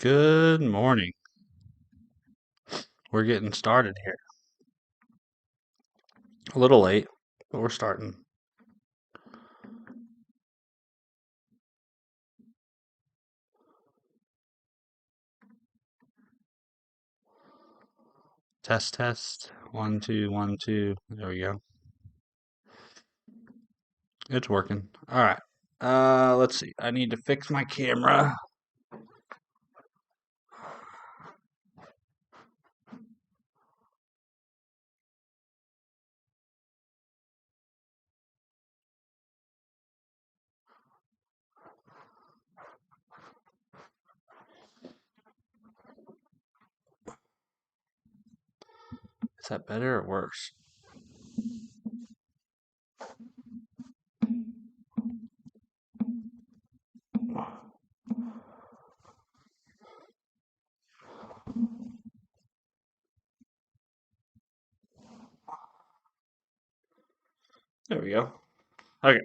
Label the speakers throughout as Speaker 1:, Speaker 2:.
Speaker 1: Good morning. We're getting started here. A little late, but we're starting. Test, test. 1, 2, 1, 2. There we go. It's working. All right. Let's see. I need to fix my camera. Is that better or worse? There we go. Okay.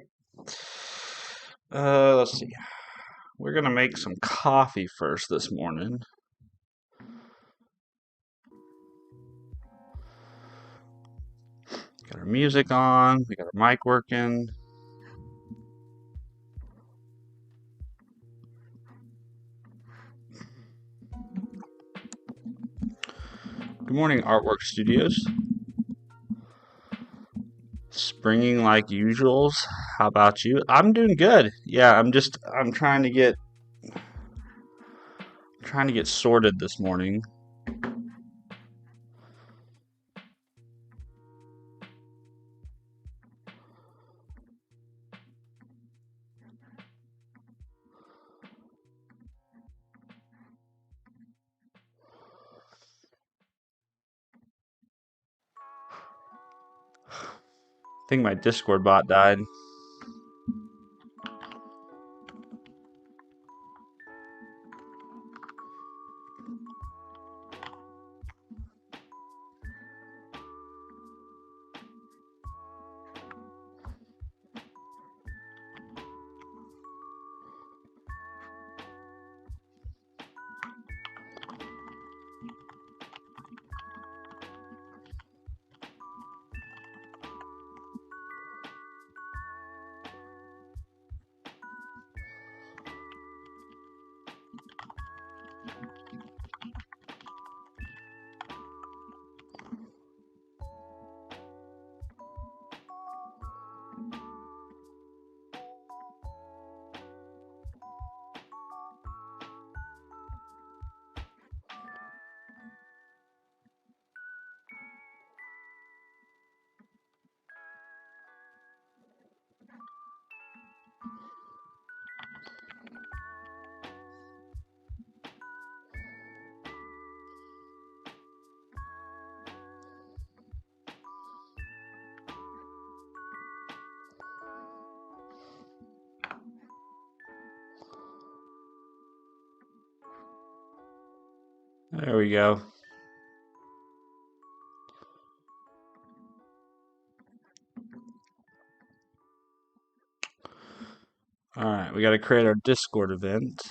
Speaker 1: Let's see. We're gonna make some coffee first this morning. Got our music on. We got our mic working. Good morning, Artwork Studios. Springing like usuals. How about you? I'm doing good. Yeah, I'm trying to get sorted this morning. I think my Discord bot died. There we go. All right, we got to create our Discord event.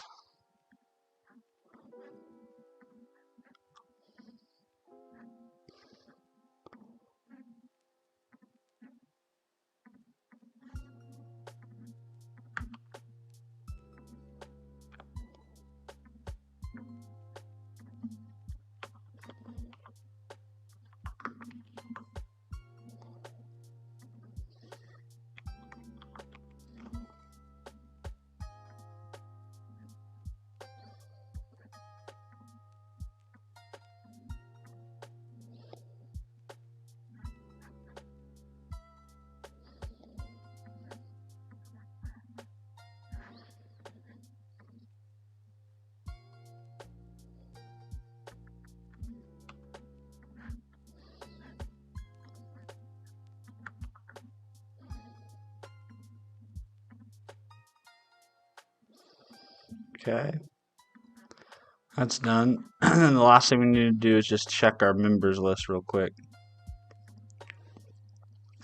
Speaker 1: Okay. That's done. And then the last thing we need to do is just check our members list real quick.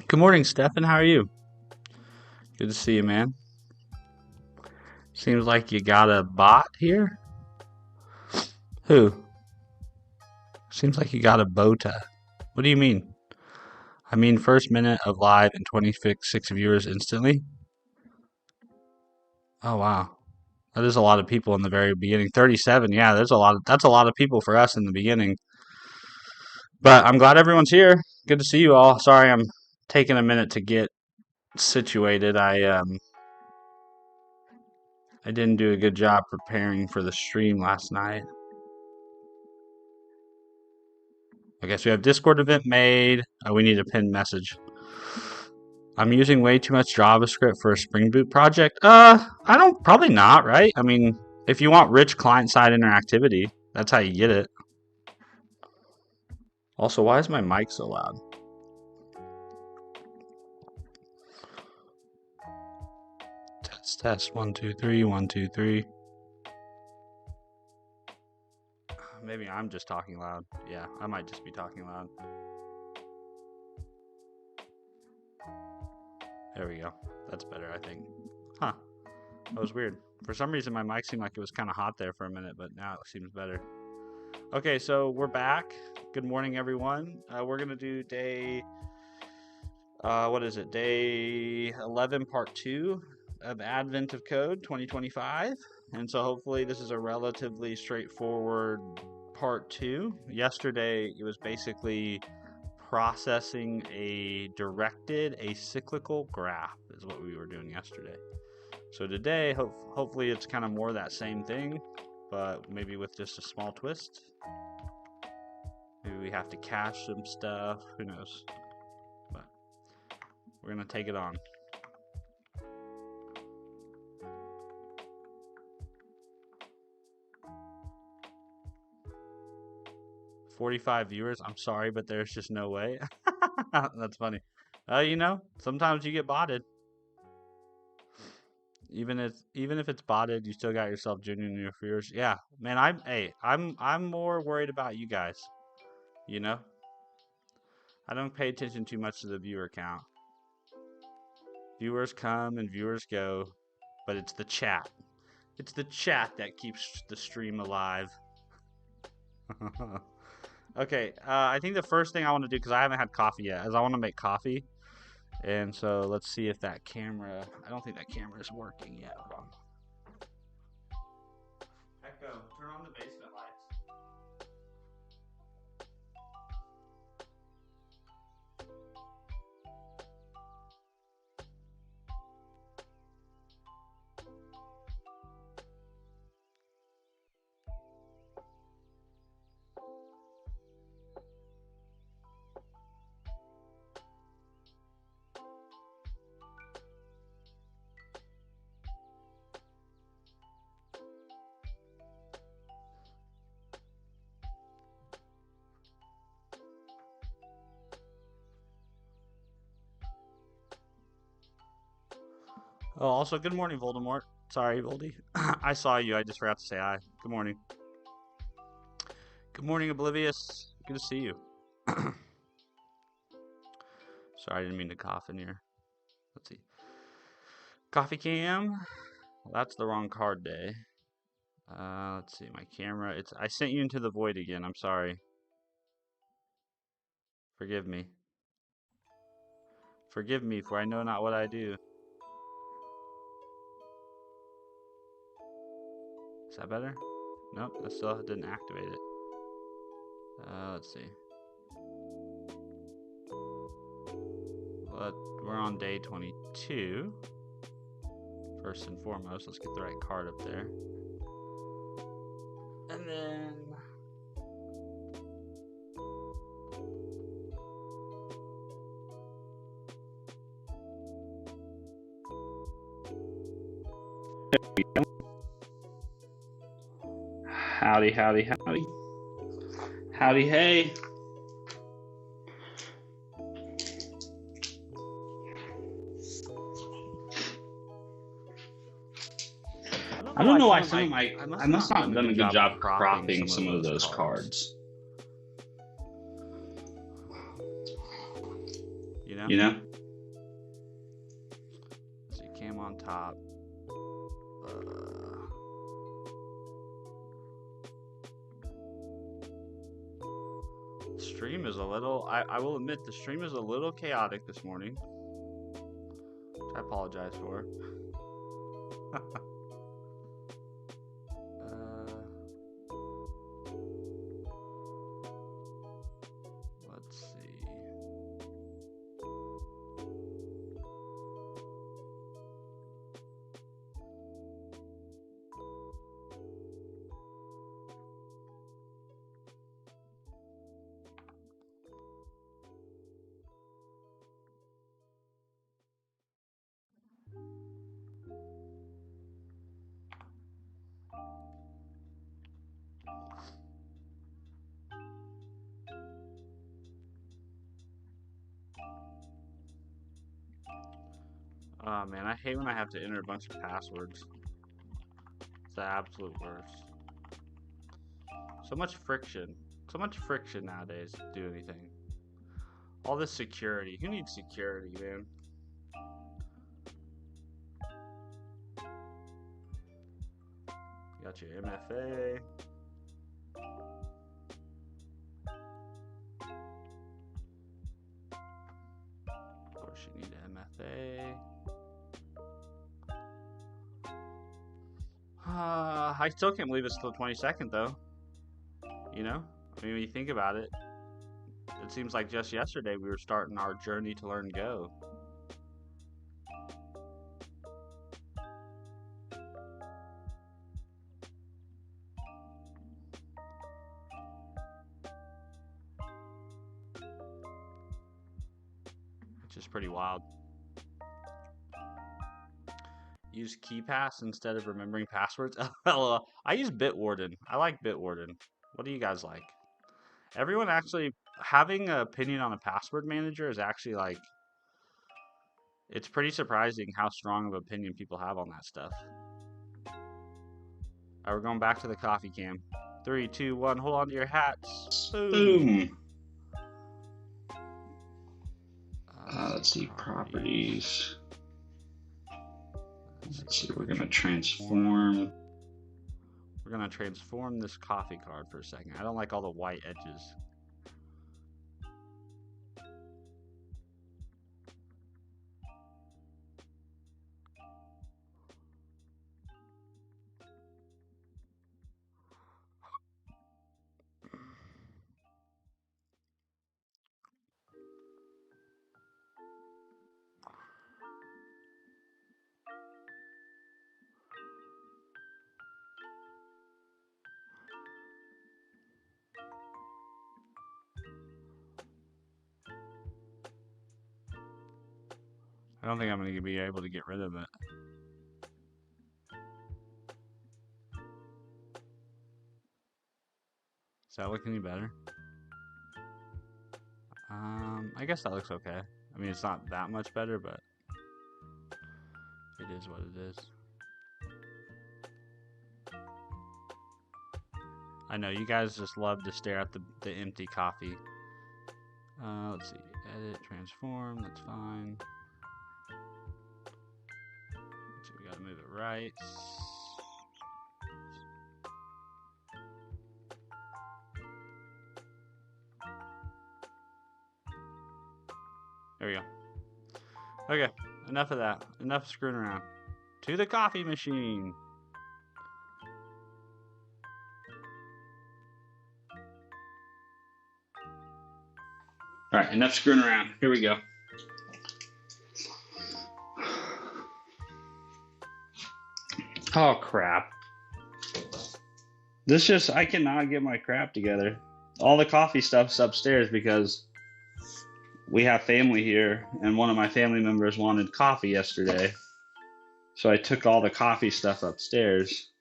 Speaker 1: Good morning, Stefan. How are you? Good to see you, man. Seems like you got a bot here. Who? Seems like you got a bow tie. What do you mean? I mean, first minute of live and 26 viewers instantly. Oh wow, that is a lot of people in the very beginning. 37, yeah, there's a lot. That's a lot of people for us in the beginning. But I'm glad everyone's here. Good to see you all. Sorry, I'm taking a minute to get situated. I didn't do a good job preparing for the stream last night. I guess we have Discord event made. Oh, we need a pinned message. I'm using way too much JavaScript for a Spring Boot project. Probably not, right? I mean, if you want rich client-side interactivity, that's how you get it. Also, why is my mic so loud? Test, 1, 2, 3, 1, 2, 3. Maybe I'm just talking loud. Yeah, I might just be talking loud. There we go. That's better, I think. Huh. That was weird. For some reason, my mic seemed like it was kind of hot there for a minute, but now it seems better. Okay, so we're back. Good morning, everyone. We're going to do day... what is it? Day 11, part 2 of Advent of Code 2025. And so hopefully this is a relatively straightforward part 2. Yesterday, it was basically processing a directed acyclical graph is what we were doing yesterday. So today, hopefully it's kind of more of that same thing, but maybe with just a small twist. Maybe we have to cache some stuff, who knows. But we're going to take it on. $45 viewers. I'm sorry, but there's just no way. That's funny. You know, sometimes you get botted. Even if it's botted, you still got yourself genuine viewers. Yeah, man. I'm more worried about you guys. You know, I don't pay attention too much to the viewer count. Viewers come and viewers go, but it's the chat. It's the chat that keeps the stream alive. Okay, I think the first thing I want to do, because I haven't had coffee yet, is I want to make coffee. And so let's see if that camera, I don't think that camera is working yet. Hold on. Echo, turn on the basement lights. Oh, also, good morning, Voldemort. Sorry, Voldy. I saw you. I just forgot to say hi. Good morning. Good morning, Oblivious. Good to see you. Sorry, I didn't mean to cough in here. Let's see. Coffee cam. Well, that's the wrong card day. Let's see. My camera. I sent you into the void again. I'm sorry. Forgive me. Forgive me, for I know not what I do. Is that better? Nope, that still didn't activate it. Let's see. But we're on day 22. First and foremost, let's get the right card up there. And then... there we go. Howdy, howdy, howdy. Howdy, hey. I don't know why some of my... I must not have done a good job cropping some of those cards. You know? So you came on top. Stream is a little, I will admit, the stream is a little chaotic this morning. Which I apologize for. Let's see. Oh man, I hate when I have to enter a bunch of passwords. It's the absolute worst. So much friction. So much friction nowadays to do anything. All this security. Who needs security, man? You got your MFA. Of course you need an MFA. I still can't believe it's till 22nd though. You know? I mean, when you think about it, it seems like just yesterday we were starting our journey to learn Go. Which is pretty wild. Use KeyPass instead of remembering passwords. I use Bitwarden. I like Bitwarden. What do you guys like? Everyone actually having an opinion on a password manager is actually like, it's pretty surprising how strong of an opinion people have on that stuff. Alright, we're going back to the coffee cam. 3, 2, 1, hold on to your hats. Boom.
Speaker 2: Let's see, properties. Let's see, we're going to transform.
Speaker 1: We're going to transform this coffee card for a second. I don't like all the white edges. I don't think I'm going to be able to get rid of it. Does that look any better? I guess that looks okay. I mean, it's not that much better, but it is what it is. I know, you guys just love to stare at the empty coffee. Let's see. Edit, transform, that's fine. So we gotta move it right. There we go. Okay, enough of that. Enough screwing around. To the coffee machine.
Speaker 2: All right, enough screwing around. Here we go. Oh, crap. I cannot get my crap together. All the coffee stuff's upstairs because we have family here, and one of my family members wanted coffee yesterday. So I took all the coffee stuff upstairs.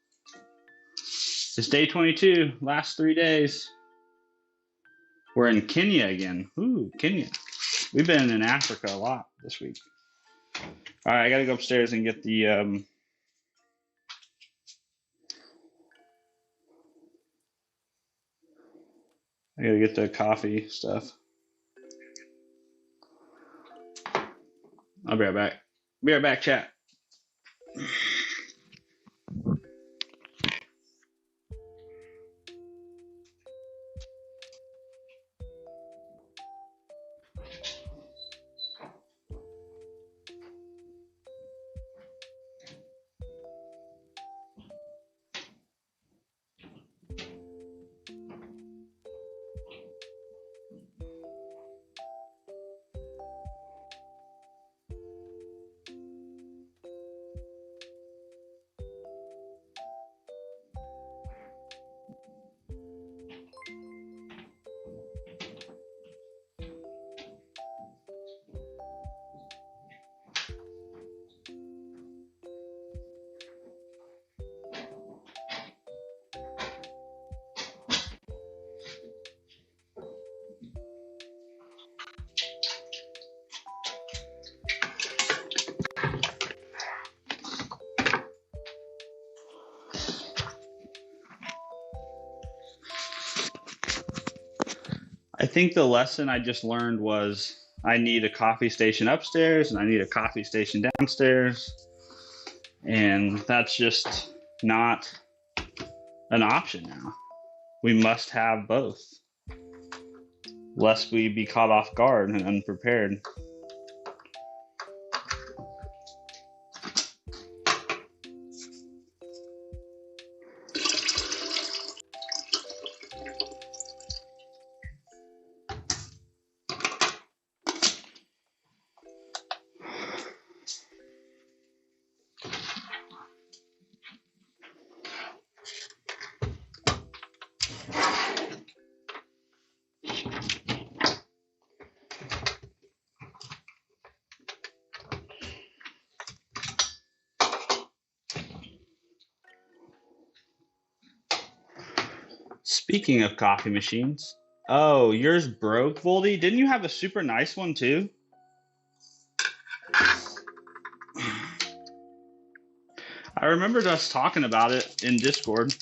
Speaker 2: It's day 22, last 3 days. We're in Kenya again. Ooh, Kenya. We've been in Africa a lot this week. All right, I gotta go upstairs and get the I gotta get the coffee stuff. I'll be right back. Be right back, chat. I think the lesson I just learned was I need a coffee station upstairs and I need a coffee station downstairs. And that's just not an option now. We must have both, lest we be caught off guard and unprepared. Speaking of coffee machines, oh, yours broke, Voldy? Didn't you have a super nice one too? I remembered us talking about it in Discord.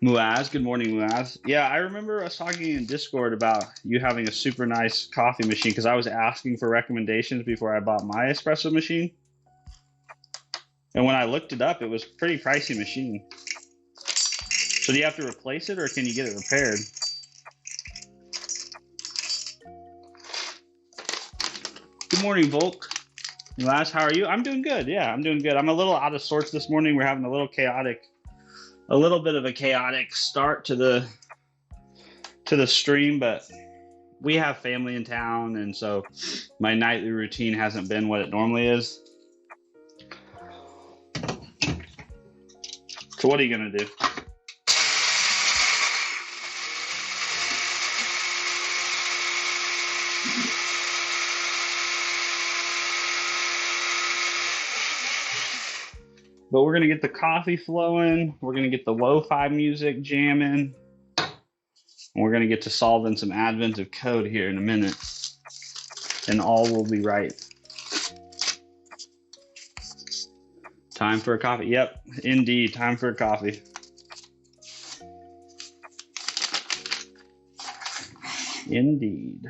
Speaker 2: Muaz, good morning, Muaz. Yeah, I remember us talking in Discord about you having a super nice coffee machine because I was asking for recommendations before I bought my espresso machine. And when I looked it up, it was a pretty pricey machine. So do you have to replace it or can you get it repaired? Good morning, Volk. Muaz, how are you? I'm doing good. Yeah, I'm doing good. I'm a little out of sorts this morning. We're having a little bit of a chaotic start to the stream, but we have family in town, and so my nightly routine hasn't been what it normally is. So what are you gonna do? But we're gonna get the coffee flowing. We're gonna get the lo-fi music jamming. And we're gonna get to solving some advent of code here in a minute. And all will be right. Time for a coffee. Yep, indeed, time for a coffee. Indeed.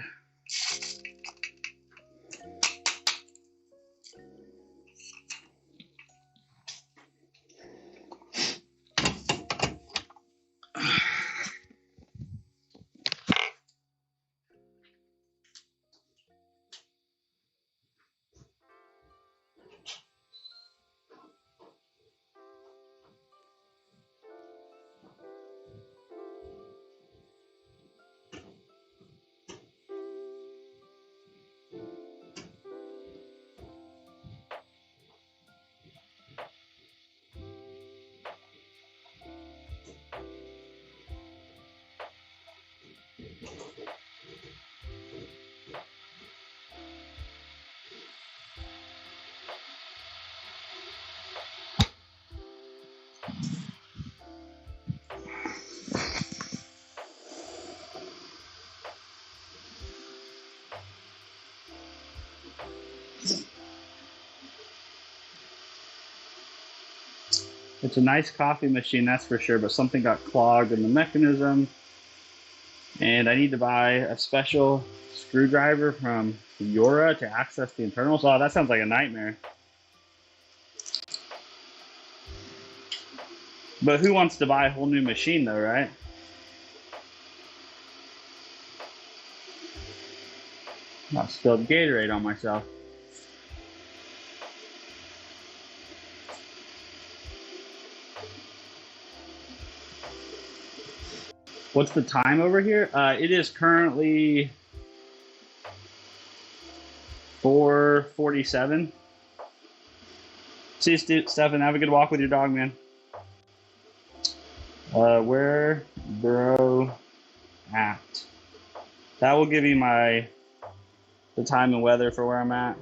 Speaker 2: It's a nice coffee machine, that's for sure, but something got clogged in the mechanism. And I need to buy a special screwdriver from Yora to access the internals. Oh, that sounds like a nightmare. But who wants to buy a whole new machine though, right? I spilled Gatorade on myself. What's the time over here? It is currently 4:47. See you, Stefan. Have a good walk with your dog, man. Where bro at? That will give you the time and weather for where I'm at.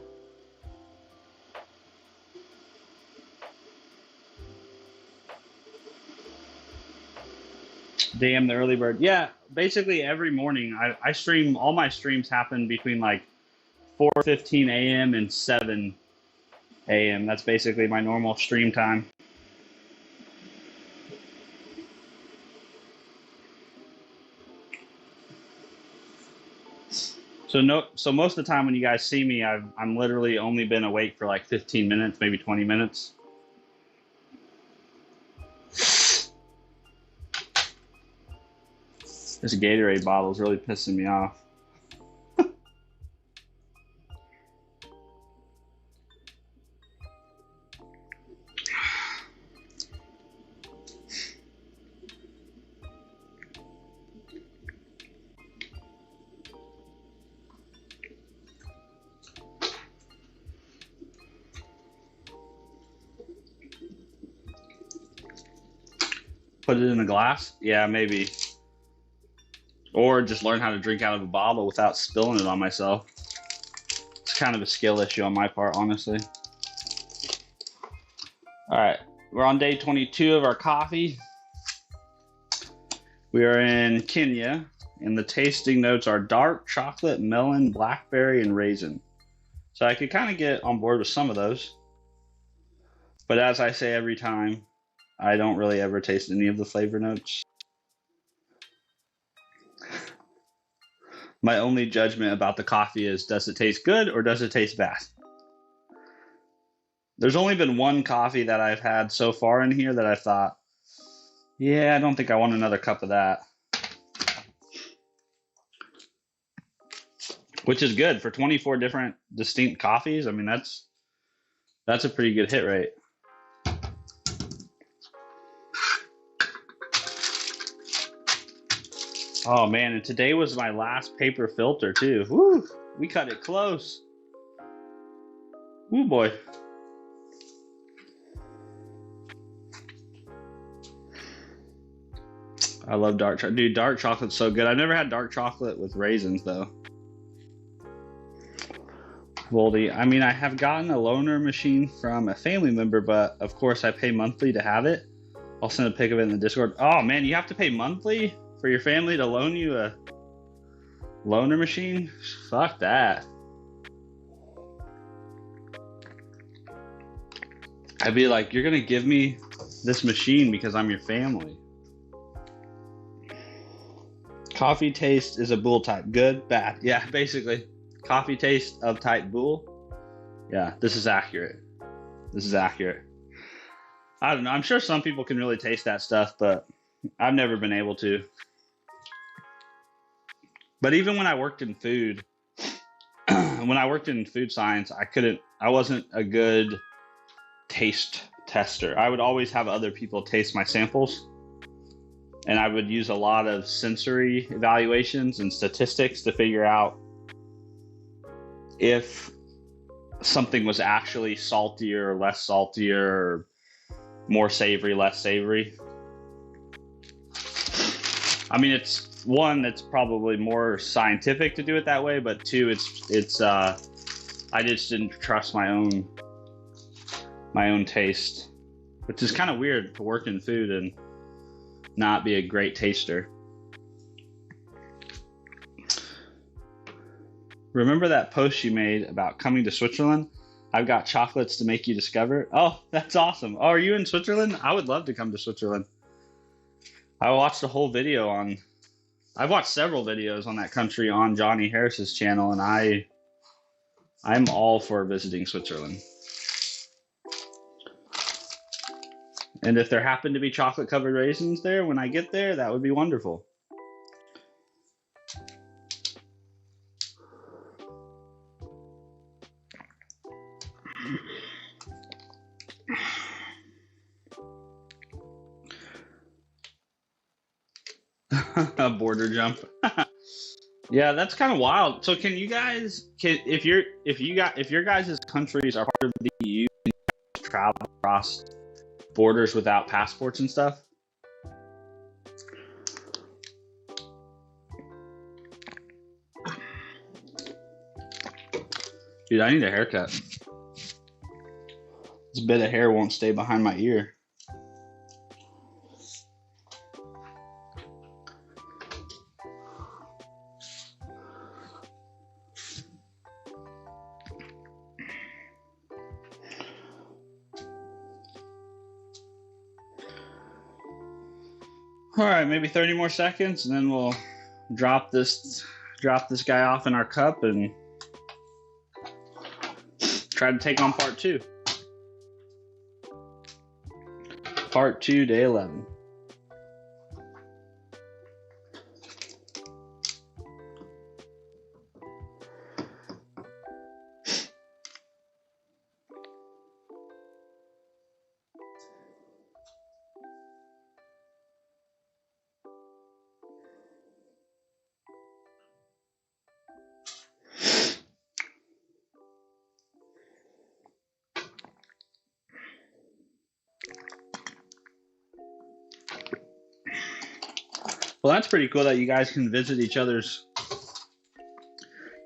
Speaker 2: Damn the early bird. Yeah, basically every morning I stream. All my streams happen between like 4:15 a.m. and 7 a.m. That's basically my normal stream time. So most of the time when you guys see me, I'm literally only been awake for like 15 minutes, maybe 20 minutes. This Gatorade bottle is really pissing me off. Put it in a glass? Yeah, maybe. Or just learn how to drink out of a bottle without spilling it on myself. It's kind of a skill issue on my part, honestly. All right, we're on day 22 of our coffee. We are in Kenya, and the tasting notes are dark chocolate, melon, blackberry, and raisin. So I could kind of get on board with some of those. But as I say every time, I don't really ever taste any of the flavor notes. My only judgment about the coffee is, does it taste good or does it taste bad? There's only been one coffee that I've had so far in here that I thought, yeah, I don't think I want another cup of that. Which is good for 24 different distinct coffees. I mean, that's a pretty good hit rate. Oh man, and today was my last paper filter too. Woo! We cut it close. Woo boy. I love dark chocolate. Dude, dark chocolate's so good. I've never had dark chocolate with raisins though. Voldy. I mean, I have gotten a loaner machine from a family member, but of course I pay monthly to have it. I'll send a pic of it in the Discord. Oh man, you have to pay monthly for your family to loan you a loaner machine? Fuck that. I'd be like, you're gonna give me this machine because I'm your family. Coffee taste is a bull type. Good, bad. Yeah, basically. Coffee taste of type bull. Yeah, this is accurate. This is accurate. I don't know. I'm sure some people can really taste that stuff, but I've never been able to. But even when I worked in food, when I worked in food science, I wasn't a good taste tester. I would always have other people taste my samples. And I would use a lot of sensory evaluations and statistics to figure out if something was actually saltier or less saltier, or more savory, less savory. I mean, it's one, it's probably more scientific to do it that way, but two, it's I just didn't trust my own taste, which is kind of weird to work in food and not be a great taster. Remember that post you made about coming to Switzerland? I've got chocolates to make you discover. Oh, that's awesome. Oh, are you in Switzerland? I would love to come to Switzerland. I watched a whole video on, I've watched several videos on that country on Johnny Harris's channel, and I'm all for visiting Switzerland. And if there happen to be chocolate covered raisins there when I get there, that would be wonderful. A border jump. Yeah, that's kind of wild. So can you guys, if your guys' countries are part of the EU, can you travel across borders without passports and stuff? Dude, I need a haircut. This bit of hair won't stay behind my ear. All right, maybe 30 more seconds, and then we'll drop this guy off in our cup and try to take on part 2. Part 2, day 11. Well, that's pretty cool that you guys can visit each other's.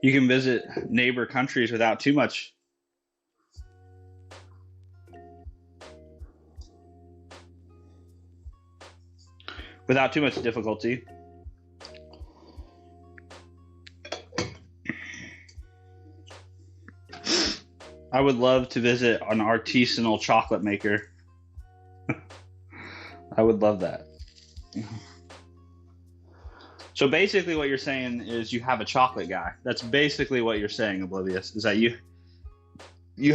Speaker 2: You can visit neighbor countries without too much. Without too much difficulty. I would love to visit an artisanal chocolate maker. I would love that. So basically what you're saying is you have a chocolate guy. That's basically what you're saying, Oblivious, is that you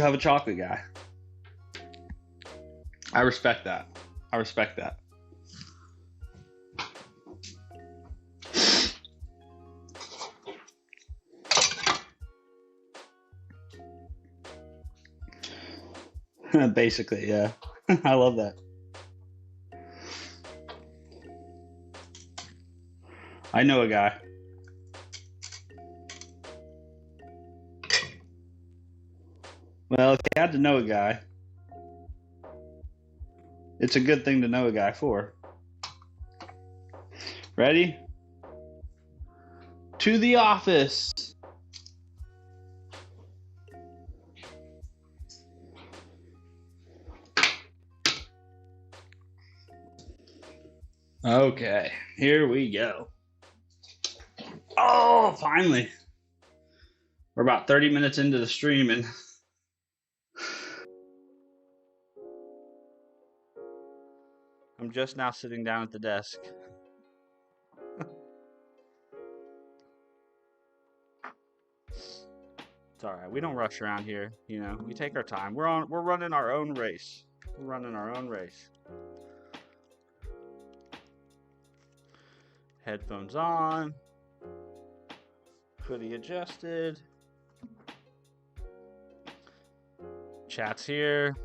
Speaker 2: have a chocolate guy. I respect that. I respect that. Basically, yeah. I love that. I know a guy. Well, if you had to know a guy, it's a good thing to know a guy for. Ready? To the office. Okay, here we go. Oh, finally. We're about 30 minutes into the stream and
Speaker 1: I'm just now sitting down at the desk. It's all right. We don't rush around here, you know. We take our time. We're running our own race. We're running our own race. Headphones on. Hoodie adjusted. Chat's here.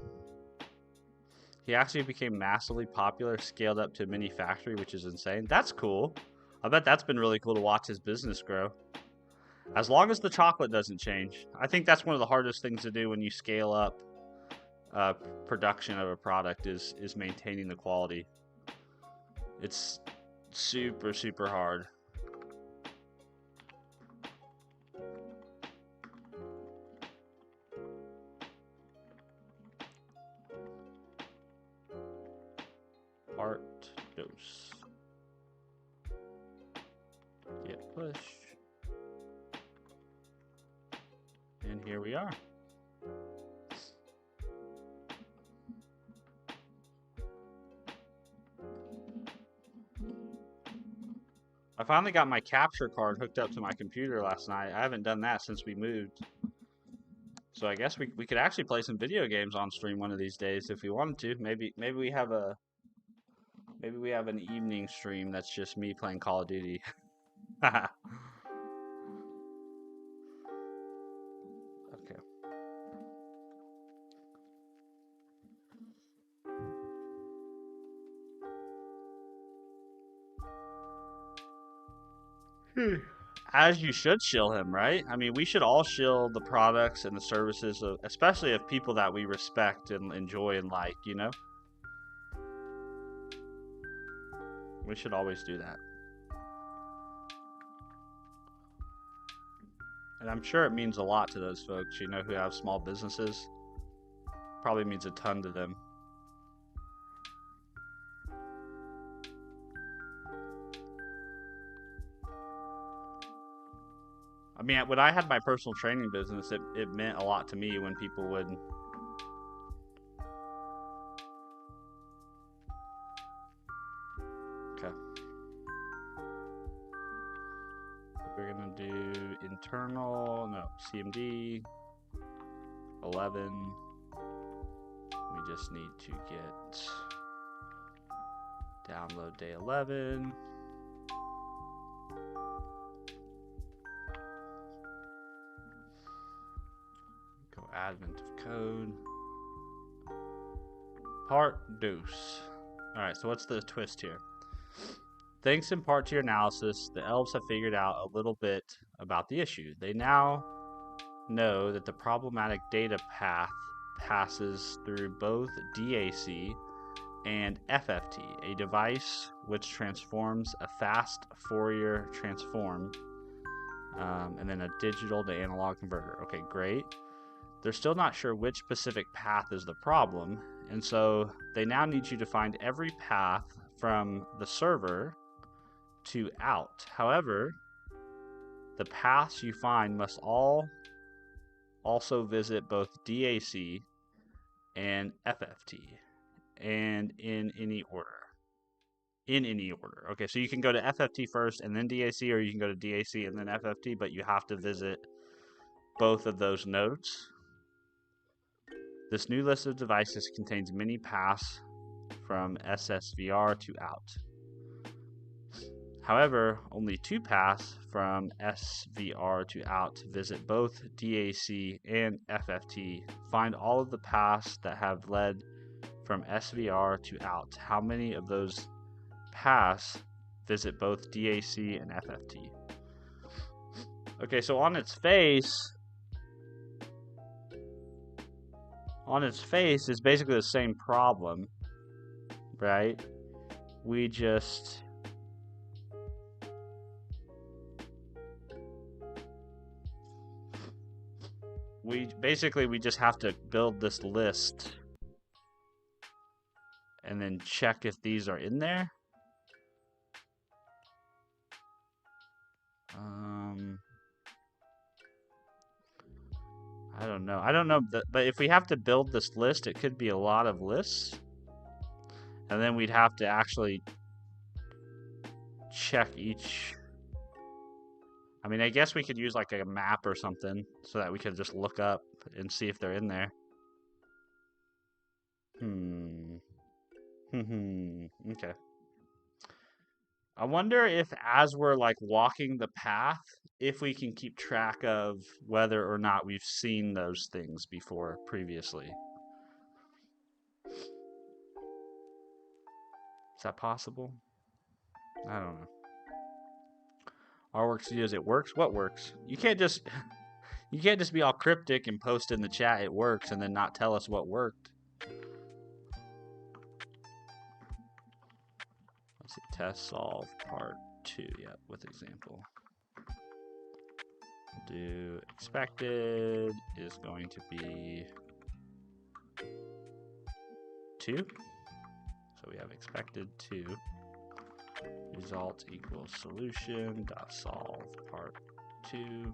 Speaker 1: He actually became massively popular, scaled up to a mini factory, which is insane. That's cool. I bet that's been really cool to watch his business grow. As long as the chocolate doesn't change. I think that's one of the hardest things to do when you scale up production of a product is maintaining the quality. It's super, super hard. Part dose. Get push. And here we are. I finally got my capture card hooked up to my computer last night. I haven't done that since we moved. So I guess we could actually play some video games on stream one of these days if we wanted to. Maybe we have an evening stream that's just me playing Call of Duty. Okay. As you should shill him, right? I mean, we should all shill the products and the services of, especially of people that we respect and enjoy and like, you know? We should always do that. And I'm sure it means a lot to those folks, you know, who have small businesses. Probably means a ton to them. I mean, when I had my personal training business, it meant a lot to me when people would Okay. We're gonna do internal, no, CMD 11. We just need to get download day 11. Go admin of code. Part deuce. Alright, so what's the twist here? Thanks in part to your analysis, the elves have figured out a little bit about the issue. They now know that the problematic data path passes through both DAC and FFT, a device which transforms a fast Fourier transform and then a digital to analog converter. Okay, great. They're still not sure which specific path is the problem, and so they now need you to find every path from the server to out. However, the paths you find must also visit both DAC and FFT, and in any order. Okay, so you can go to FFT first and then DAC, or you can go to DAC and then FFT, but you have to visit both of those nodes. This new list of devices contains many paths from SSVR to out. However, only 2 paths from SVR to out visit both DAC and FFT. Find all of the paths that have led from SVR to out. How many of those paths visit both DAC and FFT? Okay, so on its face is basically the same problem, right? We just have to build this list and then check if these are in there. I don't know, but if we have to build this list, it could be a lot of lists. And then we'd have to actually check each. I mean, I guess we could use like a map or something so that we could just look up and see if they're in there. Okay. I wonder if as we're like walking the path, if we can keep track of whether or not we've seen those things before previously. Is that possible? I don't know. Our work studios, it works? What works? You can't just be all cryptic and post in the chat it works and then not tell us what worked. Let's see, test solve part 2, yep, with example. We'll do expected is going to be 2. So we have expected 2. Result equals solution dot solve part 2.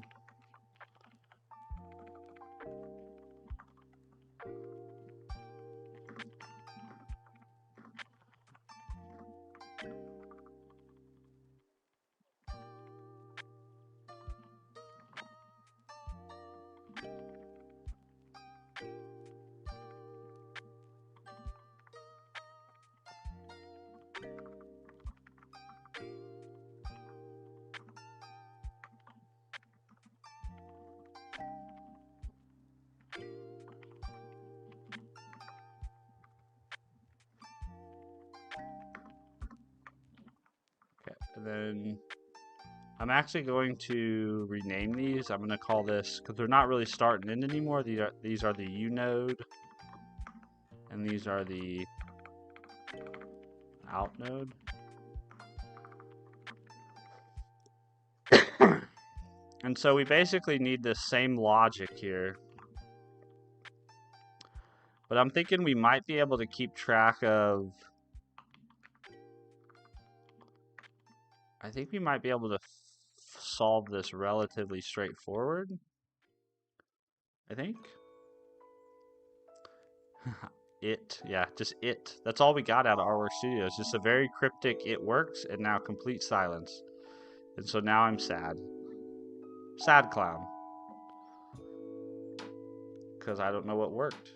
Speaker 1: And then I'm actually going to rename these. I'm going to call this, because they're not really start and end anymore. These are the U node, and these are the out node. And so we basically need this same logic here. But I'm thinking we might be able to keep track of... I think we might be able to solve this relatively straightforward. I think. it. Yeah, just it. That's all we got out of our work studio. It's just a very cryptic "it works" and now complete silence. And so now I'm sad. Sad clown. Because I don't know what worked.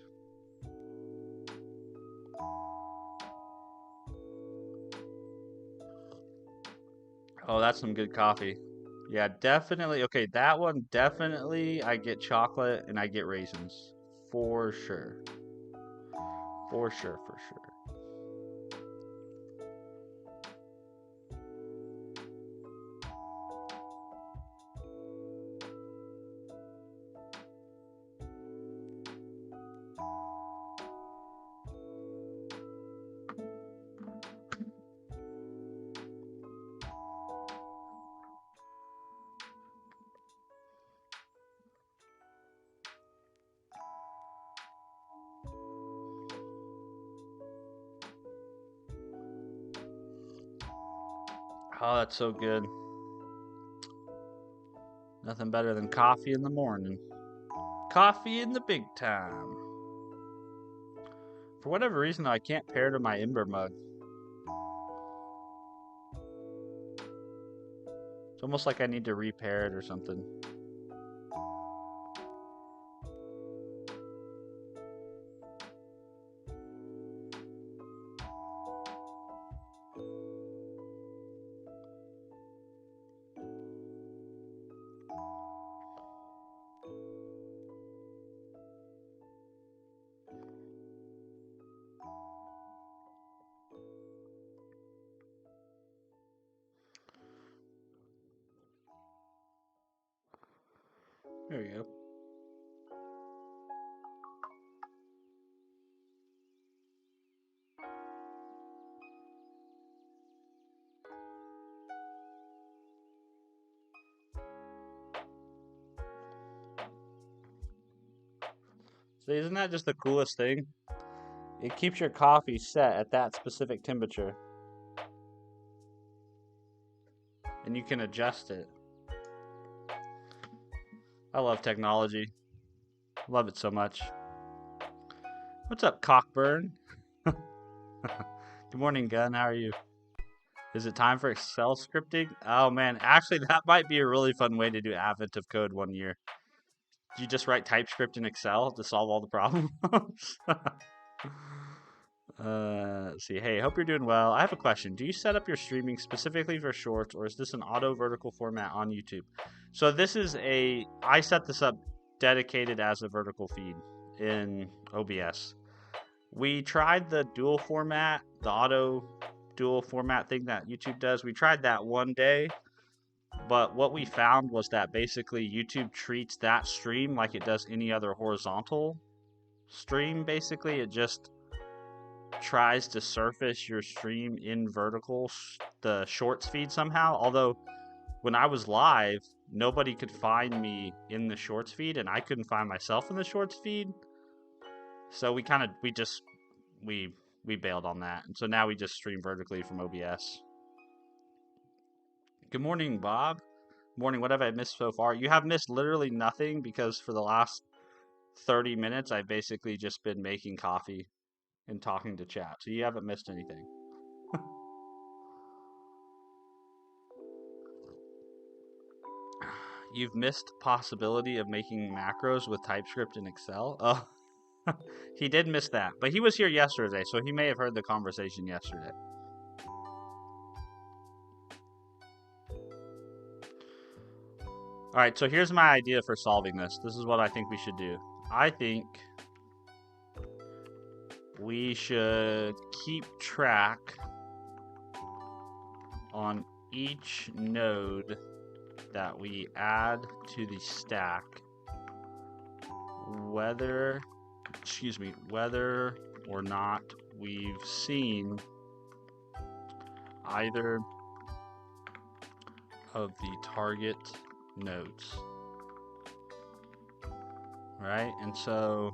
Speaker 1: Oh, that's some good coffee. Yeah, definitely. Okay, that one definitely I get chocolate and I get raisins. For sure. For sure, for sure. Oh, that's so good. Nothing better than coffee in the morning. Coffee in the big time. For whatever reason, though, I can't pair to my Ember mug. It's almost like I need to repair it or something. There we go. So isn't that just the coolest thing? It keeps your coffee set at that specific temperature. And you can adjust it. I love technology. Love it so much. What's up, Cockburn? Good morning, Gun. How are you? Is it time for Excel scripting? Oh man, actually that might be a really fun way to do Advent of Code one year. You just write TypeScript in Excel to solve all the problems. Let's see. Hey, hope you're doing well. I have a question. Do you set up your streaming specifically for shorts, or is this an auto vertical format on YouTube? So I set this up dedicated as a vertical feed in OBS. We tried the dual format, the auto dual format thing that YouTube does. We tried that one day, but what we found was that basically YouTube treats that stream like it does any other horizontal stream. Basically, it just tries to surface your stream in vertical, the shorts feed somehow. Although when I was live, nobody could find me in the shorts feed, and I couldn't find myself in the shorts feed. So we bailed on that, and so now we just stream vertically from OBS. Good morning, Bob. Morning. What have I missed so far? You have missed literally nothing, because for the last 30 minutes I've basically just been making coffee and talking to chat, so you haven't missed anything. You've missed possibility of making macros with TypeScript and Excel. Oh, he did miss that, but he was here yesterday, so he may have heard the conversation yesterday. All right, so here's my idea for solving this. This is what I think we should do. I think we should keep track on each node that we add to the stack, whether or not we've seen either of the target nodes. Right? And so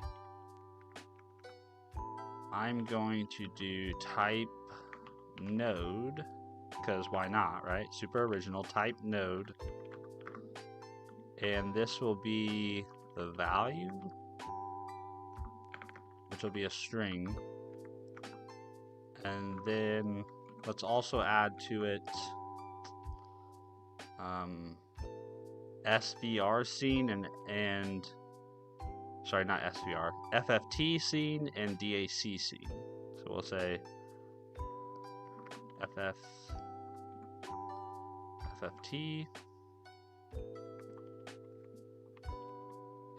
Speaker 1: I'm going to do type node, because why not, right? Super original, type node. And this will be the value, which will be a string. And then let's also add to it SVR scene and sorry, not SVR, FFT scene and DAC scene. So we'll say FFT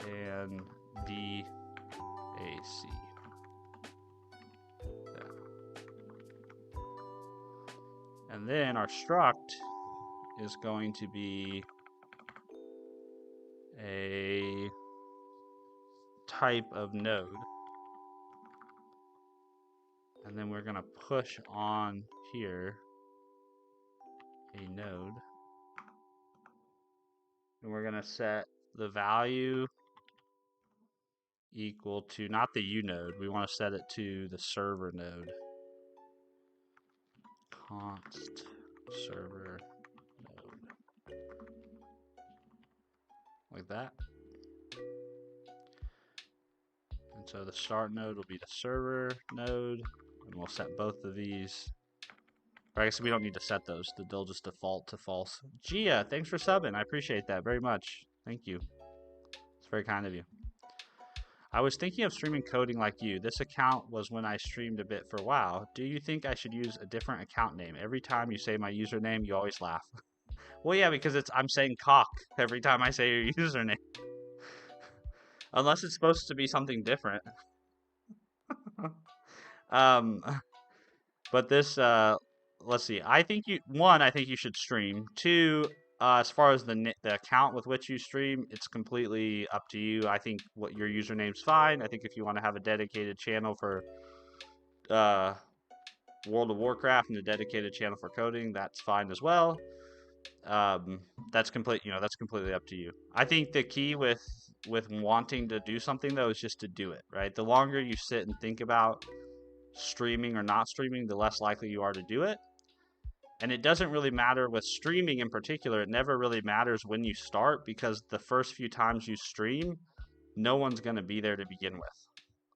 Speaker 1: and DAC. And then our struct is going to be a type of node. And then we're going to push on here a node. And we're going to set the value equal to, not the U node, we want to set it to the server node. Const server node. Like that. And so the start node will be the server node. And we'll set both of these. Or I guess we don't need to set those. They'll just default to false. Gia, thanks for subbing. I appreciate that very much. Thank you. It's very kind of you. I was thinking of streaming coding like you. This account was when I streamed a bit for a while. Do you think I should use a different account name? Every time you say my username, you always laugh. Well, yeah, because I'm saying cock every time I say your username. Unless it's supposed to be something different. But this, let's see. I think you should stream. 2, as far as the account with which you stream, it's completely up to you. I think what your username's fine. I think if you want to have a dedicated channel for World of Warcraft and a dedicated channel for coding, that's fine as well. That's completely up to you. I think the key with wanting to do something though is just to do it, right? The longer you sit and think about streaming or not streaming, the less likely you are to do it. And it doesn't really matter with streaming in particular. It never really matters when you start, because the first few times you stream, no one's going to be there to begin with.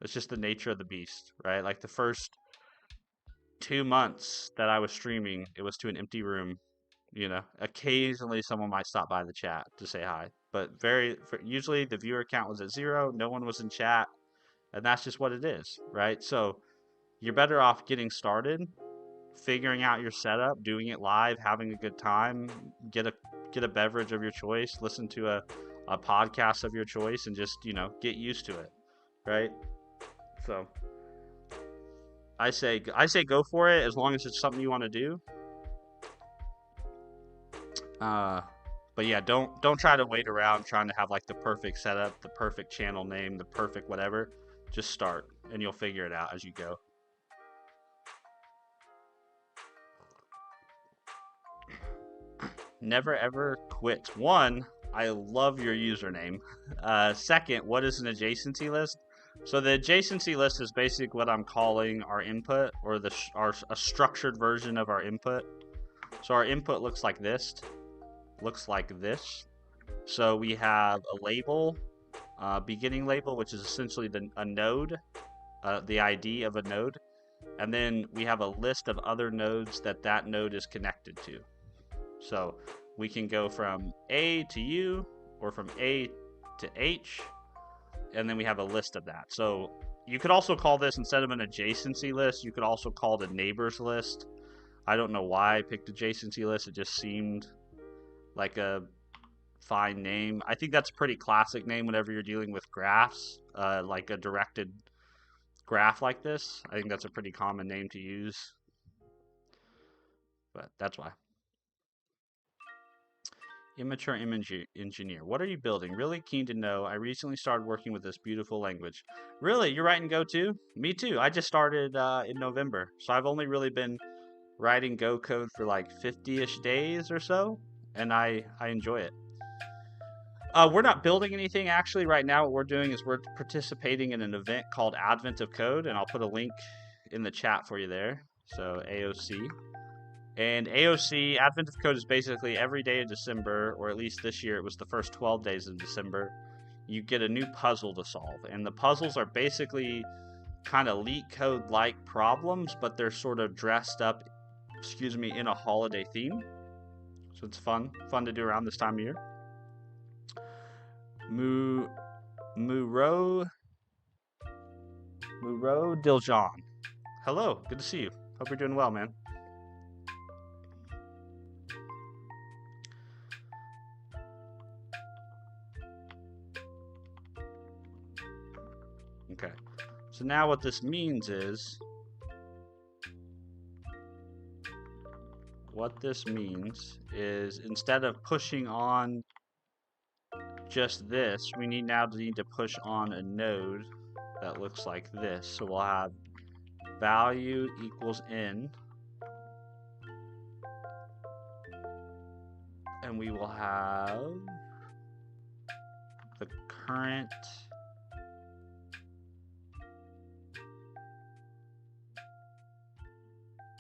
Speaker 1: It's just the nature of the beast, right? Like the first 2 months that I was streaming, it was to an empty room. You know, occasionally someone might stop by the chat to say hi, but usually the viewer count was at 0. No one was in chat, and that's just what it is, right? So you're better off getting started, figuring out your setup, doing it live, having a good time, get a beverage of your choice, listen to a podcast of your choice, and just, get used to it, right? So I say go for it as long as it's something you want to do. But yeah, don't try to wait around trying to have like the perfect setup, the perfect channel name, the perfect whatever. Just start and you'll figure it out as you go. Never ever quit. 1, I love your username. 2nd, what is an adjacency list? So the adjacency list is basically what I'm calling our input, or a structured version of our input. So our input looks like this. So we have a label, beginning label, which is essentially a node, the ID of a node. And then we have a list of other nodes that node is connected to. So we can go from A to U or from A to H, and then we have a list of that. So you could also call this, instead of an adjacency list, you could also call it a neighbors list. I don't know why I picked adjacency list. It just seemed like a fine name. I think that's a pretty classic name whenever you're dealing with graphs, like a directed graph like this. I think that's a pretty common name to use, but that's why. Immature engineer. What are you building? Really keen to know. I recently started working with this beautiful language. Really? You're writing Go too? Me too. I just started in November. So I've only really been writing Go code for like 50-ish days or so. And I enjoy it. We're not building anything actually right now. What we're doing is we're participating in an event called Advent of Code. And I'll put a link in the chat for you there. So AOC. And AOC, Advent of Code, is basically every day of December, or at least this year it was the first 12 days of December, you get a new puzzle to solve. And the puzzles are basically kind of leak code like problems, but they're sort of dressed up, in a holiday theme. So it's fun to do around this time of year. Muro Diljan. Hello, good to see you. Hope you're doing well, man. Okay, so now what this means is, instead of pushing on just this, we need to push on a node that looks like this. So we'll have value equals n, and we will have the current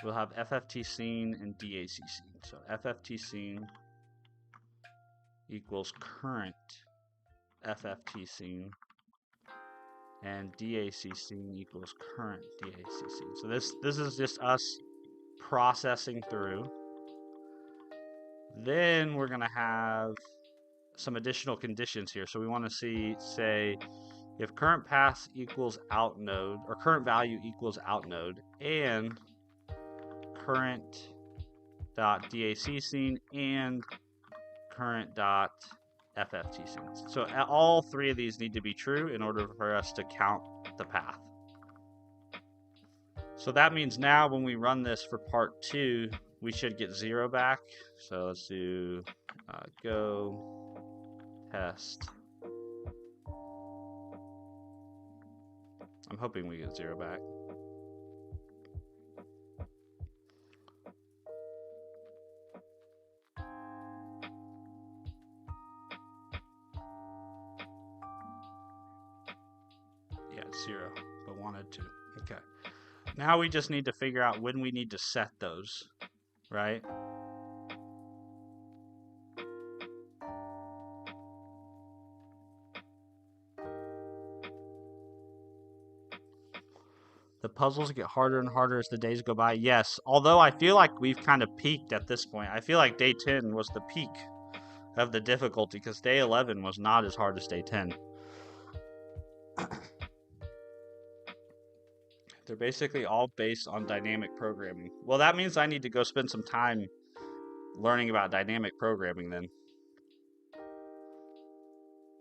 Speaker 1: we'll have FFT scene and DAC scene. So FFT scene equals current FFT scene, and DAC scene equals current DAC scene. So this is just us processing through. Then we're gonna have some additional conditions here. So we want to say if current path equals out node, or current value equals out node, and current dot DAC scene and current dot FFT scene. So all three of these need to be true in order for us to count the path. So that means now when we run this for part 2, we should get 0 back. So let's do go test. I'm hoping we get 0 back. Yeah, 0, but wanted to. Okay. Now we just need to figure out when we need to set those, right? The puzzles get harder and harder as the days go by. Yes, although I feel like we've kind of peaked at this point. I feel like day 10 was the peak of the difficulty because day 11 was not as hard as day 10. They're basically all based on dynamic programming. Well, that means I need to go spend some time learning about dynamic programming then.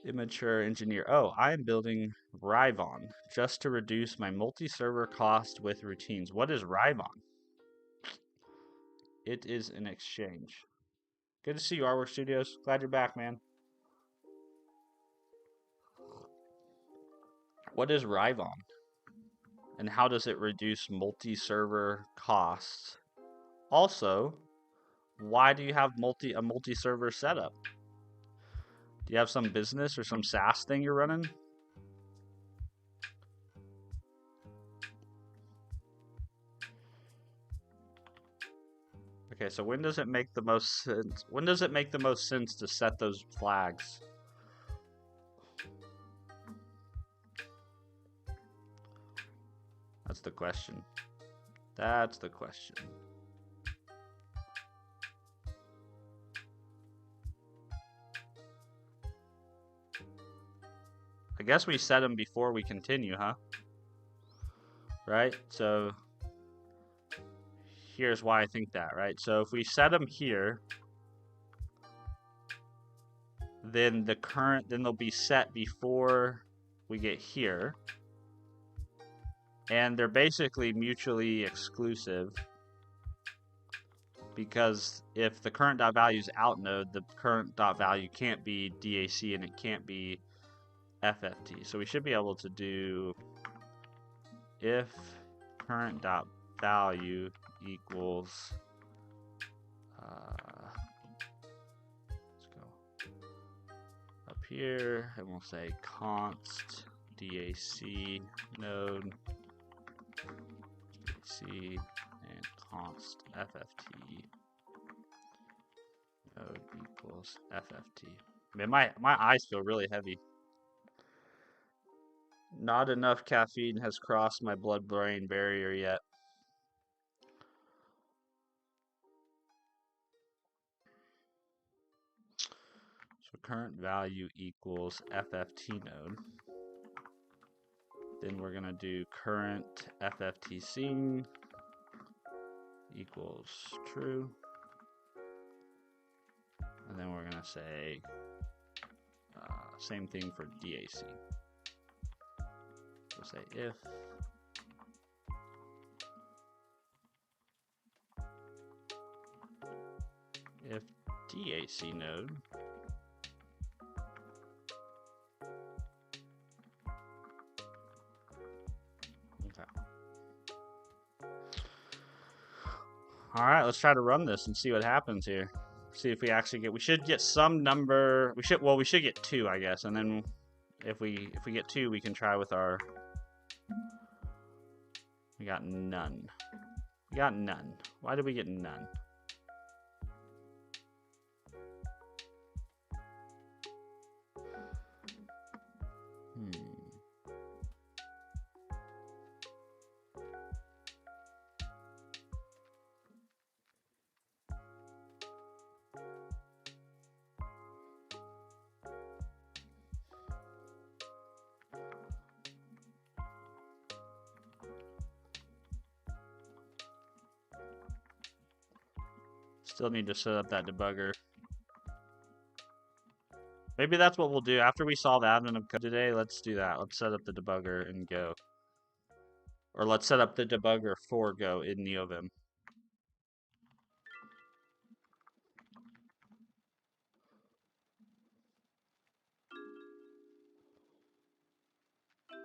Speaker 1: Immature engineer. Oh, I am building Rivon just to reduce my multi-server cost with routines. What is Rivon? It is an exchange. Good to see you, Artwork Studios. Glad you're back, man. What is Rivon? And how does it reduce multi-server costs? Also, why do you have a multi-server setup? Do you have some business or some SaaS thing you're running? Okay, so when does it make the most sense? When does it make the most sense to set those flags? That's the question. That's the question. I guess we set them before we continue, huh? Right? So here's why I think that, right? So if we set them here, then they'll be set before we get here. And they're basically mutually exclusive because if the current dot value is out node, the current dot value can't be DAC and it can't be FFT. So we should be able to do if current dot value equals let's go up here and we'll say const DAC node DAC and const FFT node equals FFT. Man, my eyes feel really heavy. Not enough caffeine has crossed my blood-brain barrier yet. So current value equals FFT node. Then we're going to do current FFT scene equals true. And then we're going to say same thing for DAC. We'll say if DAC node All right, let's try to run this and see what happens here. See if we actually get. We should get some number. We should get 2, I guess, and then if we get 2, we can try with our. We got none. We got none. Why did we get none? Still need to set up that debugger. Maybe that's what we'll do. After we solve admin of code today, let's do that. Let's set up the debugger in Go. Or let's set up the debugger for Go in NeoVim.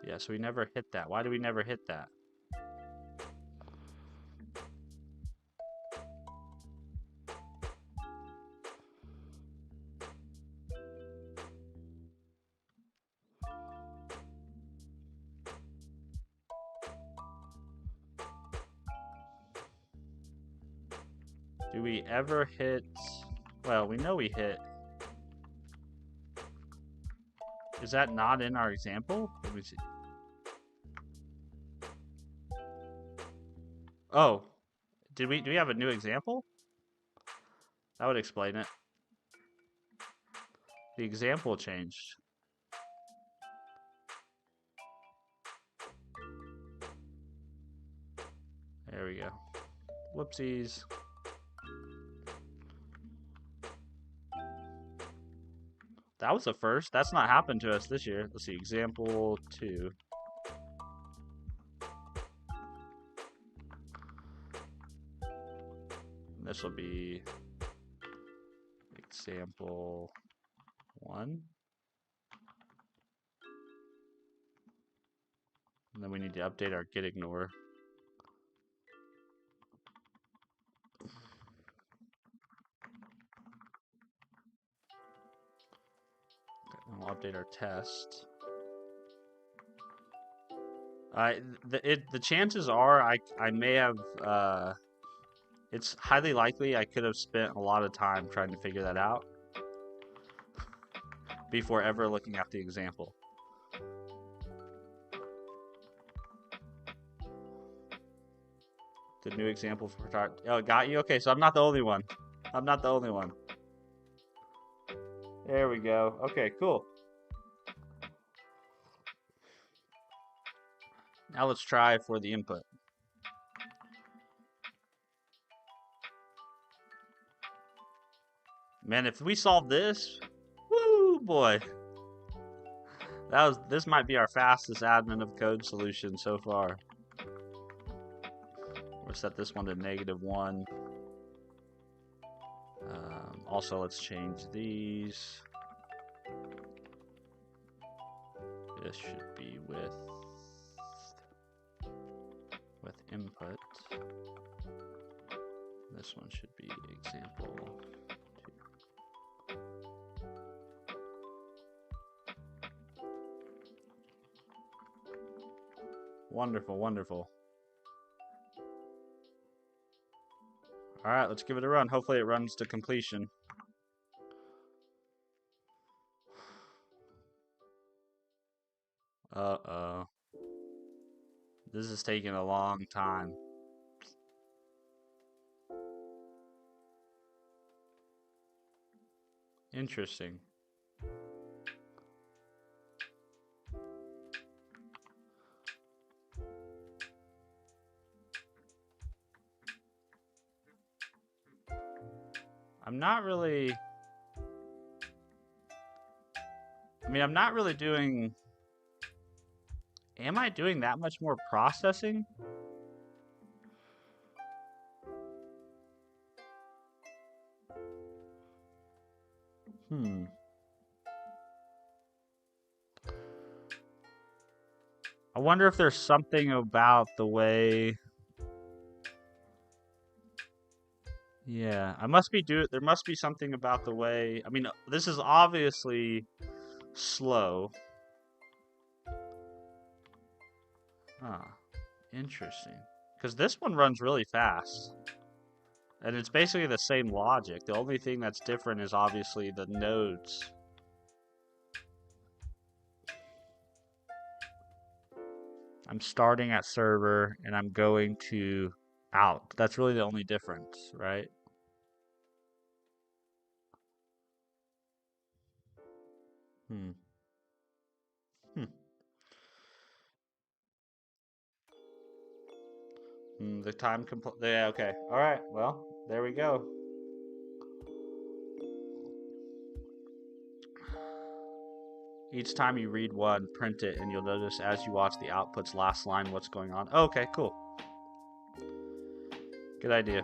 Speaker 1: Yeah, so we never hit that. Why do we never hit that? Do we ever hit... Well, we know we hit... Is that not in our example? Let me see. Oh. Do we have a new example? That would explain it. The example changed. There we go. Whoopsies. That was the first. That's not happened to us this year. Let's see. Example 2. This will be example 1. And then we need to update our get ignore. And we'll update our test. The chances are I may have it's highly likely I could have spent a lot of time trying to figure that out before ever looking at the example. The new example for oh, got you? Okay, so I'm not the only one. I'm not the only one. There we go. Okay, cool. Now let's try for the input. Man, if we solve this, woo boy. This might be our fastest admin of code solution so far. We'll set this one to -1. Also, let's change these. This should be with input. This one should be example 2. Wonderful, wonderful. All right, let's give it a run. Hopefully it runs to completion. Uh-oh. This is taking a long time. Interesting. I'm not really... I mean, I'm not really doing... Am I doing that much more processing? I wonder if there's something about the way... Yeah, there must be something about the way... I mean, this is obviously slow. Ah, interesting. Because this one runs really fast. And it's basically the same logic. The only thing that's different is obviously the nodes. I'm starting at server and I'm going to out. That's really the only difference, right? The time yeah, okay. All right. Well, there we go. Each time you read one, print it, and you'll notice as you watch the output's last line what's going on. Oh, okay, cool. Good idea.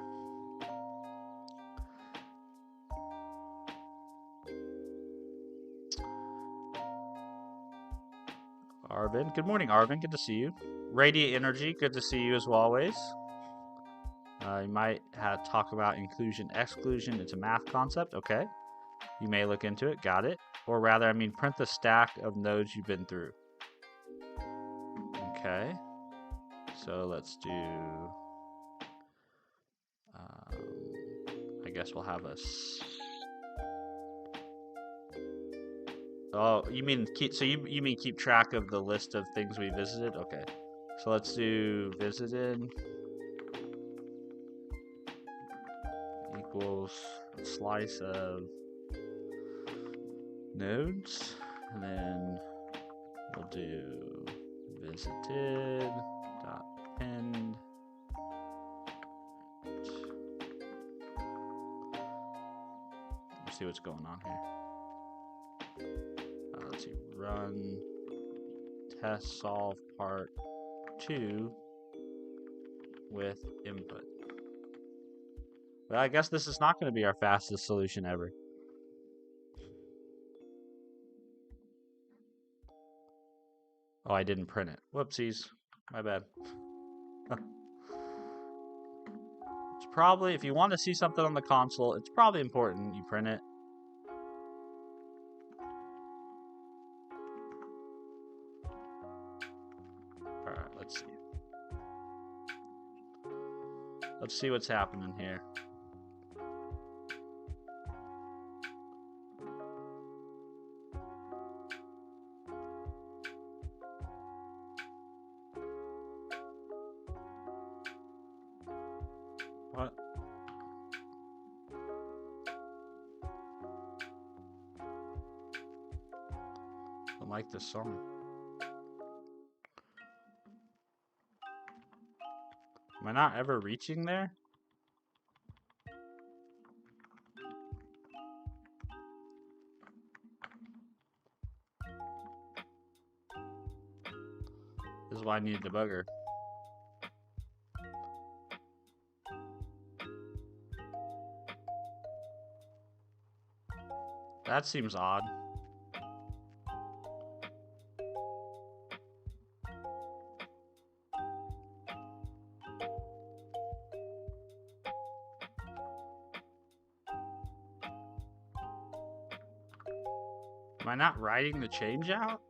Speaker 1: Arvin. Good morning, Arvin. Good to see you. Radiant Energy. Good to see you as always. You might talk about inclusion, exclusion. It's a math concept. Okay. You may look into it. Got it. Or rather, I mean, print the stack of nodes you've been through. Okay. So let's do... I guess we'll have a... Oh, you mean keep? So you mean keep track of the list of things we visited? Okay. So let's do visited equals a slice of nodes, and then we'll do visited dot append. Let's see what's going on here. Let's see, run test solve part 2 with input. Well, I guess this is not going to be our fastest solution ever. Oh, I didn't print it. Whoopsies. My bad. It's probably, if you want to see something on the console, it's probably important you print it. Alright, let's see. Let's see what's happening here. What? I like this song. Am I not ever reaching there? This is why I need a debugger. That seems odd. Am I not writing the change out?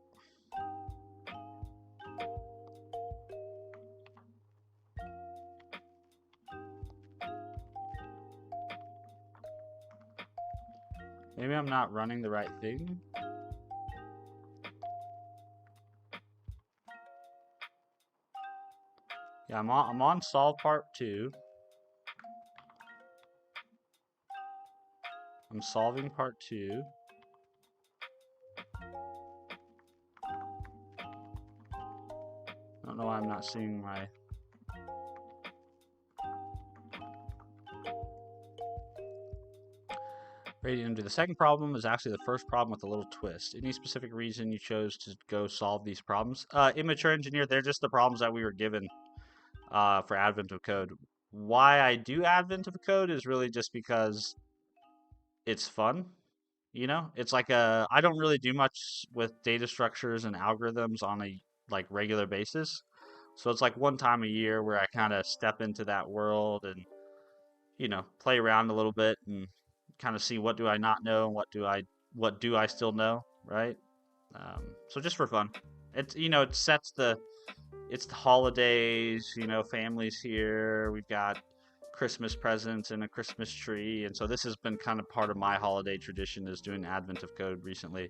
Speaker 1: Maybe I'm not running the right thing. Yeah, I'm on solve part 2. I'm solving part 2. I don't know why I'm not seeing my... Ready to do the second problem is actually the first problem with a little twist. Any specific reason you chose to go solve these problems? Immature engineer, they're just the problems that we were given for Advent of Code. Why I do Advent of Code is really just because it's fun. You know, it's like I don't really do much with data structures and algorithms on a like regular basis. So it's like one time a year where I kind of step into that world and, you know, play around a little bit and kind of see what do I not know and what do I still know, right? So just for fun. It's, you know, it's the holidays, you know, families here. We've got Christmas presents and a Christmas tree, and so this has been kind of part of my holiday tradition is doing Advent of Code recently.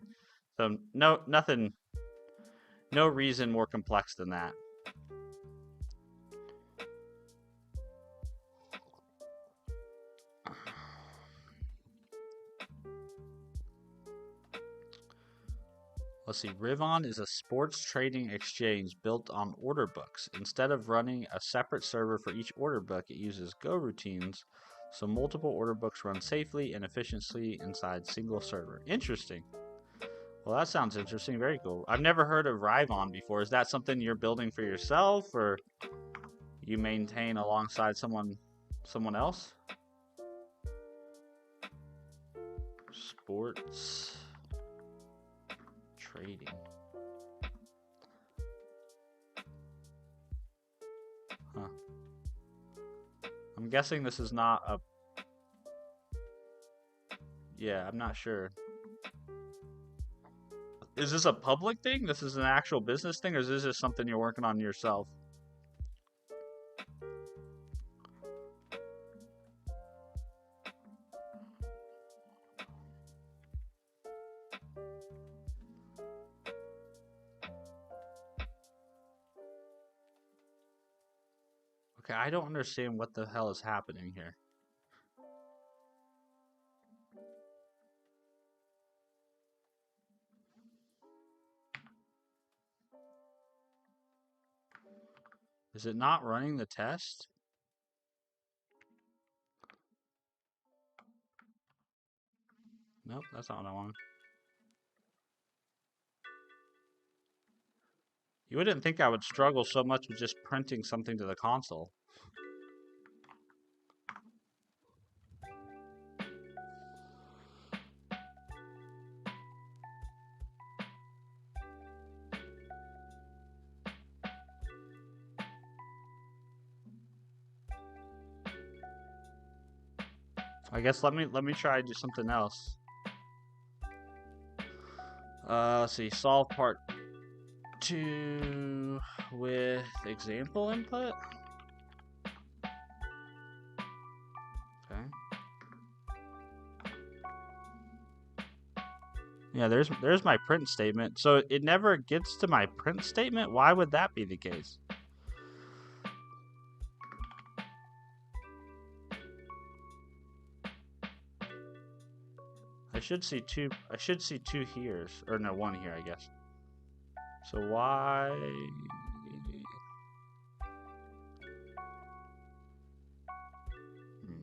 Speaker 1: So nothing, no reason more complex than that. Let's see. Rivon is a sports trading exchange built on order books. Instead of running a separate server for each order book, it uses Go routines, so multiple order books run safely and efficiently inside single server. Interesting. Well, that sounds interesting. Very cool. I've never heard of Rivon before. Is that something you're building for yourself, or you maintain alongside someone else? Sports trading. Huh. I'm guessing this is not a... Yeah, I'm not sure. Is this a public thing? This is an actual business thing, or is this just something you're working on yourself? Okay, I don't understand what the hell is happening here. Is it not running the test? Nope, that's not what I want. You wouldn't think I would struggle so much with just printing something to the console. I guess let me try to do something else. Let's see, solve part 2 with example input. Okay. Yeah, there's my print statement. So it never gets to my print statement? Why would that be the case? I should see two here's, or no, one here, I guess. So why? Hmm.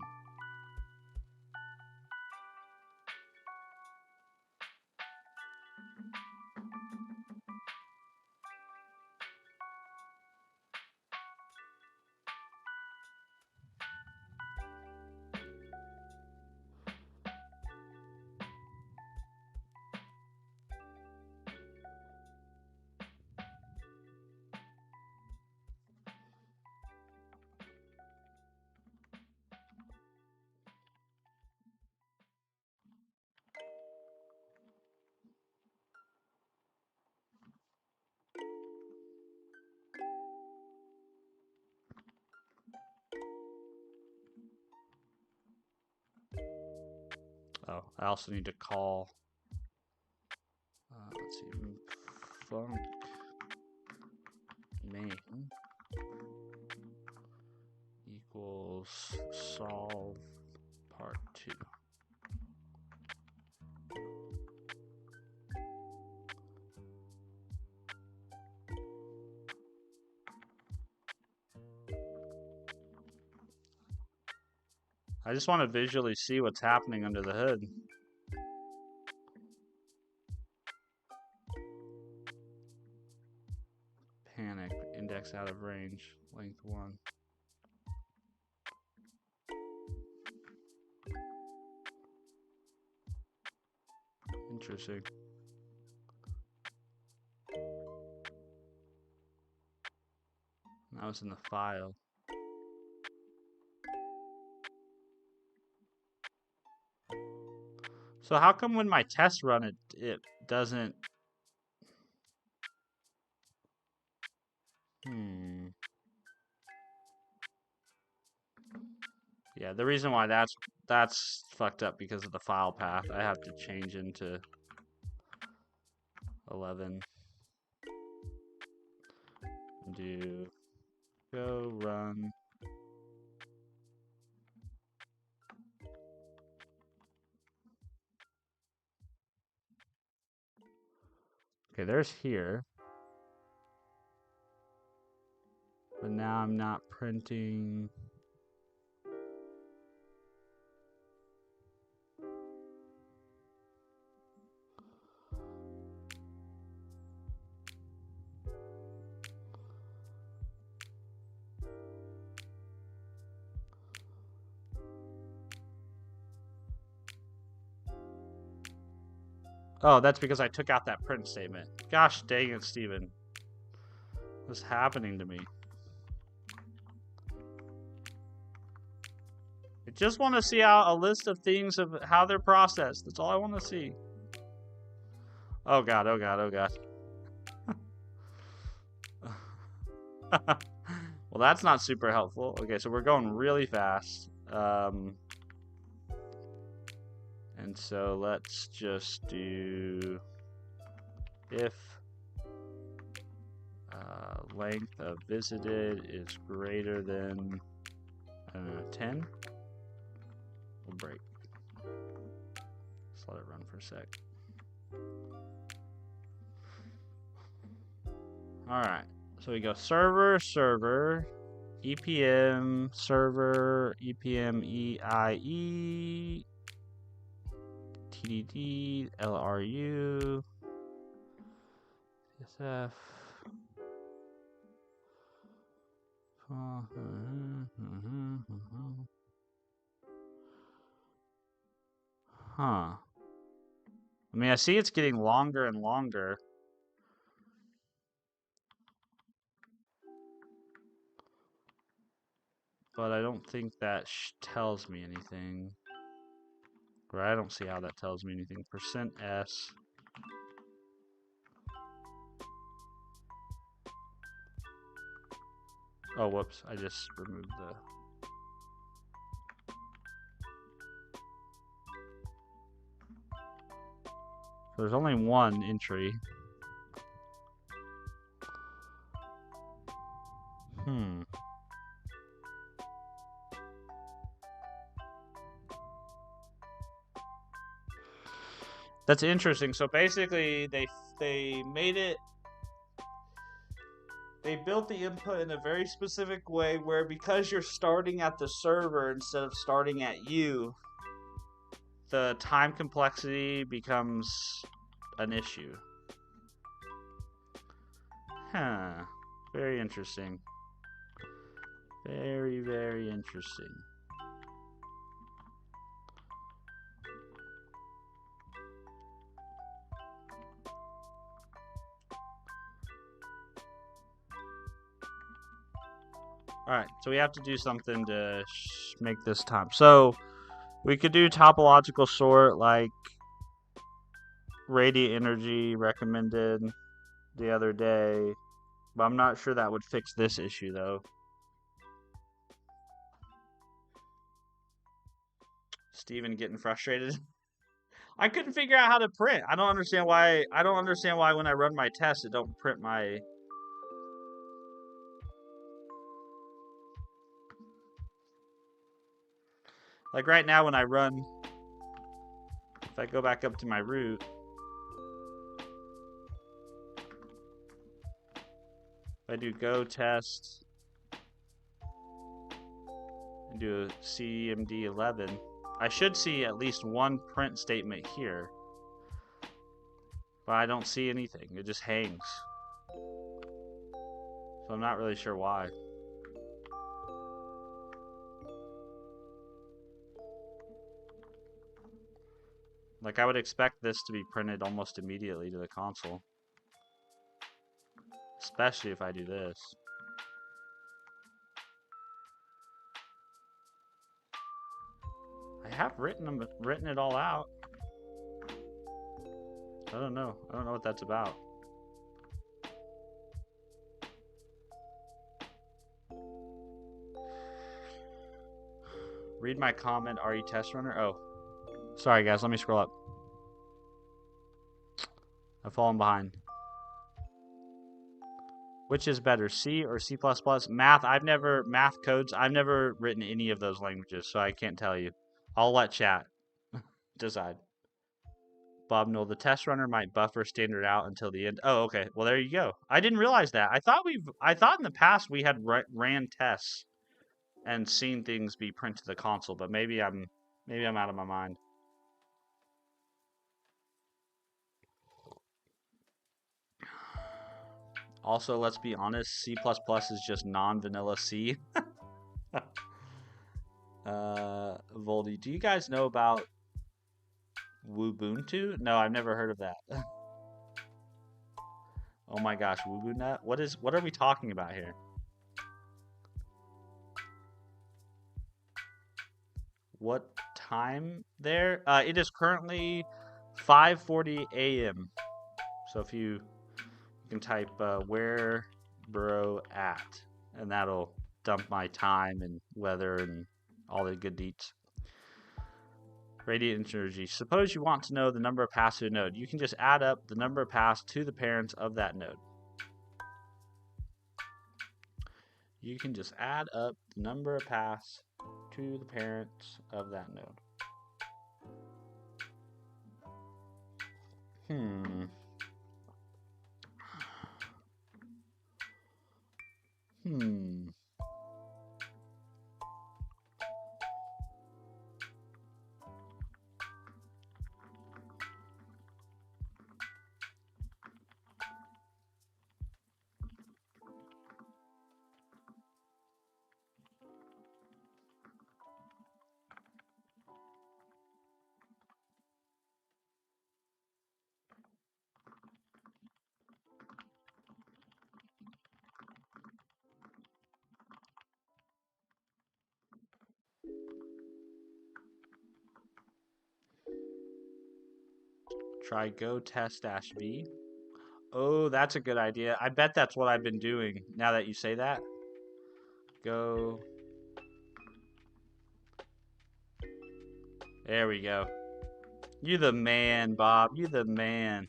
Speaker 1: Oh, I also need to call. Let's see, func main. equals solve part 2. I just want to visually see what's happening under the hood. Panic, index out of range, length 1. Interesting. That was in the file. So how come when my test run it doesn't? Yeah, the reason why that's fucked up because of the file path. I have to change into 11. Do go run. Okay, there's here. But now I'm not printing. Oh, that's because I took out that print statement. Gosh dang it, Steven. What's happening to me? I just want to see a list of things of how they're processed. That's all I want to see. Oh god, oh god, oh god. Well, that's not super helpful. Okay, so we're going really fast. And so let's just do if length of visited is greater than 10, we'll break. Just let it run for a sec. All right, so we go server, EPM, server, EPM, EIE, TDD, LRU, CSF. Huh. I mean, I see it's getting longer and longer. But I don't think that tells me anything. Or I don't see how that tells me anything. %S. Oh, whoops. I just removed the... So there's only one entry. That's interesting. So basically, they made it... They built the input in a very specific way where because you're starting at the server instead of starting at you, the time complexity becomes an issue. Huh. Very interesting. Very, very interesting. Alright, so we have to do something to make this time. So, we could do topological sort like radiant energy recommended the other day. But I'm not sure that would fix this issue, though. Steven getting frustrated. I couldn't figure out how to print. I don't understand why when I run my test it don't print my... Like right now when I run, if I go back up to my root, if I do go test and do a CMD11, I should see at least one print statement here. But I don't see anything. It just hangs. So I'm not really sure why. Like, I would expect this to be printed almost immediately to the console. Especially if I do this. I have written it all out. I don't know. I don't know what that's about. Read my comment, RE test runner. Oh, sorry guys, let me scroll up. I've fallen behind. Which is better, C or C++? Math, math codes, I've never written any of those languages, so I can't tell you. I'll let chat decide. Bob Knoll, the test runner might buffer standard out until the end. Oh, okay. Well, there you go. I didn't realize that. I thought in the past we had ran tests and seen things be printed to the console, but maybe I'm out of my mind. Also, let's be honest, C++ is just non-vanilla C. Voldy, do you guys know about Ubuntu? No, I've never heard of that. Oh my gosh, Ubuntu? What are we talking about here? What time there? It is currently 5:40 a.m. So if you can type where bro at, and that'll dump my time and weather and all the good deets. Radiant energy. Suppose you want to know the number of paths to a node. You can just add up the number of paths to the parents of that node. You can just add up the number of paths to the parents of that node. Try go test -v. Oh, that's a good idea. I bet that's what I've been doing now that you say that. Go. There we go. You the man, Bob. You the man.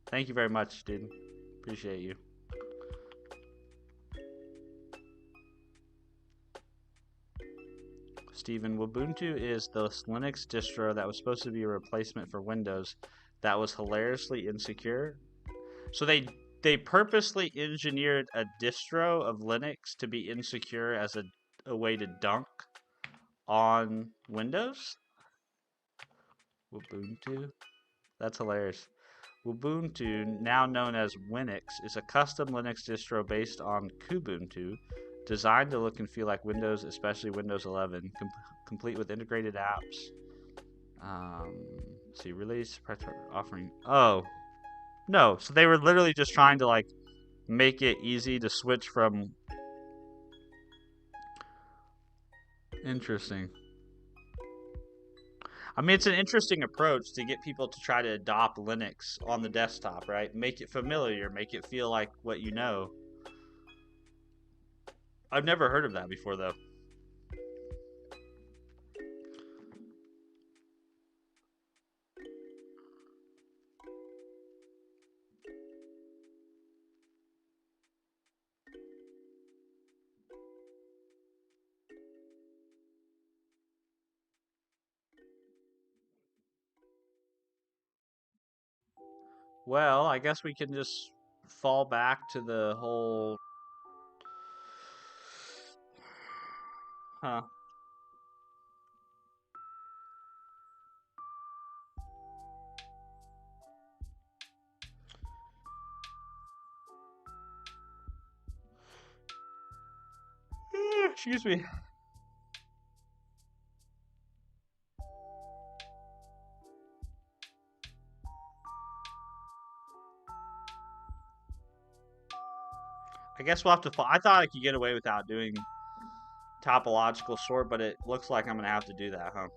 Speaker 1: Thank you very much, dude. Appreciate you. Steven, Ubuntu is the Linux distro that was supposed to be a replacement for Windows that was hilariously insecure. So they purposely engineered a distro of Linux to be insecure as a way to dunk on Windows? Ubuntu? That's hilarious. Ubuntu, now known as Winix, is a custom Linux distro based on Kubuntu, designed to look and feel like Windows, especially Windows 11, complete with integrated apps. See, release, offering. Oh, no. So they were literally just trying to like make it easy to switch from. Interesting. I mean, it's an interesting approach to get people to try to adopt Linux on the desktop, right? Make it familiar, make it feel like what you know. I've never heard of that before, though. Well, I guess we can just fall back to the whole. Huh. Excuse me. I guess we'll have to. I thought I could get away without doing topological sort, but it looks like I'm gonna have to do that, huh?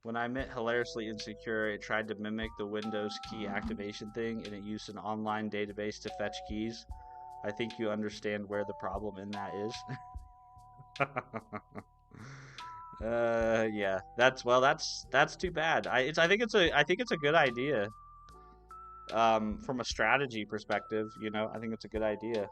Speaker 1: When I meant hilariously insecure, it tried to mimic the Windows key activation thing, and it used an online database to fetch keys. I think you understand where the problem in that is. Yeah, that's too bad. I think it's a good idea. From a strategy perspective, I think it's a good idea.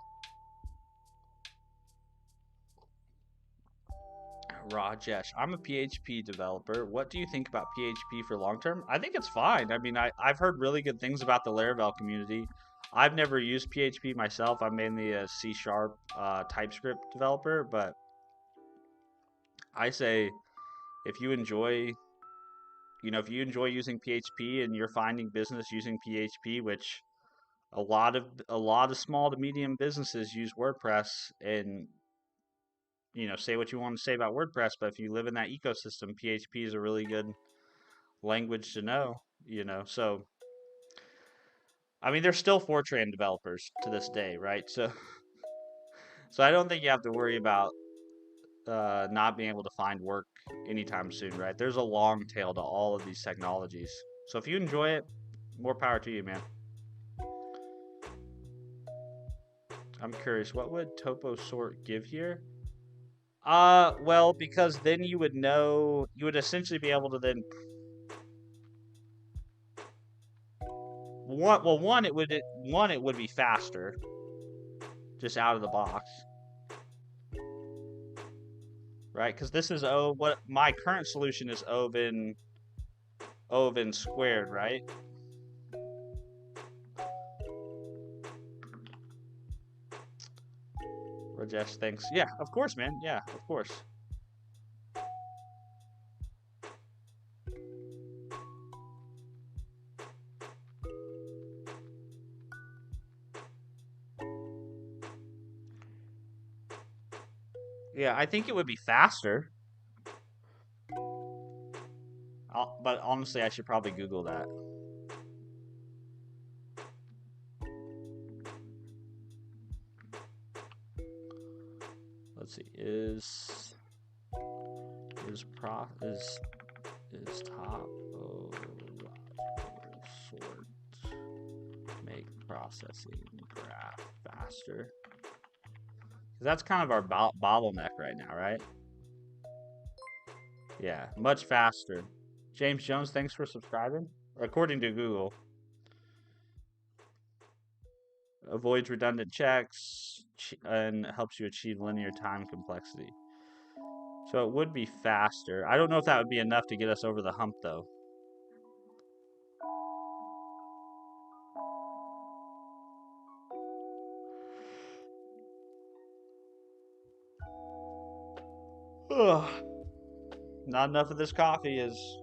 Speaker 1: Rajesh, I'm a PHP developer. What do you think about PHP for long term? I think it's fine. I mean, I've heard really good things about the Laravel community. I've never used PHP myself. I'm mainly a C sharp TypeScript developer, but I say if you enjoy, if you enjoy using PHP and you're finding business using PHP, which a lot of small to medium businesses use WordPress, and say what you want to say about WordPress, but if you live in that ecosystem, PHP is a really good language to know. So I mean, they're still Fortran developers to this day, right? So I don't think you have to worry about not being able to find work anytime soon, right? There's a long tail to all of these technologies. So if you enjoy it, more power to you, man. I'm curious, what would topo sort give here? Well, because then you would essentially be able to then it would be faster, just out of the box, right? Because this is what my current solution is oven squared, right? Rajesh thinks, yeah, of course, man, yeah, of course. Yeah, I think it would be faster. But honestly, I should probably Google that. Let's see. Is top sort make processing graph faster? That's kind of our bottleneck right now, right? Yeah, much faster. James Jones, thanks for subscribing. According to Google, avoids redundant checks and helps you achieve linear time complexity. So it would be faster. I don't know if that would be enough to get us over the hump, though. Ugh. Not enough of this coffee is.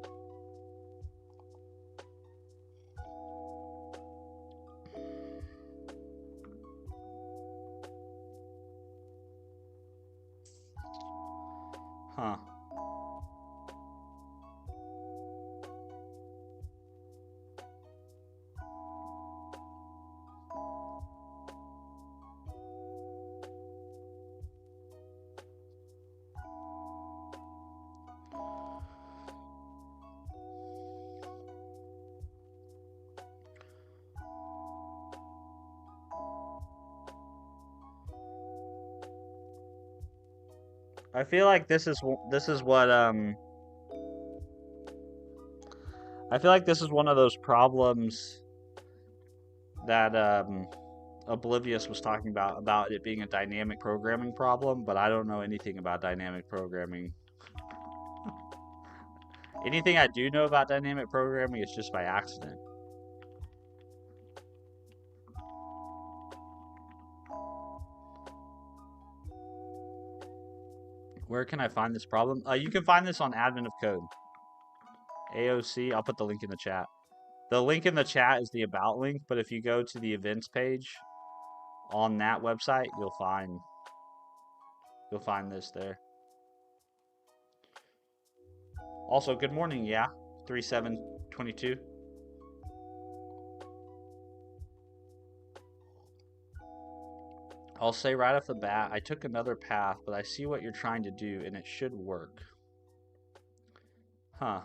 Speaker 1: Huh. I feel like this is what I feel like this is one of those problems that Oblivious was talking about it being a dynamic programming problem, but I don't know anything about dynamic programming. Anything I do know about dynamic programming is just by accident. Where can I find this problem? You can find this on Admin of Code. AOC, I'll put the link in the chat. The link in the chat is the About link, but if you go to the events page on that website, you'll find this there. Also, good morning, yeah. 3722. I'll say right off the bat, I took another path, but I see what you're trying to do, and it should work. Huh.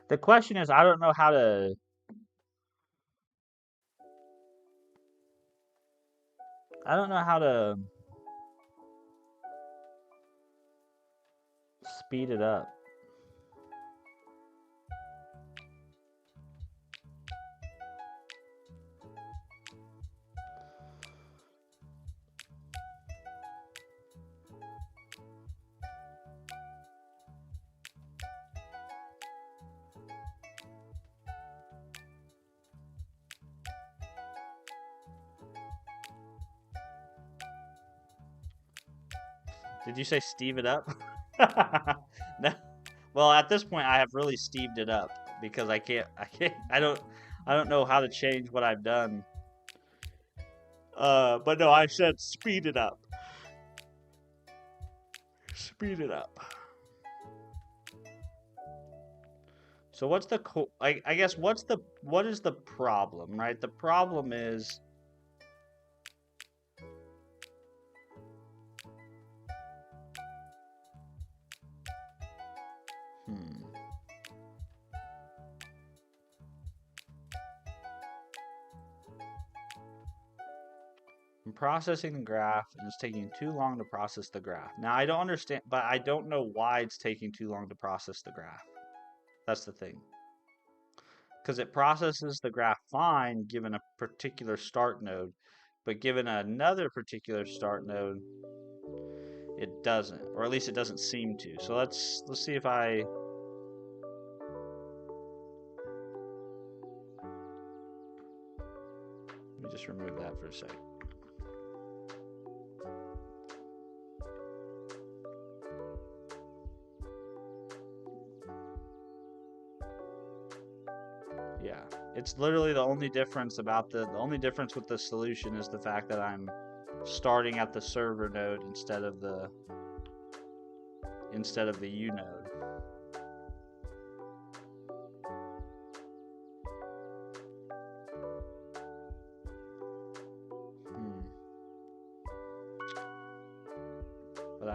Speaker 1: The question is, I don't know how to... speed it up. Did you say Steve it up? No. Well, at this point, I have really Steved it up because I don't know how to change what I've done. But no, I said speed it up. Speed it up. So what's the I guess what is the problem, right? The problem is I'm processing the graph and it's taking too long to process the graph. Now I don't understand, but I don't know why it's taking too long to process the graph. That's the thing. Because it processes the graph fine given a particular start node, but given another particular start node, it doesn't, or at least it doesn't seem to. So let's see if I... Let me just remove that for a second. Yeah, it's literally the only difference the only difference with the solution is the fact that I'm starting at the server node instead of the U node. But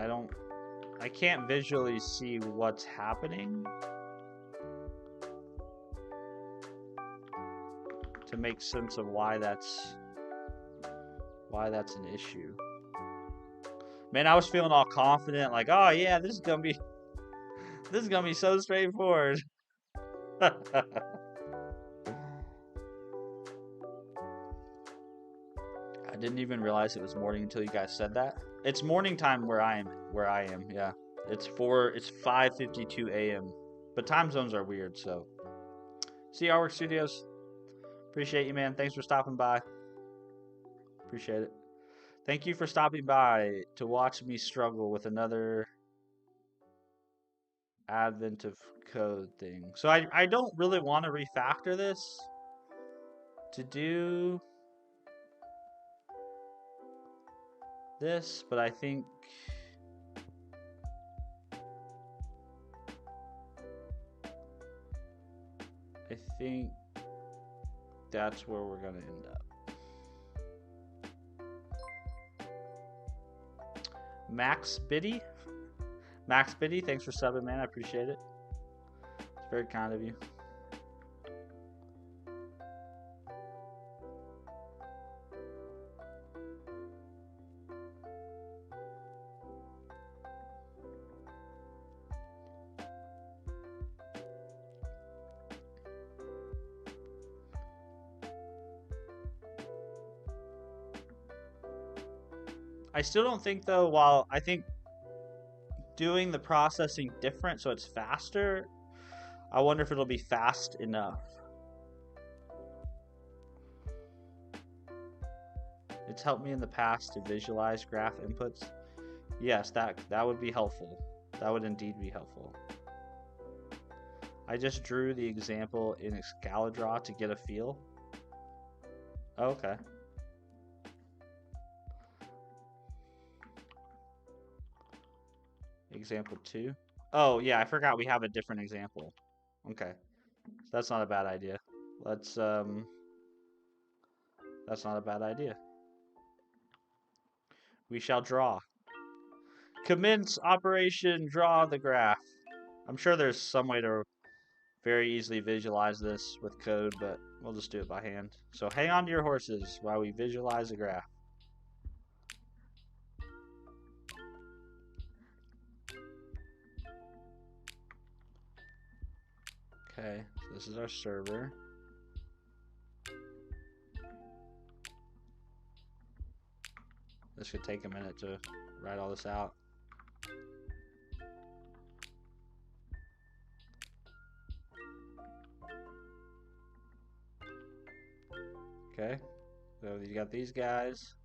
Speaker 1: I can't visually see what's happening to make sense of why that's an issue. Man, I was feeling all confident, like, oh yeah, this is gonna be so straightforward. I didn't even realize it was morning until you guys said that. It's morning time where I am, yeah. It's 5:52 a.m. But time zones are weird, so. See Artwork Studios. Appreciate you, man. Thanks for stopping by. Appreciate it. Thank you for stopping by to watch me struggle with another Advent of Code thing. So I don't really want to refactor this to do this, but I think that's where we're gonna end up. Max Biddy, thanks for subbing, man. I appreciate it. It's very kind of you. I still don't think though, while I think doing the processing different so it's faster, I wonder if it'll be fast enough. It's helped me in the past to visualize graph inputs. Yes, that would be helpful. That would indeed be helpful. I just drew the example in Excalidraw to get a feel. Oh, okay. Example 2. Oh, yeah, I forgot we have a different example. Okay. That's not a bad idea. Let's, that's not a bad idea. We shall draw. Commence operation, draw the graph. I'm sure there's some way to very easily visualize this with code, but we'll just do it by hand. So hang on to your horses while we visualize the graph. Okay, so this is our server. This could take a minute to write all this out. Okay, so you got these guys.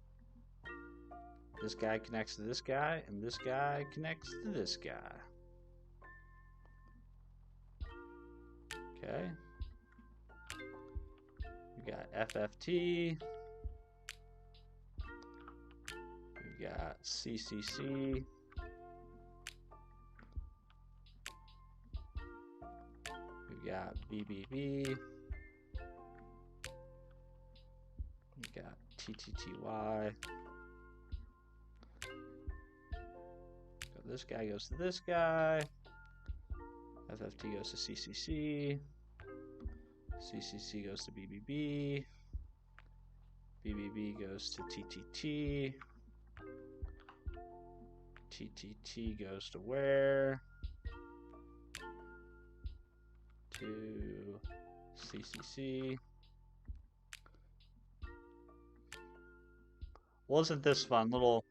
Speaker 1: This guy connects to this guy, and this guy connects to this guy. Okay. We got FFT. We got CCC. We got BBB. We got TTTY. So this guy goes to this guy. FFT goes to CCC. CCC goes to BBB. BBB goes to TTT. TTT goes to where? To CCC. Wasn't this fun? Little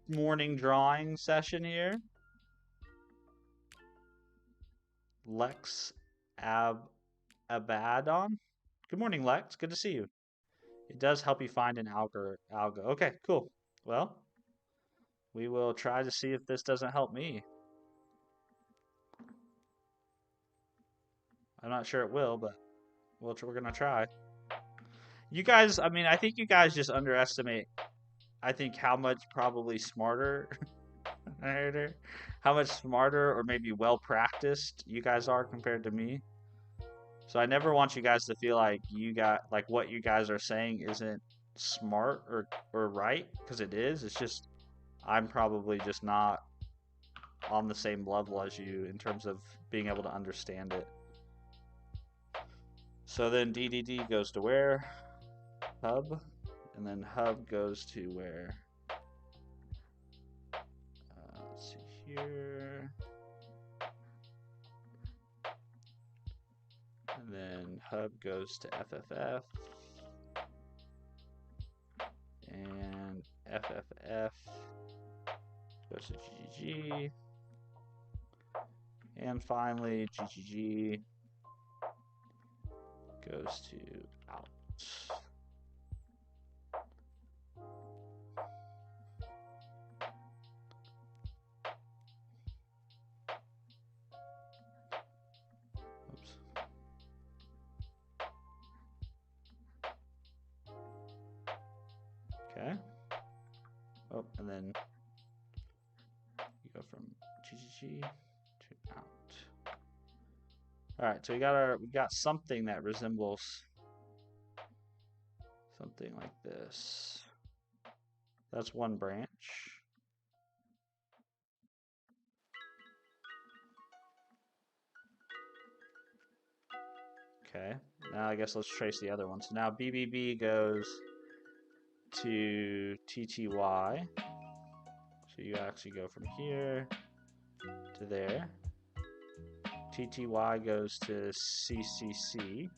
Speaker 1: morning drawing session here. Lex Abadon. Good morning, Lex. Good to see you. It does help you find an algo. Okay, cool. Well, we will try to see if this doesn't help me. I'm not sure it will, but we're going to try. You guys, I mean, I think you guys just underestimate, I think, how much probably smarter, how much smarter or maybe well practiced you guys are compared to me. So I never want you guys to feel like what you guys are saying isn't smart or right, because it is. It's just I'm probably just not on the same level as you in terms of being able to understand it. So then DDD goes to where? Hub. And then hub goes to where? Let's see here. And then hub goes to FFF. And FFF goes to GGG. And finally, GGG goes to out. Oops. Okay. Oh, and then you go from GGG to out. All right, so we got something that resembles something like this. That's one branch. Okay, now I guess let's trace the other one. So now BBB goes to TTY. So you actually go from here to there. TTY goes to CCC.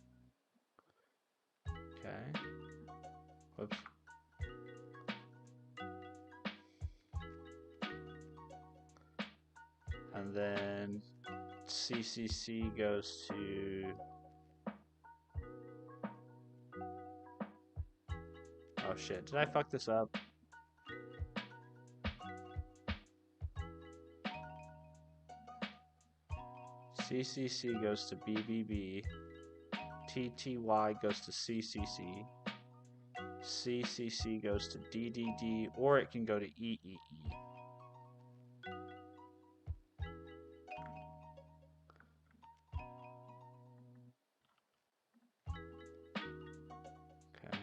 Speaker 1: Okay. Whoops. And then CCC goes to... Oh shit, did I fuck this up? CCC goes to BBB. TTY goes to CCC. CCC goes to DDD, or it can go to EEE. Okay.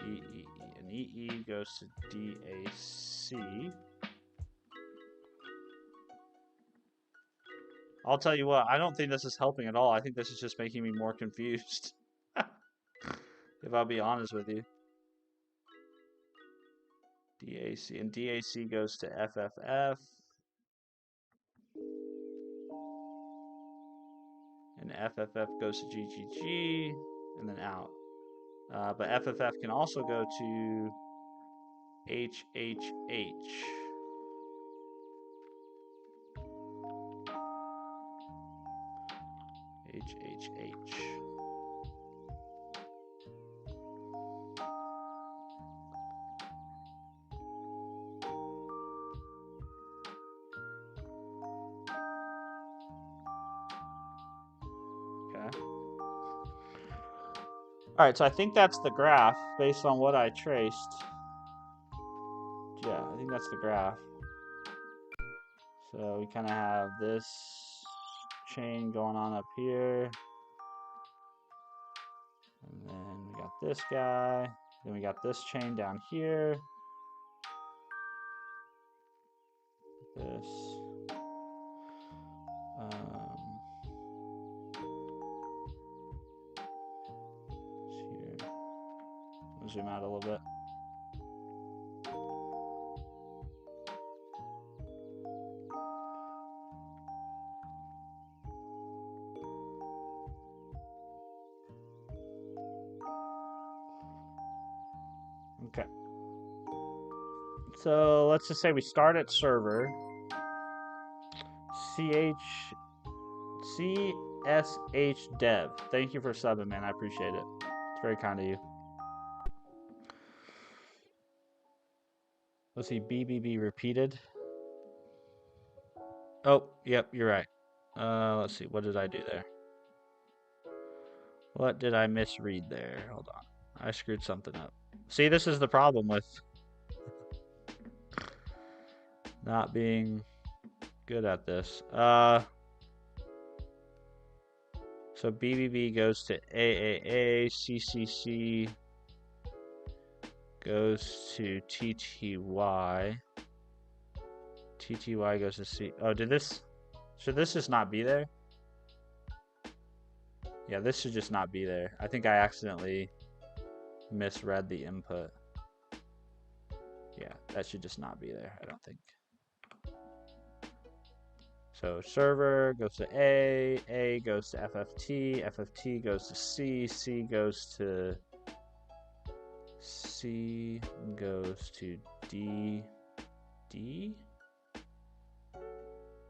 Speaker 1: EEE. And EE goes to DAC. I'll tell you what, I don't think this is helping at all. I think this is just making me more confused. If I'll be honest with you. DAC. And DAC goes to FFF. And FFF goes to GGG. And then out. But FFF can also go to HHH. HHH. Okay. All right, so I think that's the graph based on what I traced. Yeah, I think that's the graph. So we kind of have this chain going on up here. And then we got this guy. Then we got this chain down here. This. Here. I'll zoom out a little bit. Okay. So let's just say we start at server. CSH dev. Thank you for subbing, man. I appreciate it. It's very kind of you. Let's see. BBB repeated. Oh, yep, you're right. Let's see. What did I do there? What did I misread there? Hold on. I screwed something up. See, this is the problem with not being good at this. So BBB goes to AAA, CCC goes to TTY. TTY goes to C. Oh, should this just not be there? Yeah, this should just not be there. I think I accidentally misread the input. Yeah, that should just not be there, I don't think. So server goes to A goes to FFT, FFT goes to C goes to D.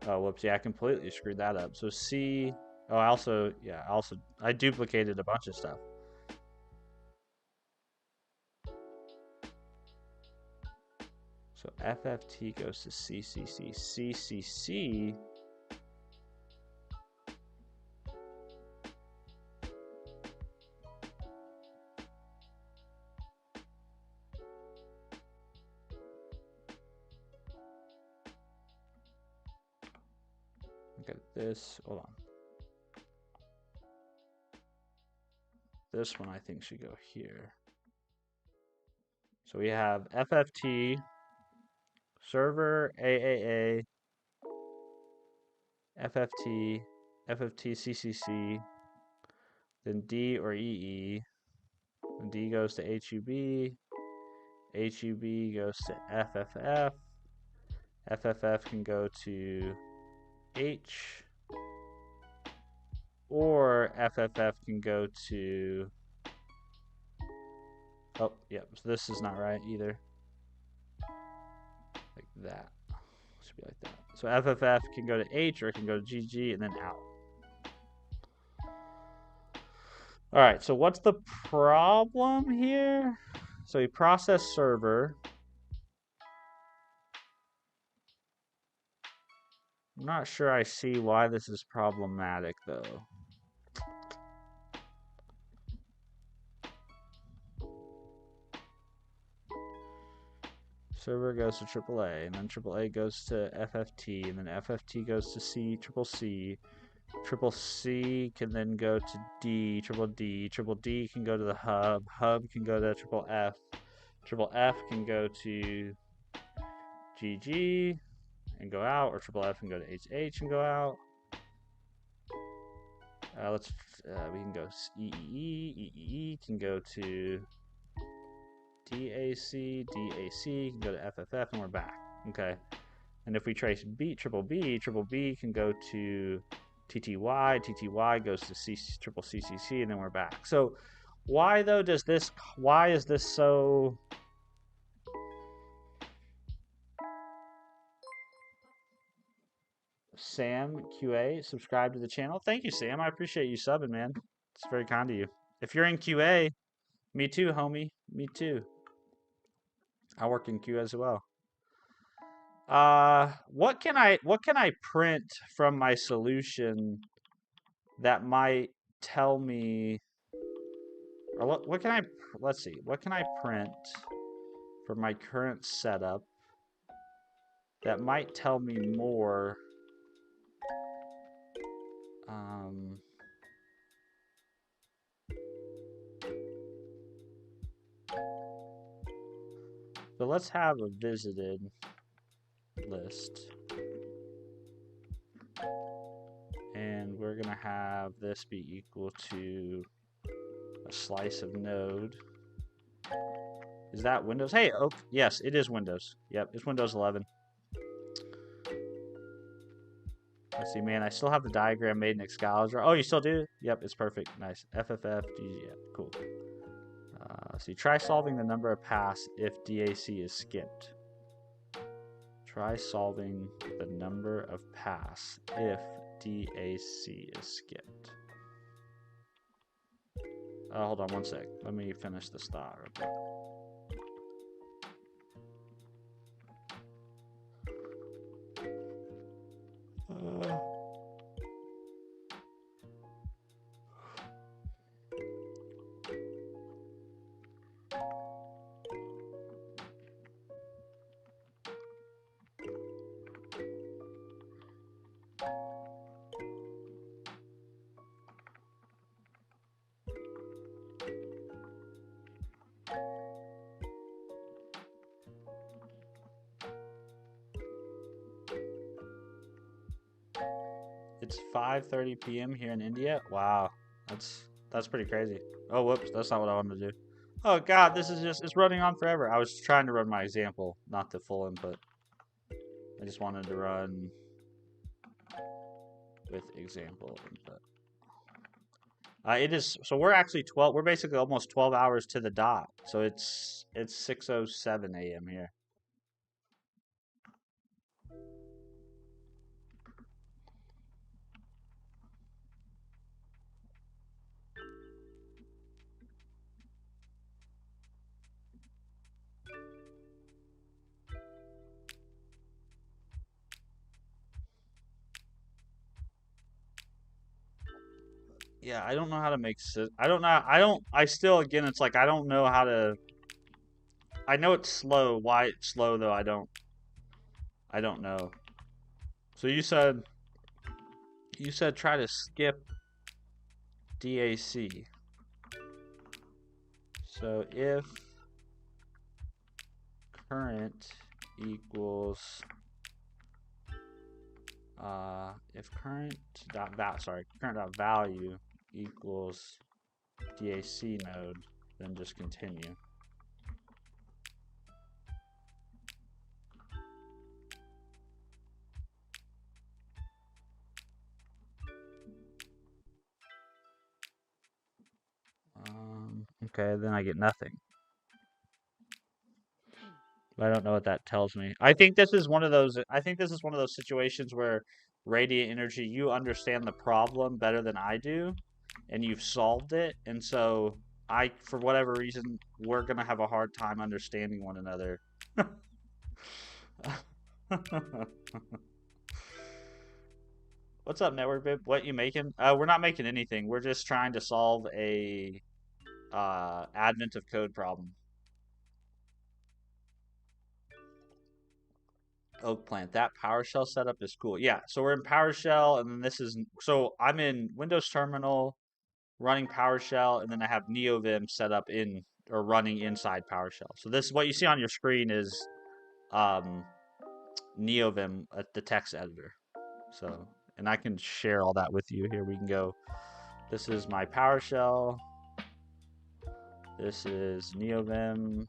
Speaker 1: Oh, whoops, yeah, I completely screwed that up. So C, oh, I duplicated a bunch of stuff. So FFT goes to CCC. CCC look at this. Hold on. This one I think should go here. So we have FFT, server AAA, FFT, FFT CCC, then D or EE. And D goes to HUB, HUB goes to FFF, FFF can go to H, or FFF can go to... Oh, yep, so this is not right either. like that. Should be like that. So FFF can go to H or it can go to GG and then out. All right, so what's the problem here? So we process server. I'm not sure I see why this is problematic though. Server goes to AAA, and then AAA goes to FFT, and then FFT goes to C, triple C. Triple C can then go to D, triple D. Triple D can go to the hub. Hub can go to triple F. Triple F can go to GG and go out, or triple F can go to HH and go out. We can go EEE. EEE can go to DAC. DAC can go to FFF, and we're back. Okay. And if we trace triple B can go to TTY. TTY goes to triple CCC, and then we're back. So why though why is this so... Sam QA, subscribe to the channel. Thank you, Sam. I appreciate you subbing, man. It's very kind of you. If you're in QA, me too, homie. Me too. I work in QA as well. What can I print from my solution that might tell me, or what can I, let's see, what can I print for my current setup that might tell me more? So let's have a visited list. And we're going to have this be equal to a slice of node. Is that Windows? Hey, oh, yes, it is Windows. Yep, it's Windows 11. Let's see, man, I still have the diagram made in Excalibur. Oh, you still do? Yep, it's perfect. Nice. FFF, GG, yeah, cool. So you try solving the number of paths if DAC is skipped. Try solving the number of paths if DAC is skipped. Hold on one sec. Let me finish this thought real quick. It's 5:30 p.m. here in India. Wow, that's pretty crazy. Oh, whoops, that's not what I wanted to do. Oh God, this is it's running on forever. I was trying to run my example, not the full input. I just wanted to run with example input. It is, so we're actually 12. We're basically almost 12 hours to the dot. So it's 6:07 a.m. here. Yeah, I don't know how to make sense. I still, again, it's like, I don't know how to, I know it's slow. Why it's slow though, I don't know. So you said try to skip DAC. So if current equals, if current dot value equals DAC node, then just continue. Okay, then I get nothing. I don't know what that tells me. I think this is one of those. I think this is one of those situations where radiant energy, you understand the problem better than I do, and you've solved it, and so for whatever reason, we're gonna have a hard time understanding one another. What's up, Network Bib? What you making? We're not making anything. We're just trying to solve a advent of code problem. Oak plant. That PowerShell setup is cool. Yeah, so we're in PowerShell, and then this is I'm in Windows Terminal running PowerShell, and then I have NeoVim set up in or running inside PowerShell. So this what you see on your screen is um, NeoVim, the text editor. So, and I can share all that with you. Here we can go. This is my PowerShell. This is NeoVim,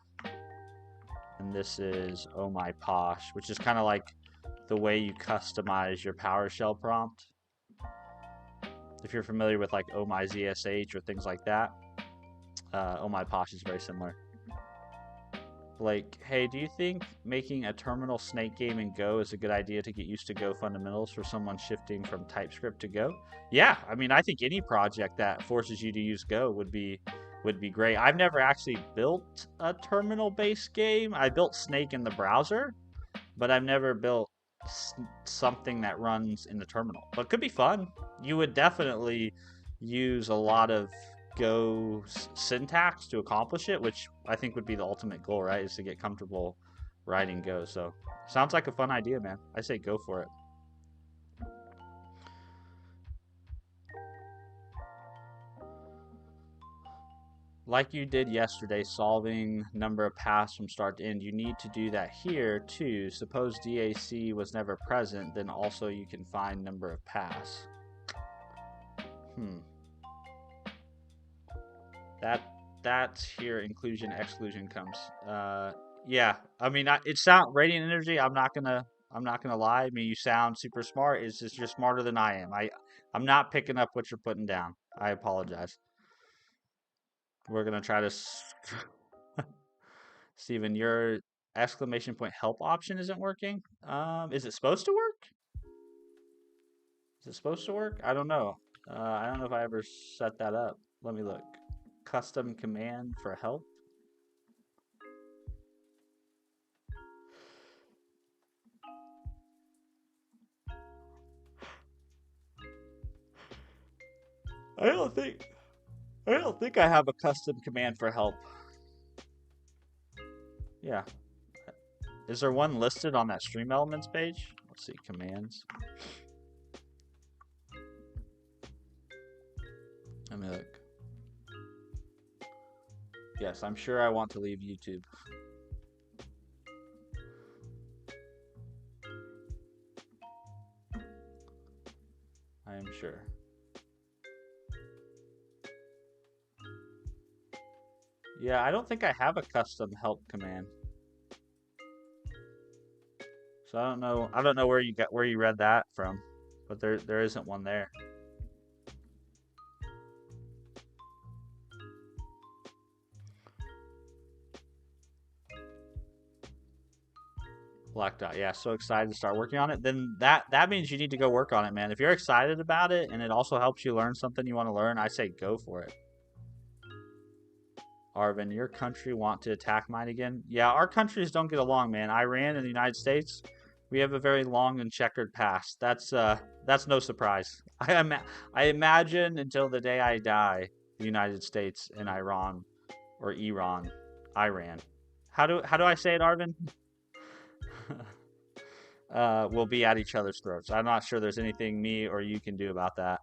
Speaker 1: and this is Oh My Posh, which is kind of like the way you customize your PowerShell prompt. If you're familiar with like Oh My ZSH or things like that, Oh My Posh is very similar. Like, hey, do you think making a terminal snake game in Go is a good idea to get used to Go fundamentals for someone shifting from TypeScript to Go? Yeah, I mean, I think any project that forces you to use Go would be great. I've never actually built a terminal-based game. I built Snake in the browser, but I've never built something that runs in the terminal. But it could be fun. You would definitely use a lot of Go syntax to accomplish it, which I think would be the ultimate goal, right? Is to get comfortable writing Go. So sounds like a fun idea, man. I say go for it. Like you did yesterday, solving number of paths from start to end, you need to do that here too. Suppose DAC was never present, then also you can find number of paths. That's here inclusion exclusion comes. Yeah, I mean, it sound radiant energy. I'm not gonna lie. I mean, you sound super smart. It's just you're smarter than I am. I'm not picking up what you're putting down. I apologize. We're gonna try to. Steven, your exclamation point help option isn't working. Is it supposed to work? Is it supposed to work? I don't know. I don't know if I ever set that up. Let me look. Custom command for help. I don't think I don't think I have a custom command for help. Yeah. Is there one listed on that stream elements page? Let's see, commands. Let me look. Yes, I'm sure I want to leave YouTube. I am sure. Yeah, I don't think I have a custom help command. So I don't know where you read that from, but there isn't one there. Black dot. Yeah, so excited to start working on it. Then that means you need to go work on it, man. If you're excited about it and it also helps you learn something you want to learn, I say go for it. Arvin, your country want to attack mine again? Yeah, our countries don't get along, man. Iran and the United States, we have a very long and checkered past. That's no surprise. I imagine until the day I die, the United States and Iran or Iran. How do I say it, Arvin? Will be at each other's throats. I'm not sure there's anything me or you can do about that.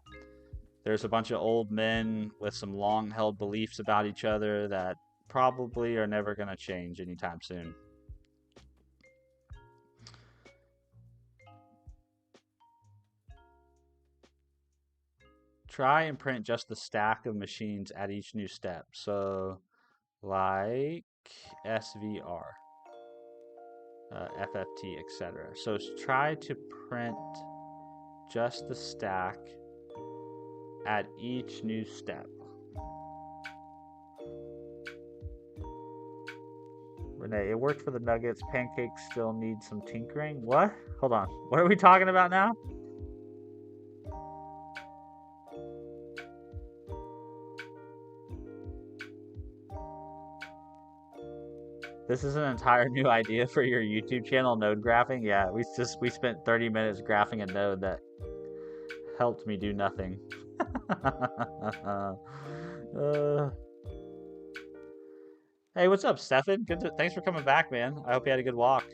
Speaker 1: There's a bunch of old men with some long held beliefs about each other that probably are never going to change anytime soon. Try and print just the stack of machines at each new step. So, like SVR, FFT, etc. So, try to print just the stack at each new step. Renee, it worked for the nuggets. Pancakes still need some tinkering. What? Hold on. What are we talking about now? This is an entire new idea for your YouTube channel, node graphing. Yeah, we spent 30 minutes graphing a node that helped me do nothing. Hey, what's up, Stefan? Thanks for coming back, man. I hope you had a good walk.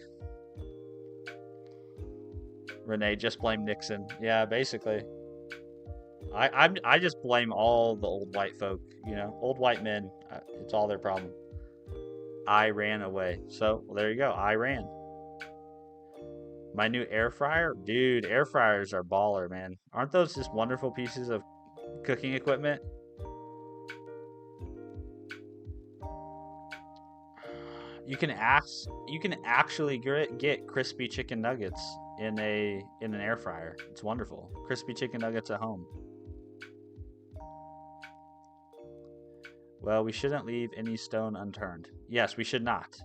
Speaker 1: Renee, just blame Nixon. Yeah, basically. I just blame all the old white folk. You know, old white men. It's all their problem. I ran away. So well, there you go. I ran. My new air fryer, dude. Air fryers are baller, man. Aren't those just wonderful pieces of cooking equipment? You can actually get crispy chicken nuggets in an air fryer. It's wonderful. Crispy chicken nuggets at home. Well, we shouldn't leave any stone unturned. Yes, we should not.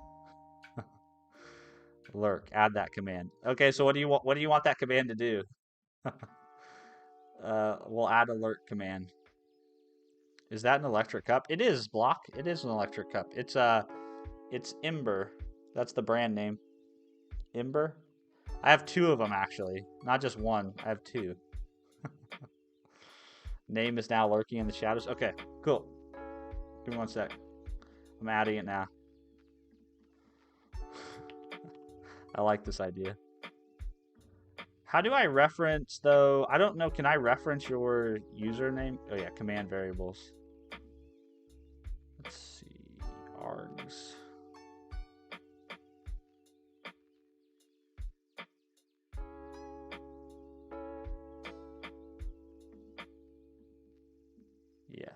Speaker 1: Lurk. Add that command. Okay, so what do you want? What do you want that command to do? We'll add a lurk command. Is that an electric cup? It is, Block. It is an electric cup. It's Ember. That's the brand name. Ember. I have two of them actually, not just one. I have two. Name is now lurking in the shadows. Okay, cool. Give me one sec. I'm adding it now. I like this idea. How do I reference, though? I don't know. Can I reference your username? Oh, yeah, command variables. Let's see. Args. Yeah.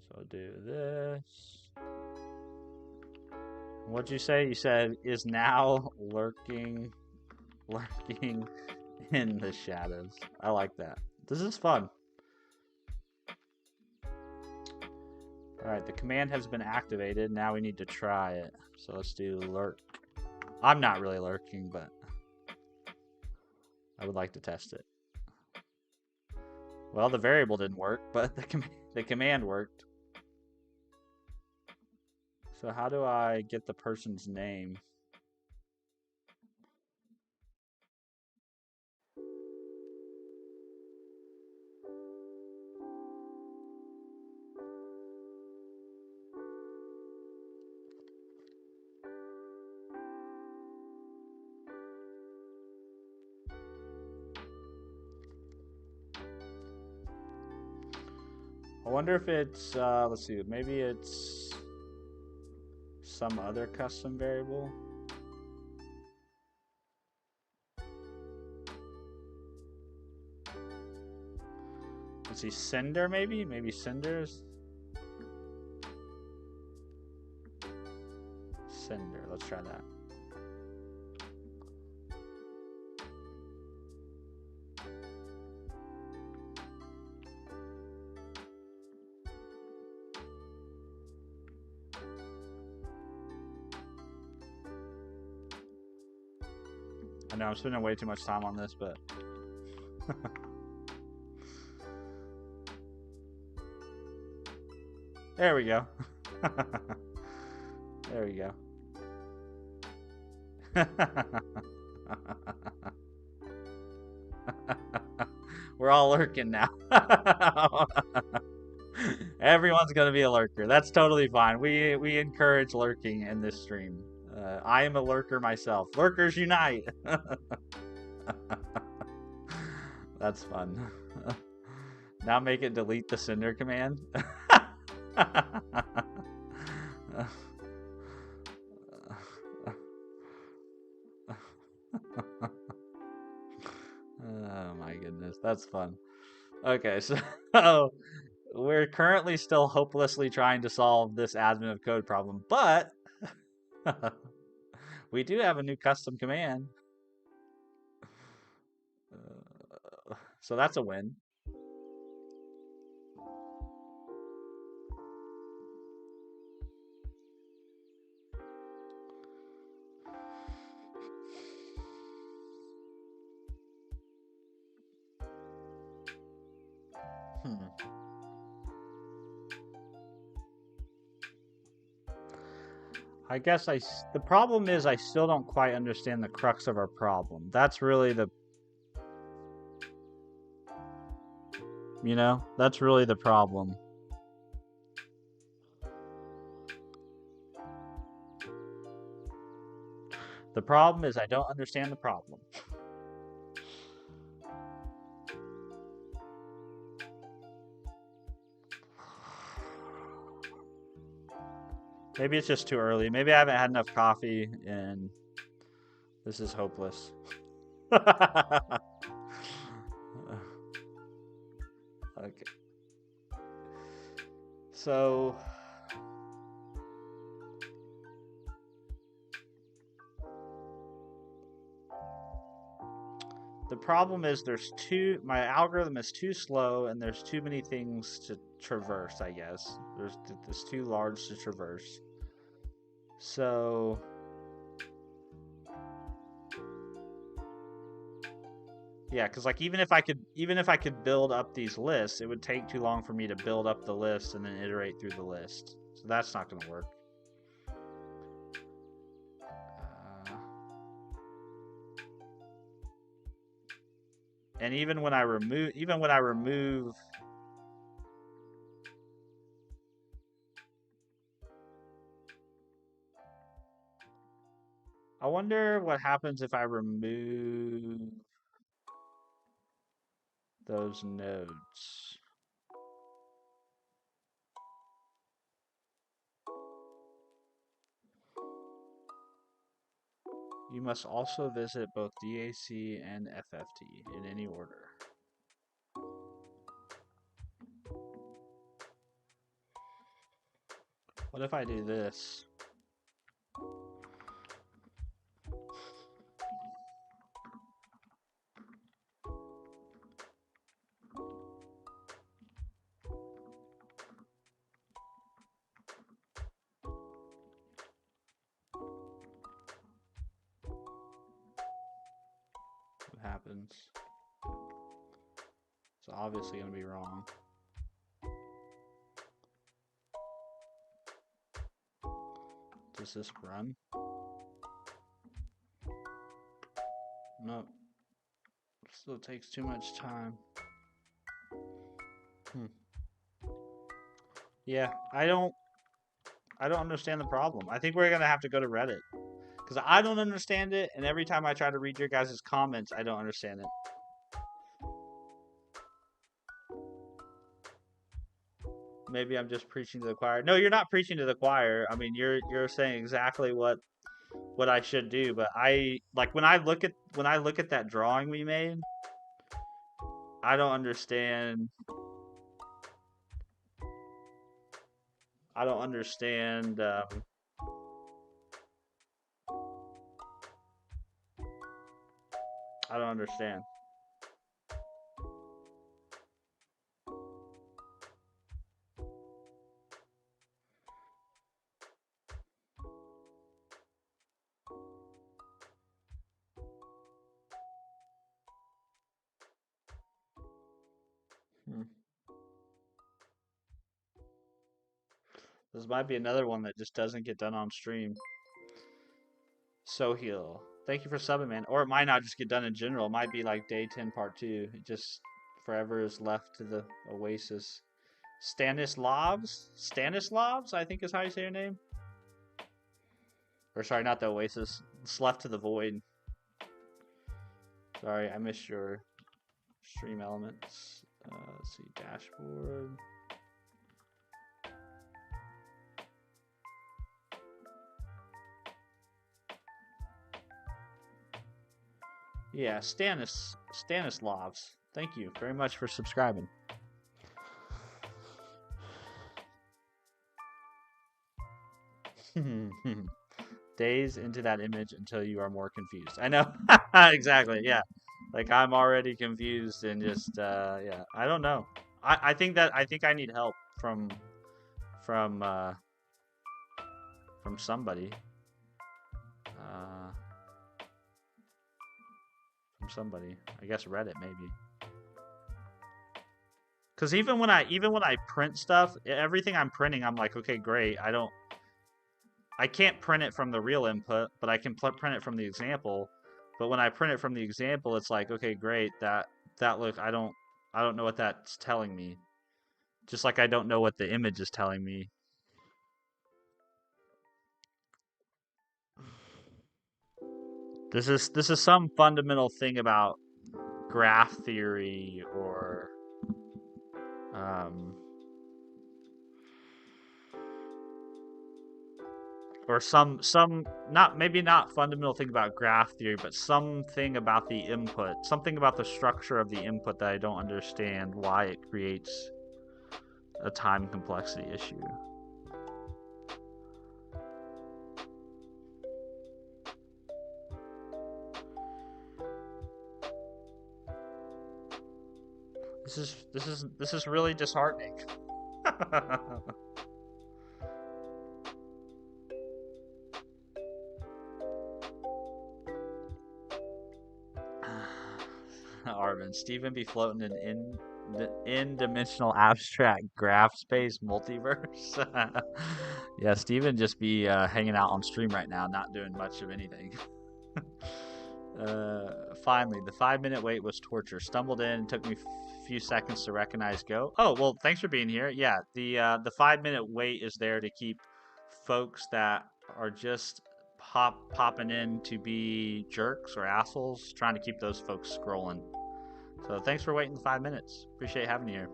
Speaker 1: So I'll do this. What'd you say? You said is now lurking in the shadows. I like that. This is fun. Alright, the command has been activated. Now we need to try it. So let's do lurk. I'm not really lurking, but I would like to test it. Well, the variable didn't work, but the command worked. So how do I get the person's name? I wonder if it's, let's see, maybe it's some other custom variable. Let's see, sender maybe? Maybe senders? Sender, let's try that. I know I'm spending way too much time on this, but there we go. There we go. We're all lurking now. Everyone's gonna be a lurker. That's totally fine. We encourage lurking in this stream. I am a lurker myself. Lurkers unite! That's fun. Now make it delete the sender command. Oh my goodness, that's fun. Okay, so we're currently still hopelessly trying to solve this admin of code problem, but We do have a new custom command. So that's a win. Hmm. I guess the problem is I still don't quite understand the crux of our problem. That's really that's really the problem. The problem is I don't understand the problem. Maybe it's just too early. Maybe I haven't had enough coffee and this is hopeless. Okay. So the problem is my algorithm is too slow and there's too many things to traverse, I guess. It's too large to traverse. So yeah, because like even if I could build up these lists, it would take too long for me to build up the list and then iterate through the list. So that's not going to work. And even when I remove I wonder what happens if I remove those nodes. You must also visit both DAC and FFT in any order. What if I do this? What happens? It's obviously going to be wrong. Does this run? No. Still takes too much time. Yeah, I don't understand the problem. I think we're going to have to go to Reddit. Because I don't understand it, and every time I try to read your guys' comments, I don't understand it. Maybe I'm just preaching to the choir. No, you're not preaching to the choir. I mean, you're saying exactly what I should do, but I like when I look at that drawing we made, I don't understand. I don't understand. I don't understand. This might be another one that just doesn't get done on stream. So heal. Thank you for subbing, man. Or it might not just get done in general. It might be like day 10 part 2. It just forever is left to the Oasis. Stanislavs, I think is how you say your name. Or sorry, not the Oasis. It's left to the void. Sorry, I missed your stream elements. Let's see, dashboard. Yeah, Stanislavs. Thank you very much for subscribing. days into that image until you are more confused. I know. Exactly. Yeah. Like I'm already confused and just yeah. I don't know. I think I need help from uh from somebody. Uh from somebody. I guess Reddit maybe. Cuz even when I print stuff, everything I'm printing I'm like, okay, great. I can't print it from the real input, but I can print it from the example. But when I print it from the example, it's like, okay, great. That look, I don't know what that's telling me. Just like I don't know what the image is telling me. This is some fundamental thing about graph theory um, or some not maybe not fundamental thing about graph theory, but something about the input, something about the structure of the input that I don't understand why it creates a time complexity issue. This is really disheartening. Arvin, Steven be floating in the in-dimensional abstract graph space multiverse. Yeah, Steven just be hanging out on stream right now, not doing much of anything. Finally, the 5 minute wait was torture. Stumbled in, took me a few seconds to recognize go. Oh, well, thanks for being here. Yeah, the 5 minute wait is there to keep folks that are just popping in to be jerks or assholes, trying to keep those folks scrolling. So thanks for waiting 5 minutes. Appreciate having you here.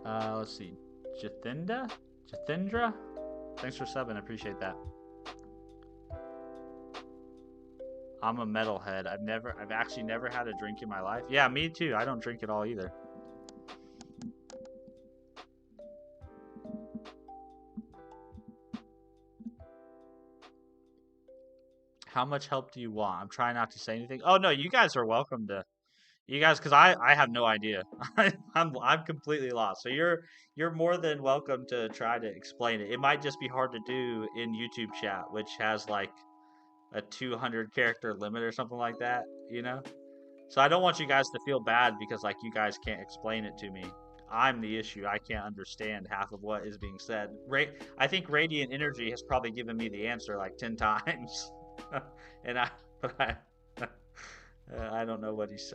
Speaker 1: Let's see. Jathindra? Thanks for subbing. I appreciate that. I'm a metalhead. I've actually never had a drink in my life. Yeah, me too. I don't drink at all either. How much help do you want? I'm trying not to say anything. Oh no, you guys are welcome to. You guys, because I have no idea. I'm completely lost. So you're more than welcome to try to explain it. It might just be hard to do in YouTube chat, which has like a 200 character limit or something like that. You know. So I don't want you guys to feel bad because like you guys can't explain it to me. I'm the issue. I can't understand half of what is being said. I think radiant energy has probably given me the answer like 10 times. And but I don't know what he's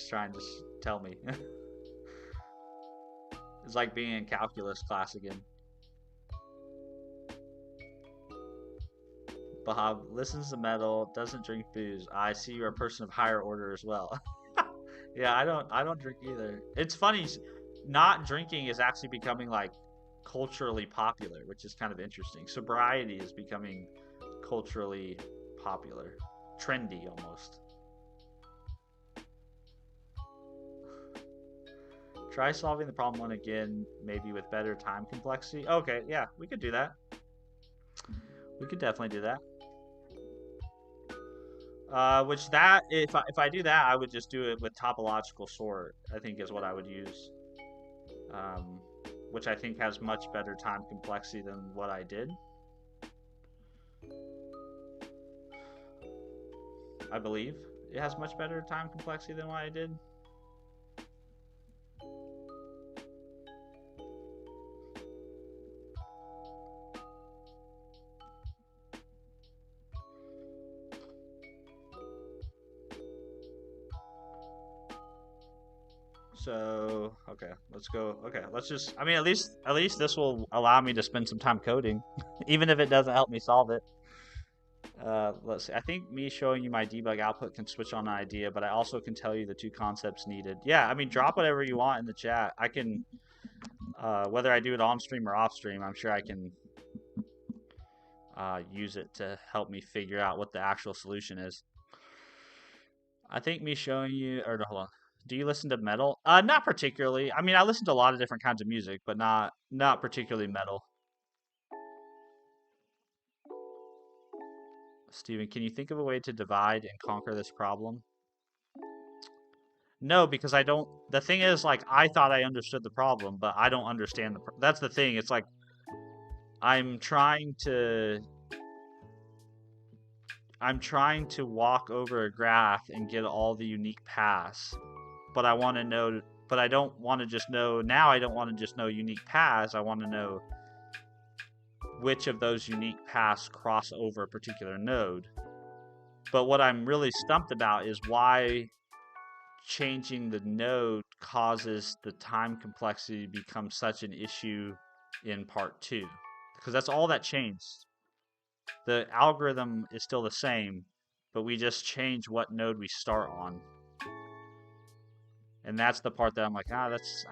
Speaker 1: trying to tell me. It's like being in calculus class again. Bahab listens to metal, doesn't drink booze. I see you're a person of higher order as well. Yeah, I don't drink either. It's funny, not drinking is actually becoming like culturally popular, which is kind of interesting. Sobriety is becoming culturally popular, trendy almost. Try solving the problem one again, maybe with better time complexity. Okay, yeah, we could do that. We could definitely do that. Which that if I do that, I would just do it with topological sort. I think is what I would use. Um, which I think has much better time complexity than what I did. I believe it has much better time complexity than what I did. So okay, let's go. Okay, let's just. I mean, at least this will allow me to spend some time coding, even if it doesn't help me solve it. Let's see. I think me showing you my debug output can switch on an idea, but I also can tell you the two concepts needed. Yeah, I mean, drop whatever you want in the chat. I can, whether I do it on stream or off stream, I'm sure I can use it to help me figure out what the actual solution is. I think me showing you, or no, hold on. Do you listen to metal? Not particularly. I mean, I listen to a lot of different kinds of music, but not particularly metal. Steven, can you think of a way to divide and conquer this problem? No, because I don't. The thing is, like, I thought I understood the problem, but I don't understand that's the thing. It's like I'm trying to walk over a graph and get all the unique paths, but I want to know. But I don't want to just know now. I don't want to just know unique paths. I want to know which of those unique paths cross over a particular node. But what I'm really stumped about is why changing the node causes the time complexity to become such an issue in part 2. Because that's all that changed. The algorithm is still the same, but we just change what node we start on. And that's the part that I'm like, I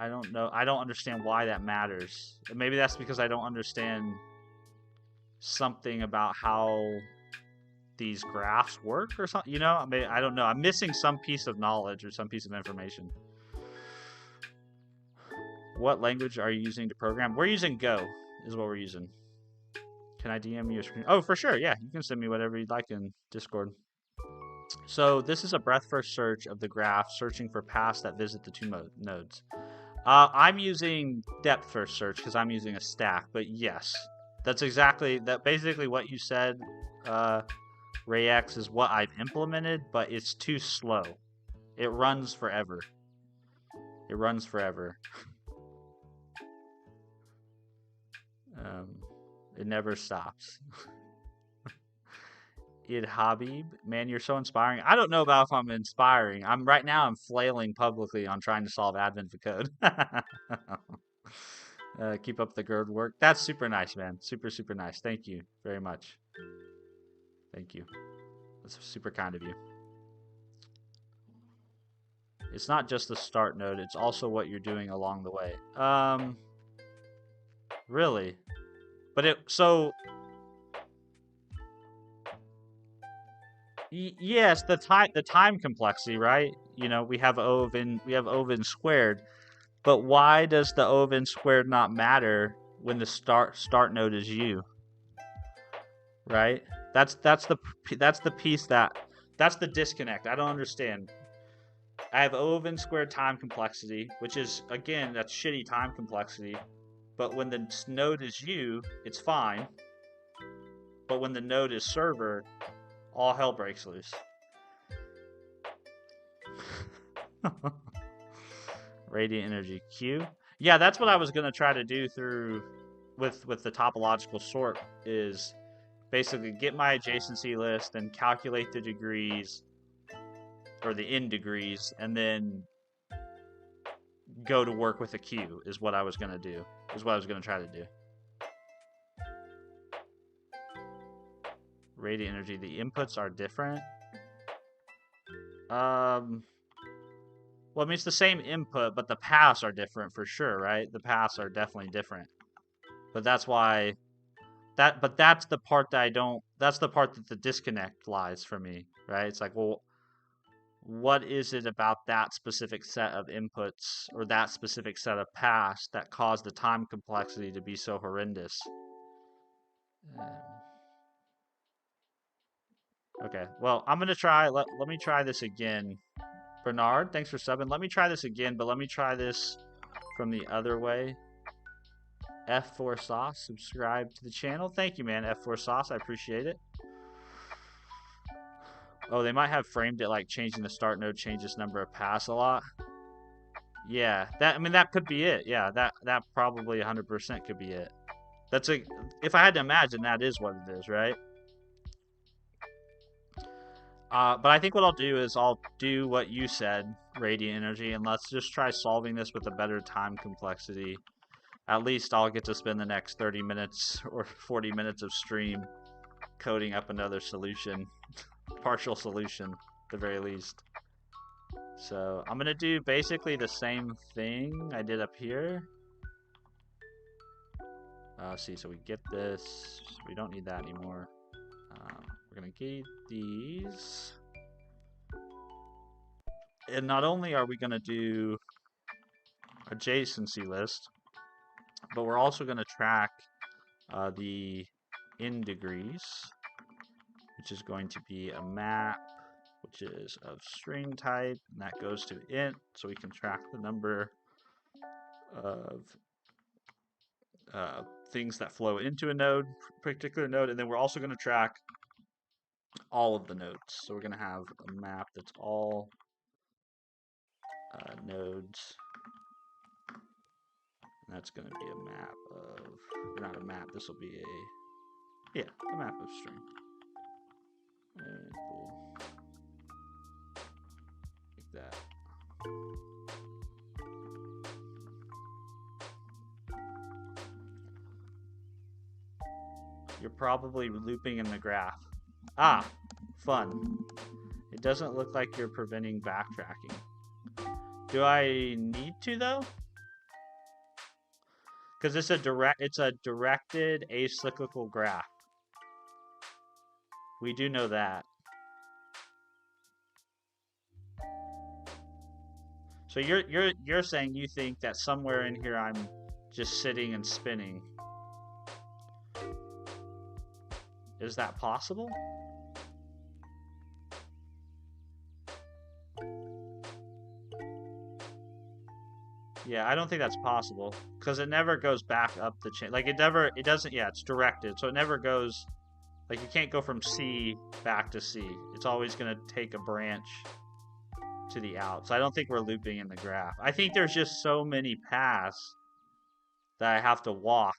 Speaker 1: don't know. I don't understand why that matters. And maybe that's because I don't understand something about how these graphs work or something, you know? I mean, I don't know. I'm missing some piece of knowledge or some piece of information. What language are you using to program? We're using Go, is what we're using. Can I DM you a screen? Oh, for sure. Yeah, you can send me whatever you'd like in Discord. So this is a breadth first search of the graph, searching for paths that visit the two nodes. I'm using depth first search because I'm using a stack, but yes, that's exactly that. Basically, what you said, RayX, is what I've implemented, but it's too slow. It runs forever. It runs forever. It never stops. Habib, man, you're so inspiring. I don't know about if I'm inspiring. Right now I'm flailing publicly on trying to solve admin for code. Keep up the good work. That's super nice, man. Super, super nice. Thank you very much. Thank you. That's super kind of you. It's not just the start node, it's also what you're doing along the way. Really? But yes, the time complexity, right? You know, we have O of n squared, but why does the O of n squared not matter when the start node is U? Right? That's the piece that's the disconnect. I don't understand. I have O of n squared time complexity, which is, again, that's shitty time complexity. But when the node is U, it's fine. But when the node is server, all hell breaks loose. Radiant energy Q. Yeah, that's what I was gonna try to do with the topological sort, is basically get my adjacency list and calculate the degrees or the in degrees, and then go to work with a Q is what I was gonna do. Is what I was gonna try to do. Radiant energy. The inputs are different. Well, I mean, it's the same input, but the paths are different for sure, right? The paths are definitely different. But that's why but that's the part that that's the part that the disconnect lies for me, right? It's like, well, what is it about that specific set of inputs or that specific set of paths that caused the time complexity to be so horrendous? Okay, well, I'm gonna try. Let me try this again. Bernard, thanks for subbing. Let me try this again, but let me try this from the other way. F4 Sauce, subscribe to the channel. Thank you, man. F4 Sauce, I appreciate it. Oh, they might have framed it like changing the start node changes number of paths a lot. Yeah, that could be it. Yeah, that probably 100% could be it. If I had to imagine, that is what it is, right? But I think what I'll do is I'll do what you said, radiant energy, and let's just try solving this with a better time complexity. At least I'll get to spend the next 30 minutes or 40 minutes of stream coding up another solution, partial solution, at the very least. So I'm gonna do basically the same thing I did up here. See, so we get this. We don't need that anymore. We're gonna get these. And not only are we going to do adjacency list, but we're also going to track the in degrees, which is going to be a map, which is of string type, and that goes to int, so we can track the number of things that flow into a node, particular node, and then we're also going to track all of the nodes. So we're going to have a map that's all nodes, and that's going to be a map of, not a map, this will be a map of string. Cool. Like that. You're probably looping in the graph. Ah, fun. It doesn't look like you're preventing backtracking. Do I need to though? Because it's a directed acyclical graph. We do know that. So you're saying you think that somewhere in here I'm just sitting and spinning. Is that possible? Yeah, I don't think that's possible because it never goes back up the chain. Like it doesn't. Yeah, it's directed, so it never goes. Like you can't go from C back to C. It's always gonna take a branch to the out. So I don't think we're looping in the graph. I think there's just so many paths that I have to walk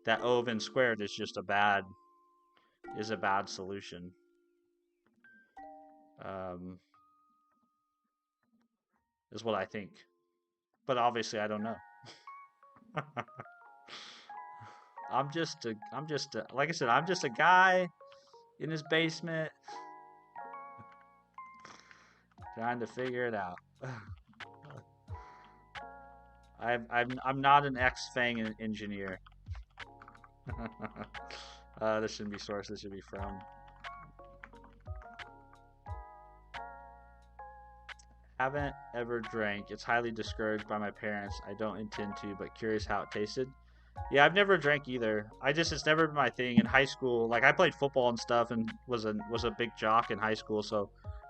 Speaker 1: that O of n squared is just a bad solution. Is what I think. But obviously I don't know. Like I said, I'm just a guy in his basement trying to figure it out. I'm not an X-Fang engineer. This shouldn't be source, this should be from. Haven't ever drank. It's highly discouraged by my parents. I don't intend to, but curious how it tasted. Yeah, I've never drank either. It's never been my thing. In high school, like I played football and stuff and was a big jock in high school, so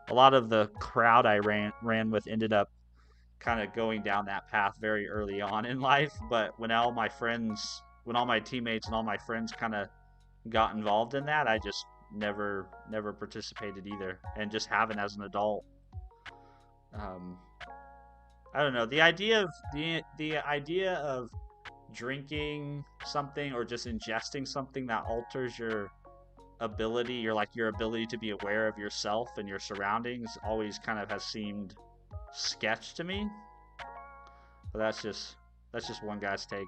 Speaker 1: a lot of the crowd I ran with ended up kind of going down that path very early on in life. But when all my teammates and all my friends kind of got involved in that, I just never participated either, and just haven't as an adult. I don't know. The idea of drinking something or just ingesting something that alters your ability, your ability to be aware of yourself and your surroundings, always kind of has seemed sketch to me. But that's just one guy's take.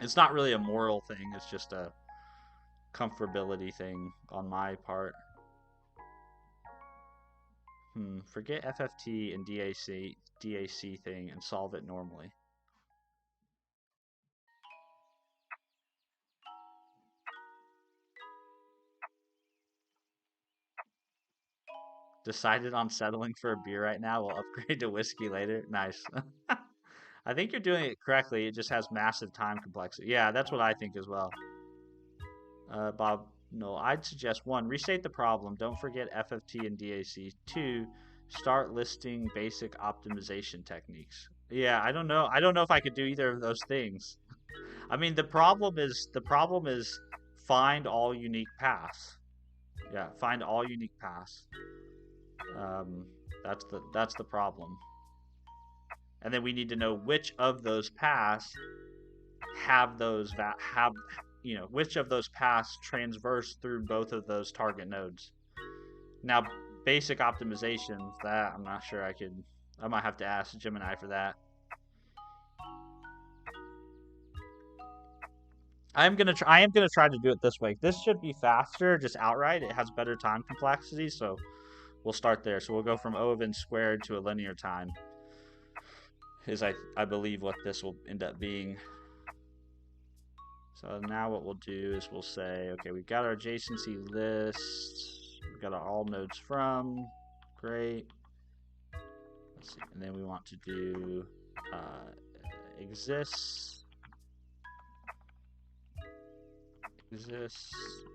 Speaker 1: It's not really a moral thing. It's just a comfortability thing on my part. Forget FFT and DAC thing and solve it normally. Decided on settling for a beer right now. We'll upgrade to whiskey later. Nice. I think you're doing it correctly. It just has massive time complexity. Yeah, that's what I think as well. Bob, no, I'd suggest 1, restate the problem. Don't forget FFT and DAC. 2, start listing basic optimization techniques. Yeah, I don't know. I don't know if I could do either of those things. I mean, the problem is find all unique paths. Yeah, find all unique paths. That's the problem. And then we need to know which of those paths which of those paths transverse through both of those target nodes. Now, basic optimizations, that I'm not sure I might have to ask Gemini for that. I am gonna try to do it this way. This should be faster, just outright. It has better time complexity, so we'll start there. So we'll go from O of n squared to a linear time. Is I believe what this will end up being. So now what we'll do is we'll say, okay, we've got our adjacency list. We've got our all nodes from. Great. Let's see. And then we want to do exists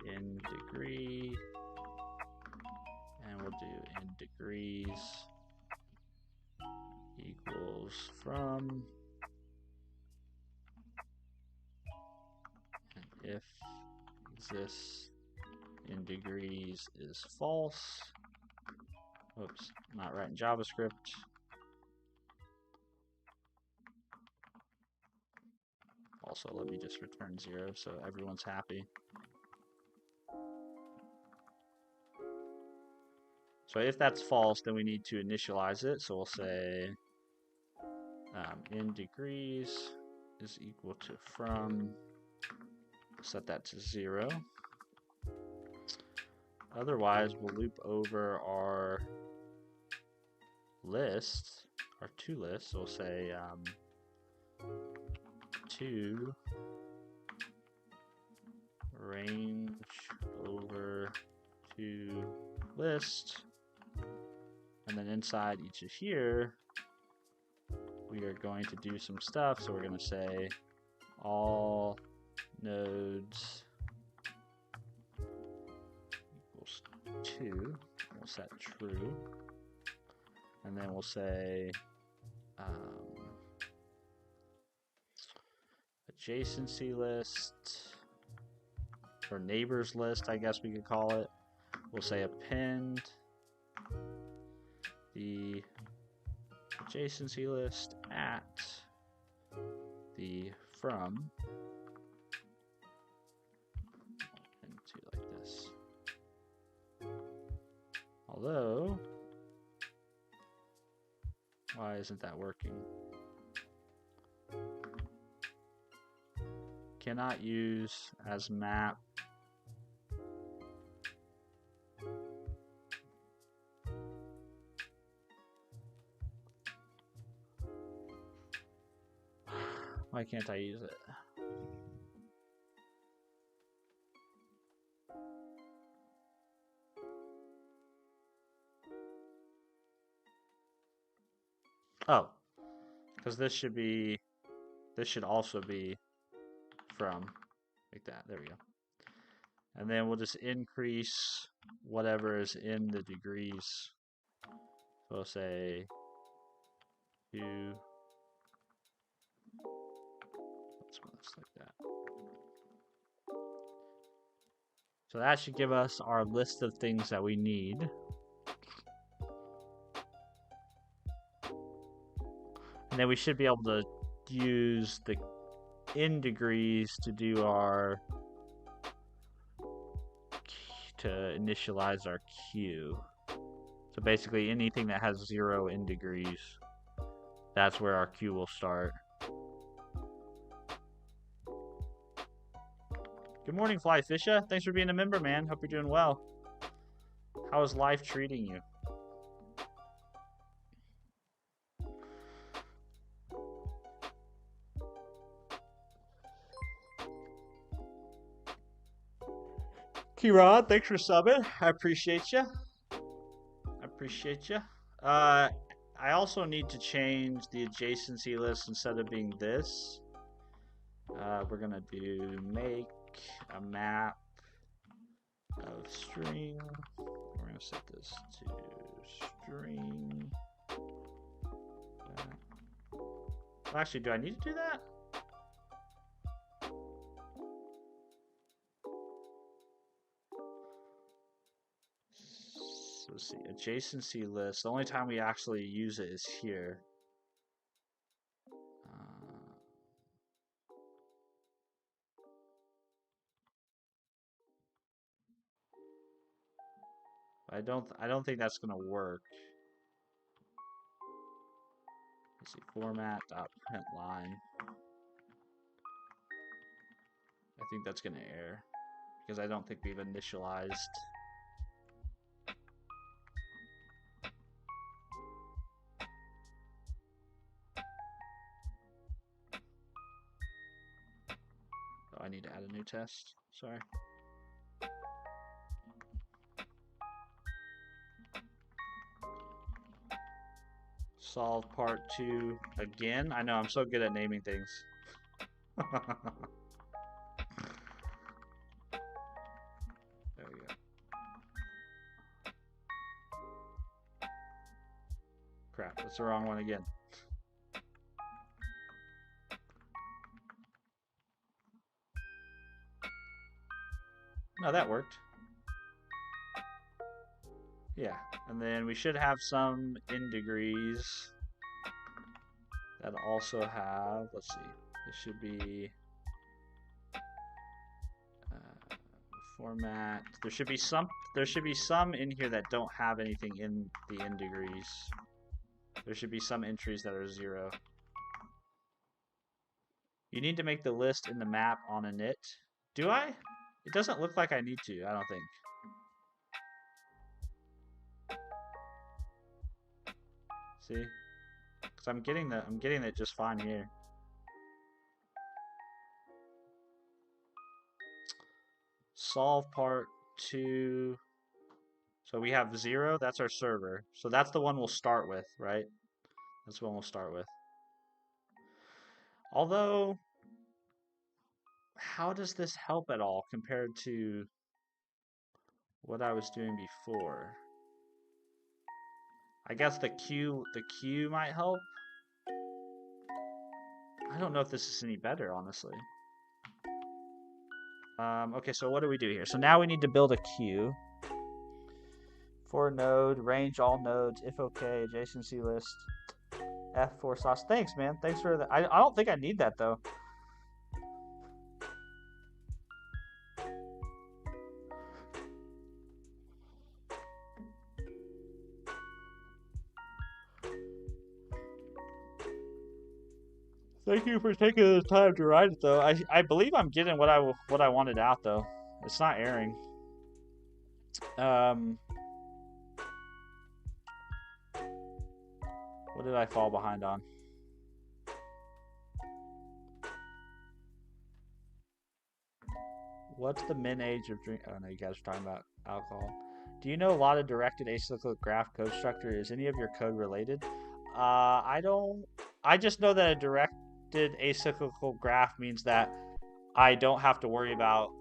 Speaker 1: in degree, and we'll do in degrees equals from, and if exists in degrees is false. Oops, not writing JavaScript. Also, let me just return 0 so everyone's happy. So if that's false, then we need to initialize it. So we'll say in degrees is equal to from. Set that to 0. Otherwise, we'll loop over our list, our to list. So we'll say to range over to list, and then inside each of here, we are going to do some stuff. So we're going to say all nodes equals 2. We'll set true, and then we'll say adjacency list, or neighbors list, I guess we could call it. We'll say append the adjacency list at the from, and do like this. Although, why isn't that working? Cannot use as map. Why can't I use it? Oh, because this should also be from, like that. There we go. And then we'll just increase whatever is in the degrees. So we'll say 2. Let's like that. So that should give us our list of things that we need. And then we should be able to use the in degrees to do our, to initialize our queue. So basically anything that has 0 in degrees, that's where our queue will start. Good morning, Fly Fisha. Thanks for being a member, man. Hope you're doing well. How is life treating you? Kieran, thanks for subbing. I appreciate you. I appreciate you. I also need to change the adjacency list. Instead of being this, we're gonna do make a map of string. We're gonna set this to string. Well, actually, do I need to do that? So let's see, adjacency list. The only time we actually use it is here. I don't think that's gonna work. Let's see, format.print line. I think that's gonna error because I don't think we've initialized. Oh, I need to add a new test. Sorry. Solve part 2 again. I know, I'm so good at naming things. There we go. Crap, that's the wrong one again. No, that worked. Yeah, and then we should have some in degrees that also have, let's see, this should be format. There should be some in here that don't have anything in the in degrees. There should be some entries that are 0. You need to make the list in the map on init. Do I? It doesn't look like I need to, I don't think. See? Because I'm getting it just fine here. Solve part 2. So we have 0, that's our server. So that's the one we'll start with, right? That's the one we'll start with. Although, how does this help at all compared to what I was doing before? I guess the queue might help. I don't know if this is any better, honestly. Okay, so what do we do here? So now we need to build a queue. For node, range all nodes, if okay, adjacency list, F4 sauce. Thanks, man. Thanks for that. I don't think I need that, though. Thank you for taking the time to write it, though. I believe I'm getting what I wanted out, though. It's not airing. What did I fall behind on? What's the min age of drink? Oh no, you guys are talking about alcohol. Do you know a lot of directed acyclic graph code structure? Is any of your code related? I don't. I just know that a directed acyclical graph means that I don't have to worry about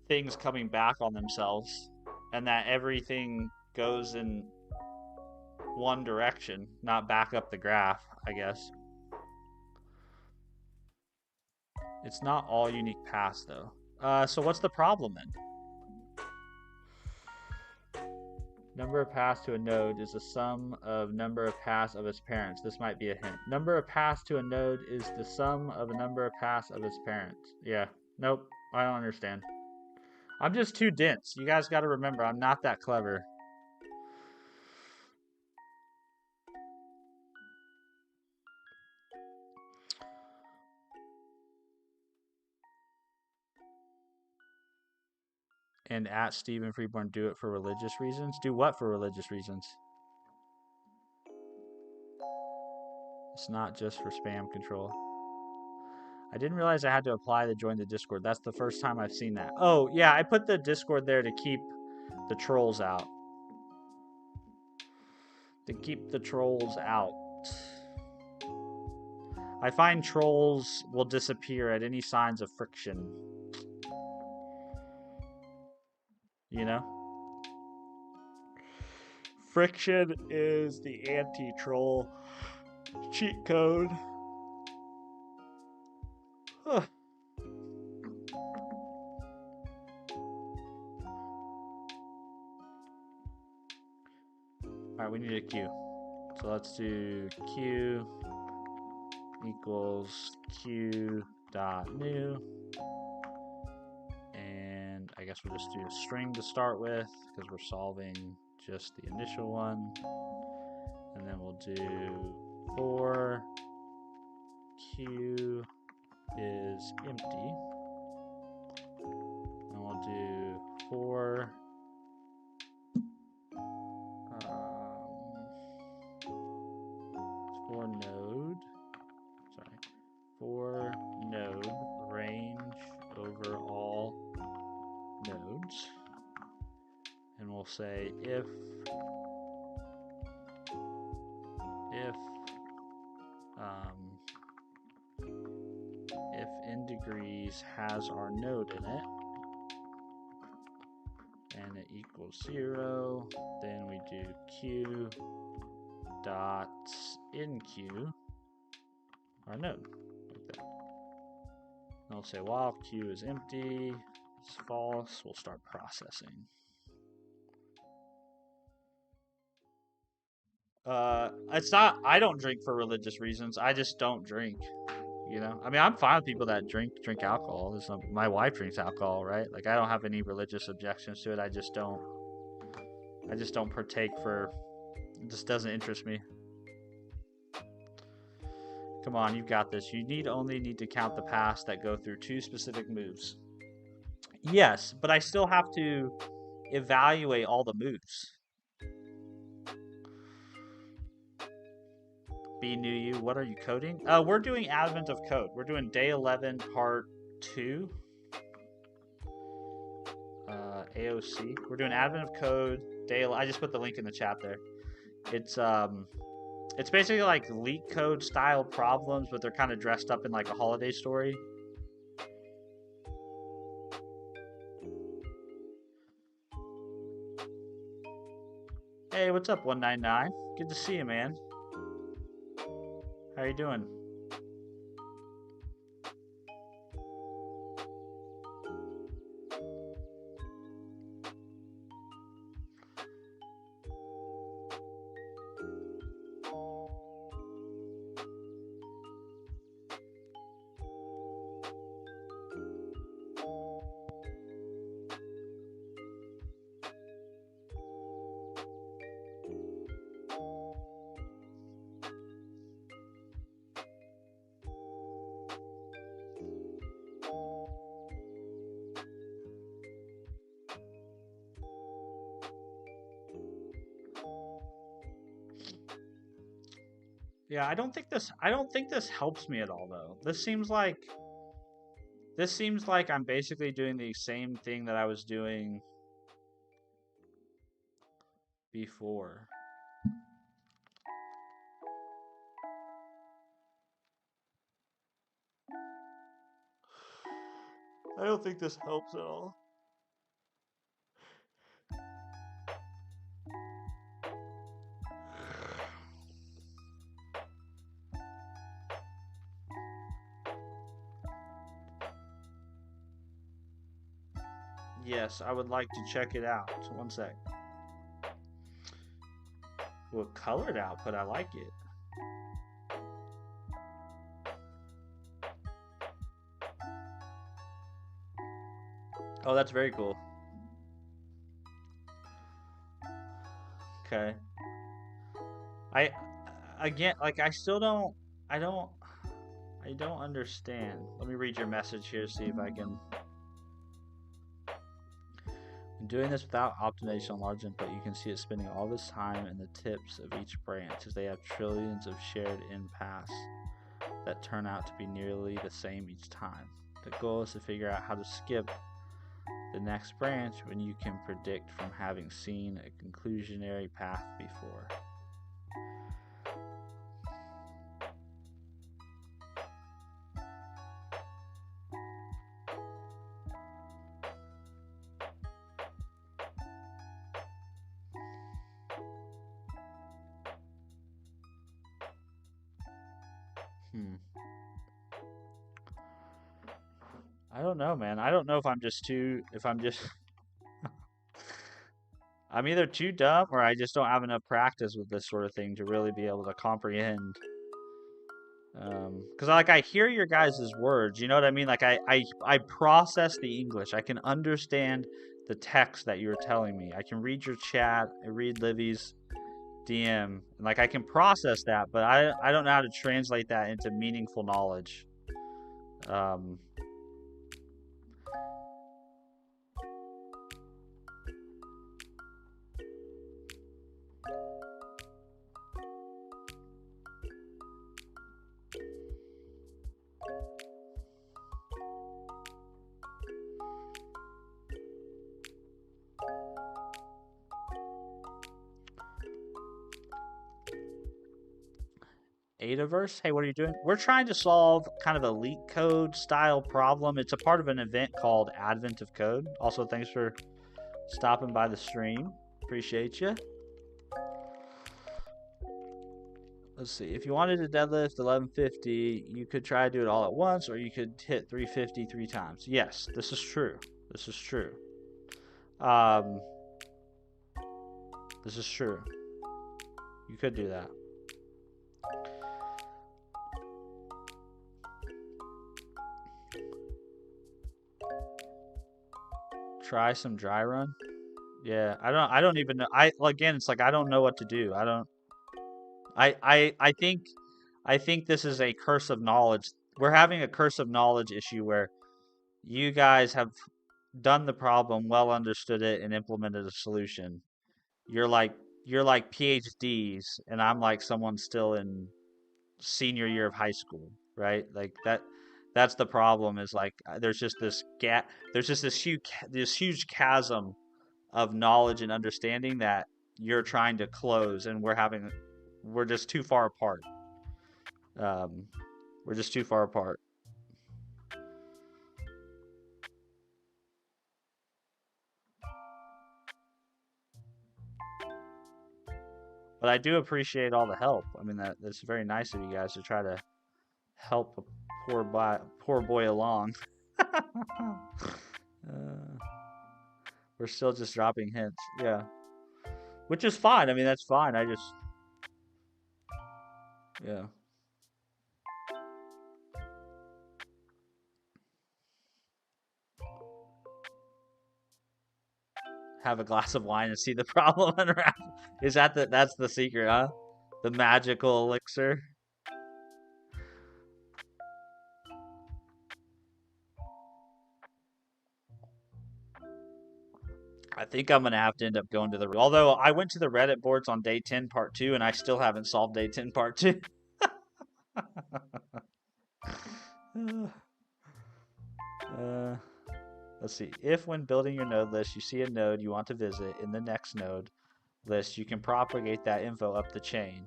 Speaker 1: things coming back on themselves, and that everything goes in one direction, not back up the graph, I guess. It's not all unique paths, though. So what's the problem then? Number of paths to a node is the sum of number of paths of its parents. This might be a hint. Number of paths to a node is the sum of a number of paths of its parents. Yeah. Nope. I don't understand. I'm just too dense. You guys got to remember, I'm not that clever. And at Stephen Freeborn, do it for religious reasons? Do what for religious reasons? It's not just for spam control. I didn't realize I had to apply to join the Discord. That's the first time I've seen that. Oh, yeah, I put the Discord there to keep the trolls out. To keep the trolls out. I find trolls will disappear at any signs of friction. You know? Friction is the anti-troll cheat code. Huh. Alright, we need a queue. So let's do queue equals queue.new. And I guess we'll just do a string to start with because we're solving just the initial one. And then we'll do for queue is empty. And we'll do for node range over all nodes. And we'll say if if in degrees has our node in it, and it equals 0, then we do q dot in q our node, like that. And I'll say while q is empty, it's false, we'll start processing. It's not, I don't drink for religious reasons. I just don't drink. You know, I mean, I'm fine with people that drink alcohol. My wife drinks alcohol, right? Like, I don't have any religious objections to it. I just don't partake for. It just doesn't interest me. Come on, you've got this. You only need to count the paths that go through 2 specific moves. Yes, but I still have to evaluate all the moves. B new you, what are you coding? We're doing Advent of Code. We're doing day 11, part 2. AOC. We're doing Advent of Code. I just put the link in the chat there. It's basically like leak code style problems, but they're kind of dressed up in like a holiday story. Hey, what's up, 199? Good to see you, man. How you doing? Yeah, I don't think this helps me at all though. This seems like I'm basically doing the same thing that I was doing before. I don't think this helps at all. Yes, I would like to check it out. One sec. Well, colored output, I like it. Oh, that's very cool. Okay. Again, like, I don't understand. Let me read your message here, see if I can. In doing this without optimization on large input, you can see it spending all this time in the tips of each branch as they have trillions of shared in paths that turn out to be nearly the same each time. The goal is to figure out how to skip the next branch when you can predict from having seen a conclusionary path before. I don't know, man. I don't know if I'm just I'm either too dumb or I just don't have enough practice with this sort of thing to really be able to comprehend. Because like I hear your guys' words, you know what I mean? Like I process the English. I can understand the text that you're telling me. I can read your chat. I read Livy's DM. And like I can process that, but I don't know how to translate that into meaningful knowledge. Adaverse, hey, what are you doing? We're trying to solve kind of a leak code style problem. It's a part of an event called Advent of Code. Also, thanks for stopping by the stream. Appreciate you. Let's see. If you wanted to deadlift 1150, you could try to do it all at once, or you could hit 350 3 times. Yes, this is true. This is true. This is true. You could do that. Try some dry run. Yeah, I don't even know. Again, it's like I don't know what to do. I think this is a curse of knowledge. We're having a curse of knowledge issue where you guys have done the problem, well understood it, and implemented a solution. You're like PhDs, and I'm like someone still in senior year of high school, right? Like that's the problem is like there's just this gap, there's just this huge chasm of knowledge and understanding that you're trying to close, and we're just too far apart. We're just too far apart. But I do appreciate all the help. I mean, that's very nice of you guys to try to help a poor boy along. We're still just dropping hints. Yeah. Which is fine. I mean, that's fine. Yeah. Have a glass of wine and see the problem unravel. Is that's the secret, huh? The magical elixir. I think I'm gonna have to end up going to although I went to the Reddit boards on day 10 part 2 and I still haven't solved day 10 part 2. Let's see. If when building your node list you see a node you want to visit in the next node list, you can propagate that info up the chain.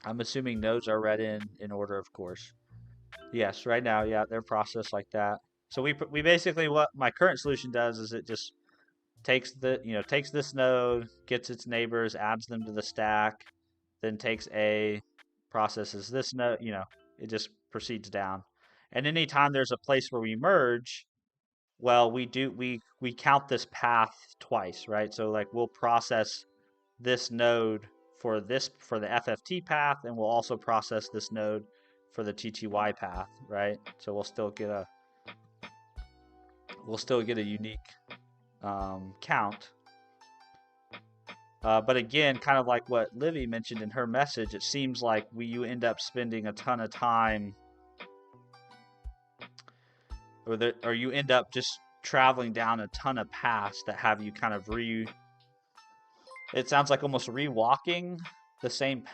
Speaker 1: I'm assuming nodes are read in order, of course. Yes, right now, yeah, they're processed like that. So we basically, what my current solution does is it just takes takes this node, gets its neighbors, adds them to the stack, then takes A, processes this node, it just proceeds down. And anytime there's a place where we merge, well, we count this path twice, right? So like we'll process this node for the FFT path, and we'll also process this node for the TTY path, right? So we'll still get a unique count. But again, kind of like what Livy mentioned in her message, it seems like you end up spending a ton of time, or you end up just traveling down a ton of paths that have you kind of it sounds like almost re-walking the same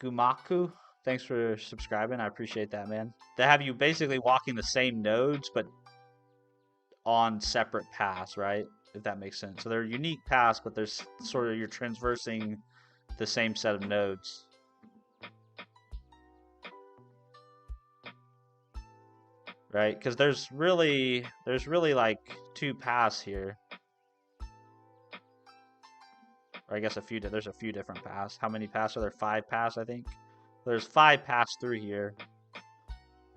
Speaker 1: Gumaku. Thanks for subscribing. I appreciate that, man. They have you basically walking the same nodes, but on separate paths, right? If that makes sense. So they're unique paths, but there's sort of you're traversing the same set of nodes. Right? Because there's really like 2 paths here. Or I guess there's a few different paths. How many paths are there? 5 paths, I think. There's 5 paths through here.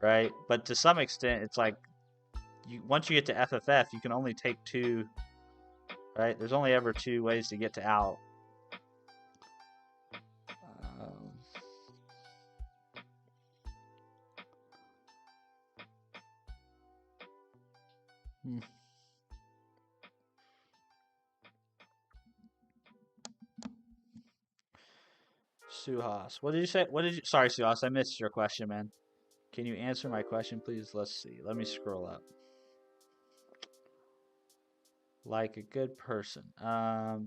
Speaker 1: Right? But to some extent, it's like once you get to FFF, you can only take 2, right? There's only ever 2 ways to get to out. Suhas. What did you say? Sorry, Suhas, I missed your question, man. Can you answer my question, please? Let's see. Let me scroll up. Like a good person.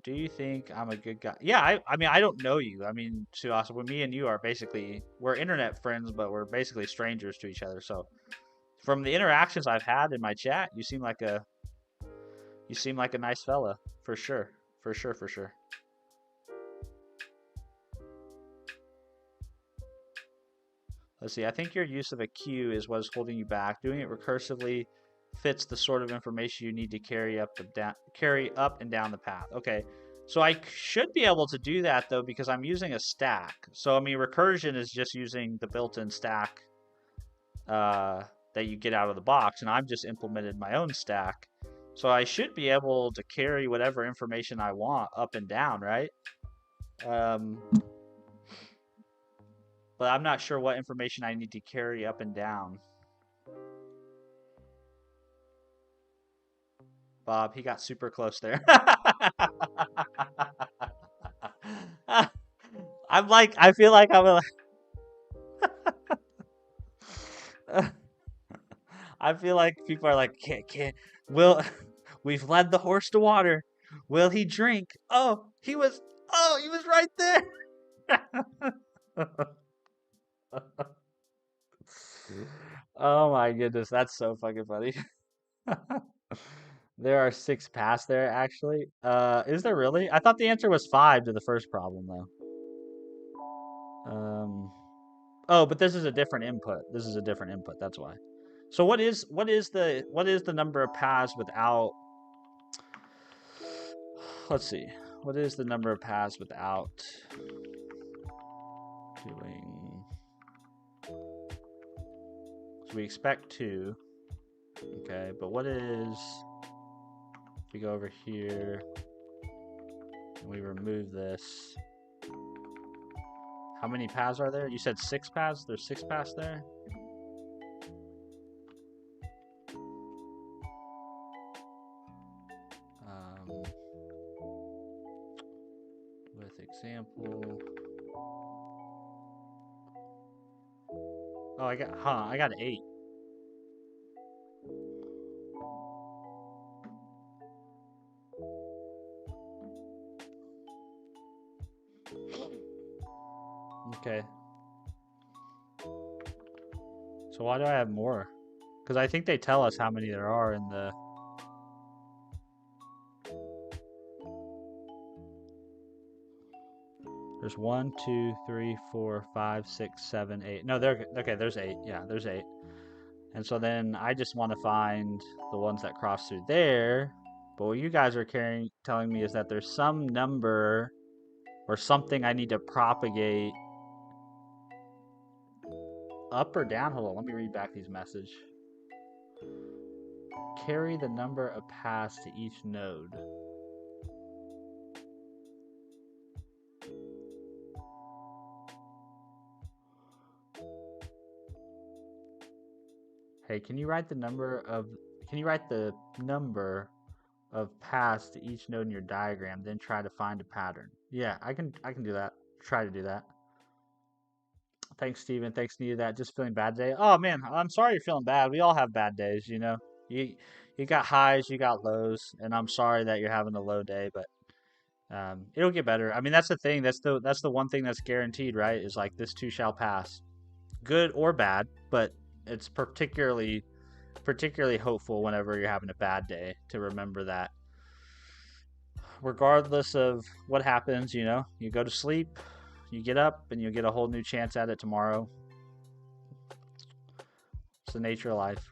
Speaker 1: Do you think I'm a good guy? Yeah, I mean, I don't know you. I mean, Suhas, me and you are we're internet friends, but we're basically strangers to each other. So, from the interactions I've had in my chat, you seem like a nice fella, for sure. For sure. Let's see. I think your use of a queue is what is holding you back. Doing it recursively fits the sort of information you need to carry up and down the path. Okay. So I should be able to do that though because I'm using a stack. So I mean recursion is just using the built-in stack that you get out of the box, and I've just implemented my own stack. So I should be able to carry whatever information I want up and down, right? But I'm not sure what information I need to carry up and down. Bob, he got super close there. I'm like, I feel like I'm I feel like people are like, can't, will, we've led the horse to water. Will he drink? Oh, he was right there. Oh my goodness, that's so fucking funny. There are 6 paths there, actually. Is there really? I thought the answer was 5 to the first problem, though. Oh, but this is a different input. This is a different input. That's why. So what is the number of paths without? Let's see. What is the number of paths without doing? So we expect 2. Okay, but what is? If we go over here and we remove this. How many paths are there? You said 6 paths? There's 6 paths there? With example. Oh, I got 8. Okay. So why do I have more? Because I think they tell us how many there are in the... There's 1, 2, 3, 4, 5, 6, 7, 8. No, okay, there's 8. Yeah, there's 8. And so then I just want to find the ones that cross through there. But what you guys are telling me is that there's some number or something I need to propagate up or down. Hold on, let me read back these messages. Carry the number of paths to each node. Hey, can you write the number of paths to each node in your diagram, then try to find a pattern? Yeah, I can do that. Try to do that. Thanks, Steven. Thanks, Nita. That just feeling bad today. Oh man, I'm sorry you're feeling bad. We all have bad days, you know. You got highs, you got lows, and I'm sorry that you're having a low day, but it'll get better. I mean, that's the thing. That's the one thing that's guaranteed, right? Is like this too shall pass, good or bad. But it's particularly hopeful whenever you're having a bad day to remember that regardless of what happens, you know, you go to sleep, you get up, and you get a whole new chance at it tomorrow. It's the nature of life.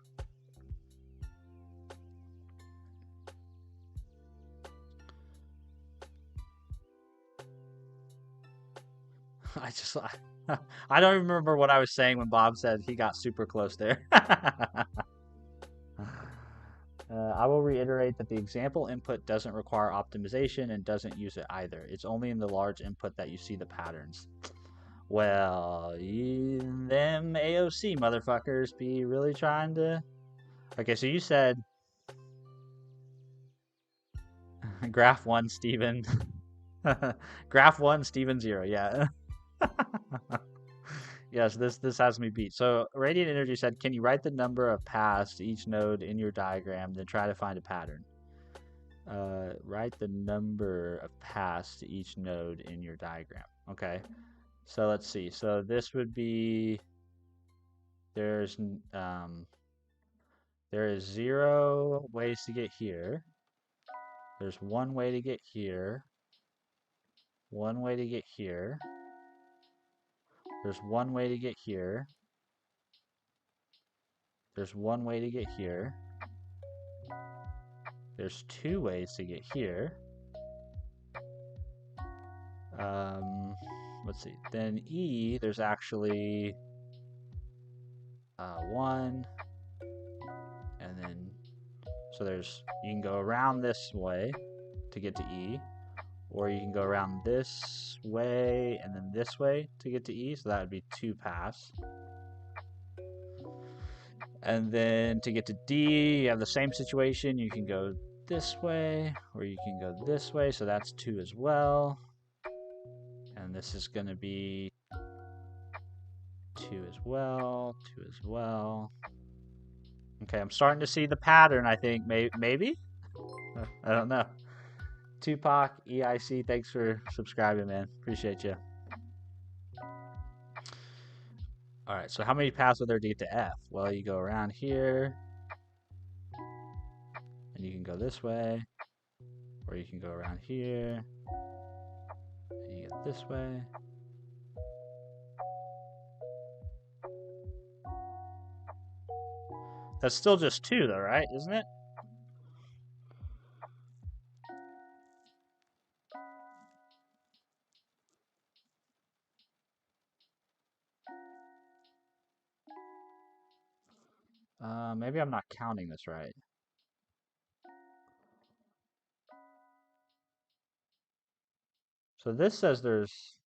Speaker 1: I don't even remember what I was saying when Bob said he got super close there. I will reiterate that the example input doesn't require optimization and doesn't use it either. It's only in the large input that you see the patterns. Well, them AOC motherfuckers be really trying to... Okay, so you said... Graph 1, Steven. Graph 1, Steven 0, yeah. Yes, this has me beat. So Radiant Energy said, can you write the number of paths to each node in your diagram, then try to find a pattern? Write the number of paths to each node in your diagram. Okay, so let's see. So this would be, there is 0 ways to get here. There's 1 way to get here. 1 way to get here. There's 1 way to get here. There's one way to get here. There's two ways to get here. Let's see. Then E, there's actually one, and then so there's you can go around this way to get to E, or you can go around this way and then this way to get to E. So that would be two paths. And then to get to D, you have the same situation. You can go this way, or you can go this way. So that's two as well. And this is going to be two as well, two as well. Okay, I'm starting to see the pattern, I think. Maybe? I don't know. Tupac, EIC, thanks for subscribing, man. Appreciate you. All right, so how many paths are there to get to F? Well, you go around here, and you can go this way, or you can go around here, and you get this way. That's still just two, though, right? Isn't it? Maybe I'm not counting this right. So this says there's...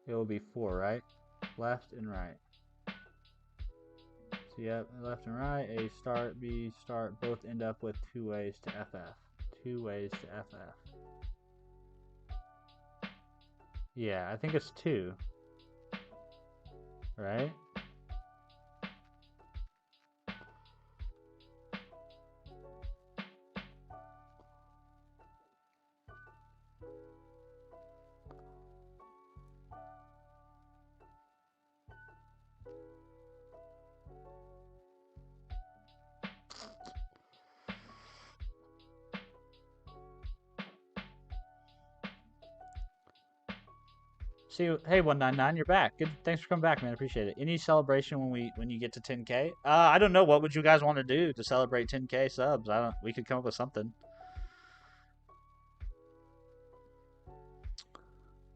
Speaker 1: It will be four, right? Left and right. So yep, left and right, A start, B start, both end up with two ways to FF. Two ways to FF. Yeah, I think it's two. Right? See, hey 199, you're back. Good, thanks for coming back, man. Appreciate it. Any celebration when you get to 10K? I don't know. What would you guys want to do to celebrate 10K subs? I don't. We could come up with something.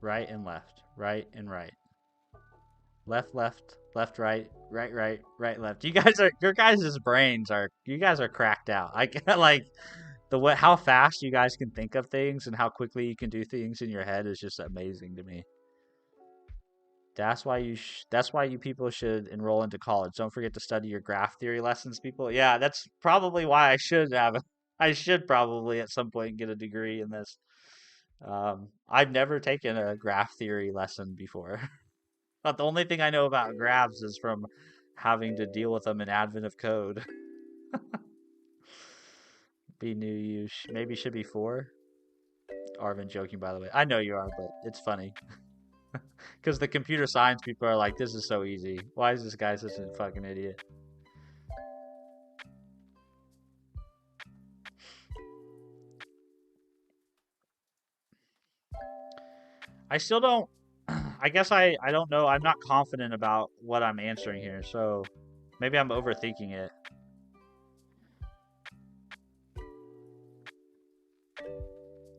Speaker 1: Right and left, right and right, left, left, left, right, right, right, right, left. Your guys' brains are, you guys are cracked out. I like the way how fast you guys can think of things and how quickly you can do things in your head is just amazing to me. That's why you people should enroll into college. Don't forget to study your graph theory lessons, people. Yeah, that's probably why I should probably at some point get a degree in this. I've never taken a graph theory lesson before. But the only thing I know about graphs is from having to deal with them in Advent of Code. Be new you maybe should be four. Arvin joking, by the way. I know you are, but it's funny. Because the computer science people are like, this is so easy. Why is this guy such a fucking idiot? I still don't... I guess I don't know. I'm not confident about what I'm answering here, so maybe I'm overthinking it.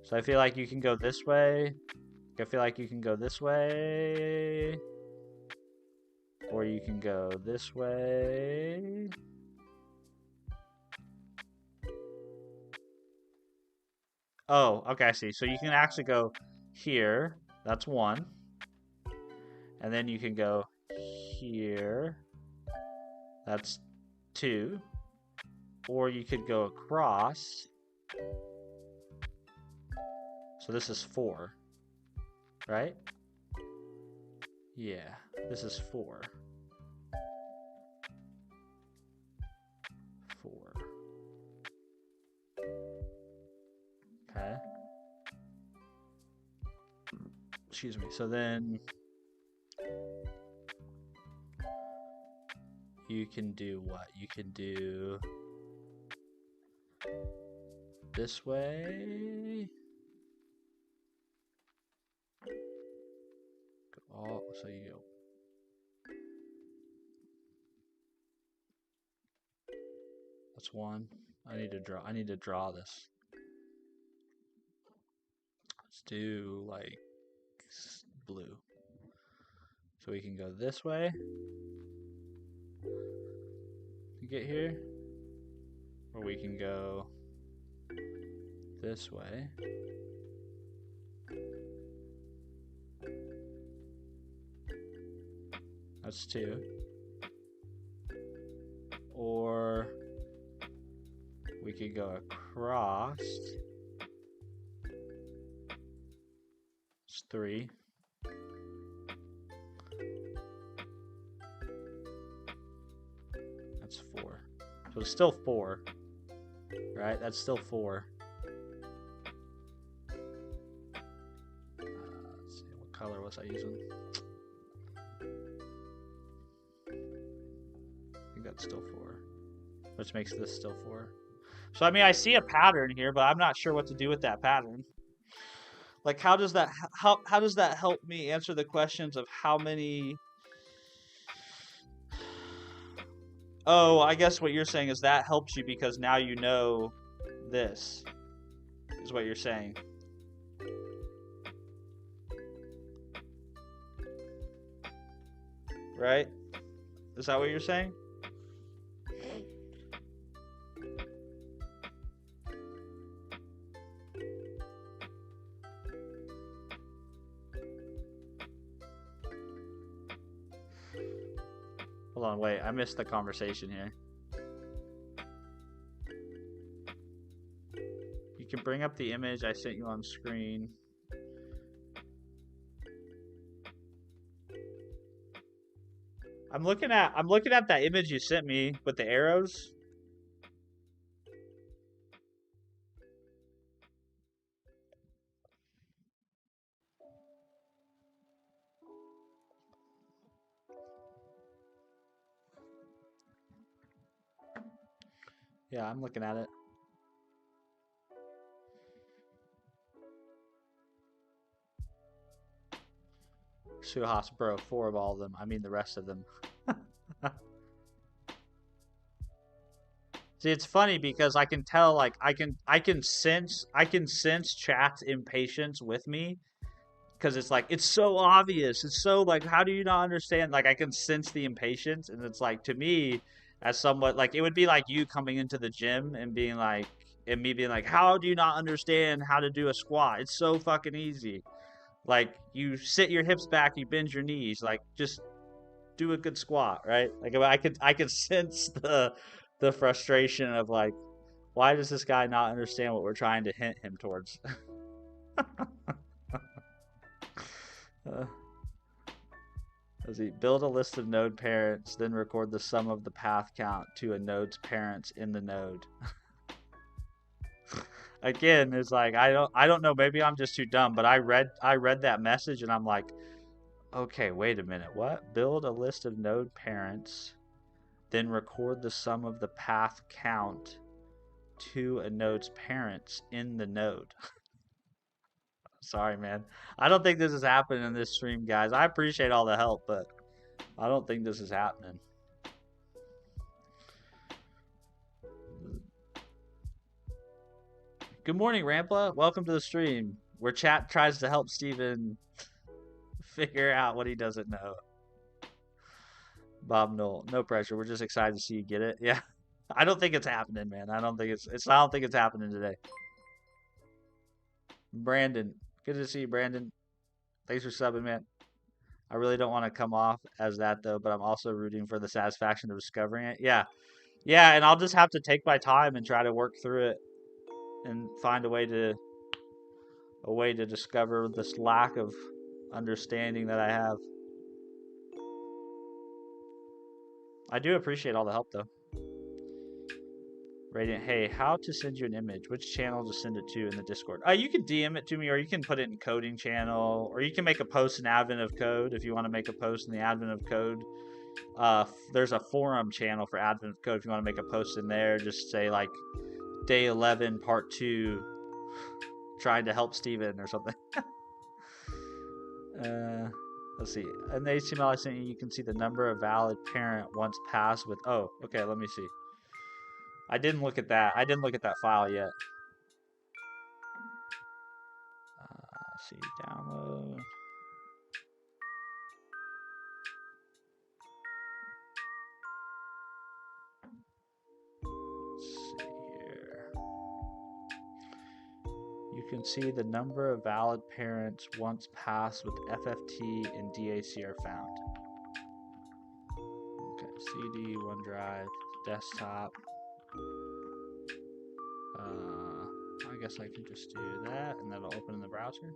Speaker 1: So I feel like you can go this way. I feel like you can go this way. Or you can go this way. Oh, okay, I see. So you can actually go here. That's one. And then you can go here. That's two. Or you could go across. So this is four. Right? Yeah, this is four. Four. Okay. Excuse me. So then you can do what? You can do this way. Go all, so you go. That's one. I need to draw this. Let's do like blue. So we can go this way to get here. Or we can go this way. That's two. Or we could go across. It's three. That's four. So it's still four. Right? That's still four. Let's see, what color was I using? I think that's still four. Which makes this still four. So I mean, I see a pattern here, but I'm not sure what to do with that pattern. Like, how does that help me answer the questions of how many? Oh, I guess what you're saying is that helps you because now you know this is what you're saying. Right? Is that what you're saying? Hold on, wait. I missed the conversation here. You can bring up the image I sent you on screen. I'm looking at that image you sent me with the arrows. Yeah, I'm looking at it. Suhas, bro, 4 of all of them. I mean the rest of them. See, it's funny because I can tell, like, I can sense chat's impatience with me. Because it's like, it's so obvious. It's so, like, how do you not understand? Like, I can sense the impatience. And it's like, to me, as somewhat, like, it would be like you coming into the gym and being like, and me being like, how do you not understand how to do a squat? It's so fucking easy. Like, you sit your hips back, you bend your knees. Like, just do a good squat, right? Like, I could sense the frustration of, like, why does this guy not understand what we're trying to hint him towards? Does he build a list of node parents, then record the sum of the path count to a node's parents in the node? Again, it's like I don't know, maybe I'm just too dumb, but I read that message and I'm like, okay, wait a minute. What? Build a list of node parents, then record the sum of the path count to a node's parents in the node. Sorry, man. I don't think this is happening in this stream, guys. I appreciate all the help, but I don't think this is happening. Good morning, Rampla. Welcome to the stream, where chat tries to help Steven figure out what he doesn't know. Bob Knoll, no pressure. We're just excited to see you get it. Yeah. I don't think it's happening, man. I don't think it's happening today. Brandon, good to see you, Brandon. Thanks for subbing, man. I really don't want to come off as that though, but I'm also rooting for the satisfaction of discovering it. Yeah. Yeah, and I'll just have to take my time and try to work through it and find a way to discover this lack of understanding that I have. I do appreciate all the help though. Radiant, hey, how to send you an image? Which channel to send it to in the Discord? You can DM it to me, or you can put it in coding channel, or you can make a post in admin of code if you want to make a post in the admin of code. There's a forum channel for admin of code if you want to make a post in there. Just say like, day 11, part 2, trying to help Steven or something. Let's see. In the HTML I sent you, you can see the number of valid parent once passed with. Oh, okay. Let me see. I didn't look at that. I didn't look at that file yet. Let's see. Download. Let's see here. You can see the number of valid parents once passed with FFT and DAC are found. Okay, CD, OneDrive, desktop. I guess I can just do that, and that'll open in the browser.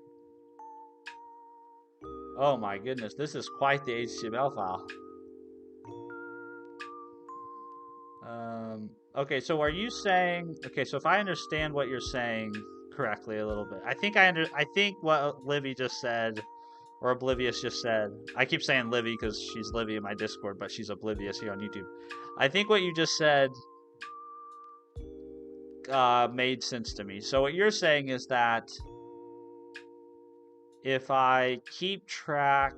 Speaker 1: Oh my goodness, this is quite the HTML file. Okay, so are you saying? Okay, so if I understand what you're saying correctly a little bit, I think what Livy just said, or Oblivious just said. I keep saying Livy because she's Livy in my Discord, but she's Oblivious here on YouTube. I think what you just said made sense to me. So what you're saying is that if I keep track,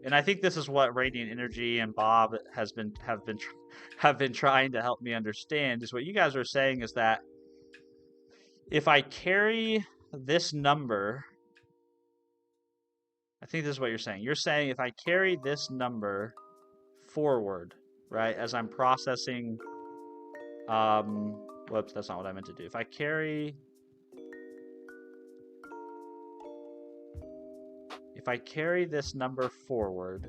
Speaker 1: and I think this is what Radiant Energy and Bob have been trying to help me understand, is what you guys are saying is that if I carry this number, I think this is what you're saying. You're saying if I carry this number forward, right, as I'm processing, whoops, that's not what I meant to do. If I carry this number forward,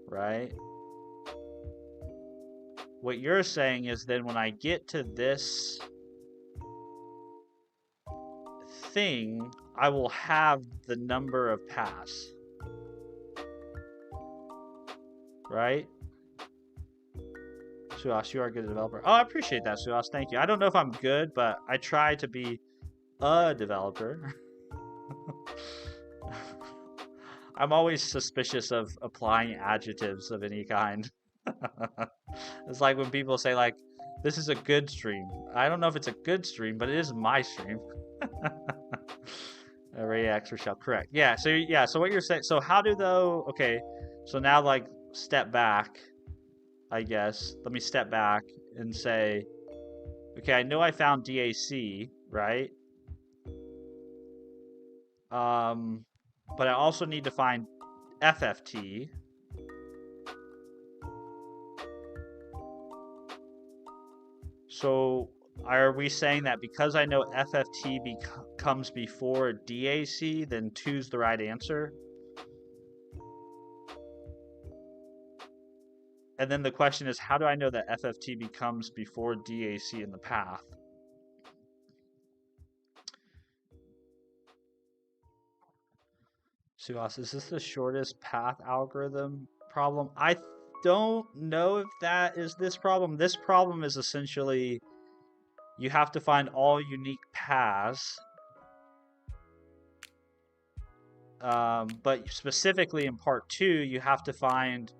Speaker 1: right, what you're saying is then when I get to this thing, I will have the number of pass, right? Suas, you are a good developer. Oh, I appreciate that, Suas. Thank you. I don't know if I'm good, but I try to be a developer. I'm always suspicious of applying adjectives of any kind. It's like when people say, like, this is a good stream. I don't know if it's a good stream, but it is my stream. Array X or shell, correct. Yeah, so what you're saying, so how do though, okay, so now like step back, I guess. Let me step back and say, okay, I know I found DAC, right? But I also need to find FFT. So are we saying that because I know FFT comes before DAC, then 2's the right answer? And then the question is, how do I know that FFT becomes before DAC in the path? Suas, is this the shortest path algorithm problem? I don't know if that is this problem. This problem is essentially you have to find all unique paths. But specifically in part 2, you have to find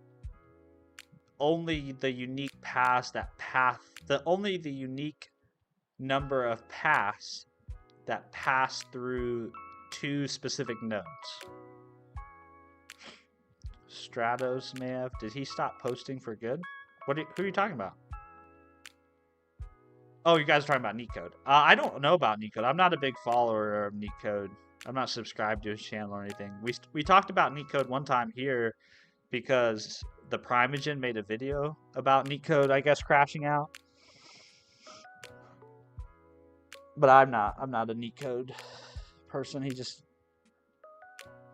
Speaker 1: only the unique paths only the unique number of paths that pass through 2 specific nodes. Stratos may have. Did he stop posting for good? Who are you talking about? Oh, you guys are talking about NeetCode. I don't know about NeetCode. I'm not a big follower of NeetCode. I'm not subscribed to his channel or anything. We talked about NeetCode one time here because the Primogen made a video about NeetCode, I guess, crashing out. But I'm not a NeetCode person. He just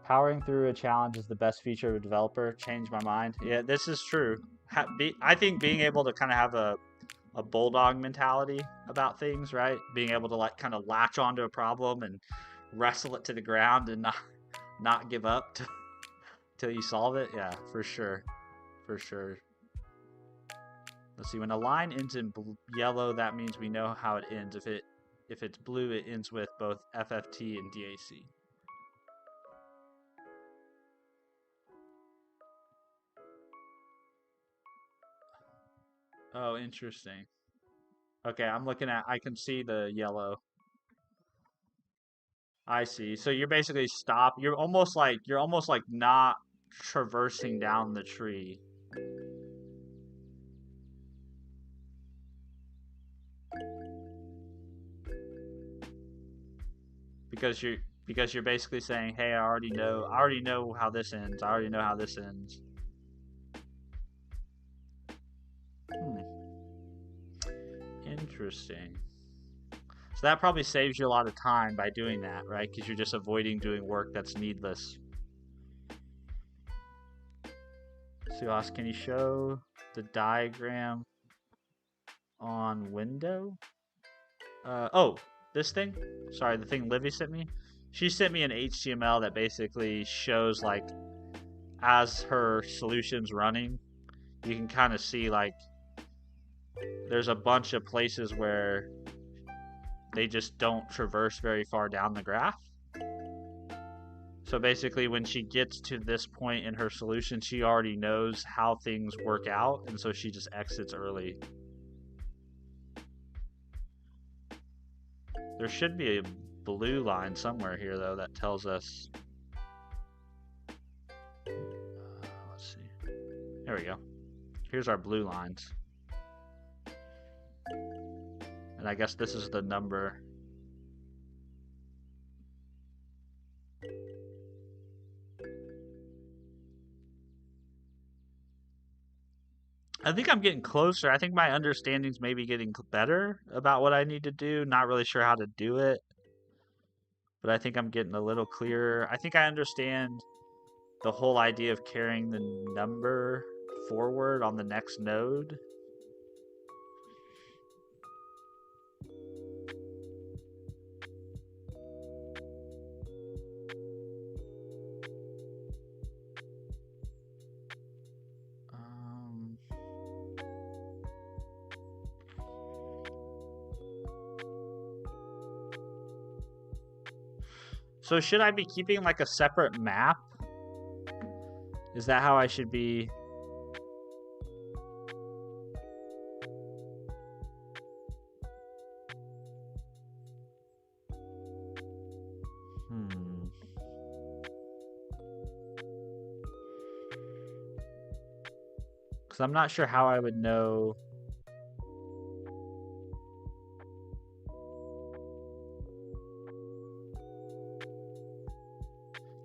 Speaker 1: powering through a challenge is the best feature of a developer. Changed my mind. Yeah, this is true. I think being able to kind of have a bulldog mentality about things, right? Being able to like kind of latch onto a problem and wrestle it to the ground and not give up till you solve it. Yeah, for sure. Let's see. When a line ends in yellow, that means we know how it ends. If it's blue, it ends with both FFT and DAC. Oh, interesting. Okay, I'm looking at, I can see the yellow. I see. So you're basically you're almost like not traversing down the tree. Because you're basically saying, "Hey, I already know how this ends. I already know how this ends." Hmm. Interesting. So that probably saves you a lot of time by doing that, right? Because you're just avoiding doing work that's needless. Suas, can you show the diagram on window? Oh, this thing? Sorry, the thing Livy sent me? She sent me an HTML that basically shows, like, as her solution's running, you can kind of see, like, there's a bunch of places where they just don't traverse very far down the graph. So basically, when she gets to this point in her solution, she already knows how things work out, and so she just exits early. There should be a blue line somewhere here, though, that tells us. Let's see. There we go. Here's our blue lines. And I guess this is the number. I think I'm getting closer. I think my understanding's maybe getting better about what I need to do. Not really sure how to do it, but I think I'm getting a little clearer. I think I understand the whole idea of carrying the number forward on the next node. Um, so should I be keeping like a separate map? Is that how I should be? Hmm. Because I'm not sure how I would know.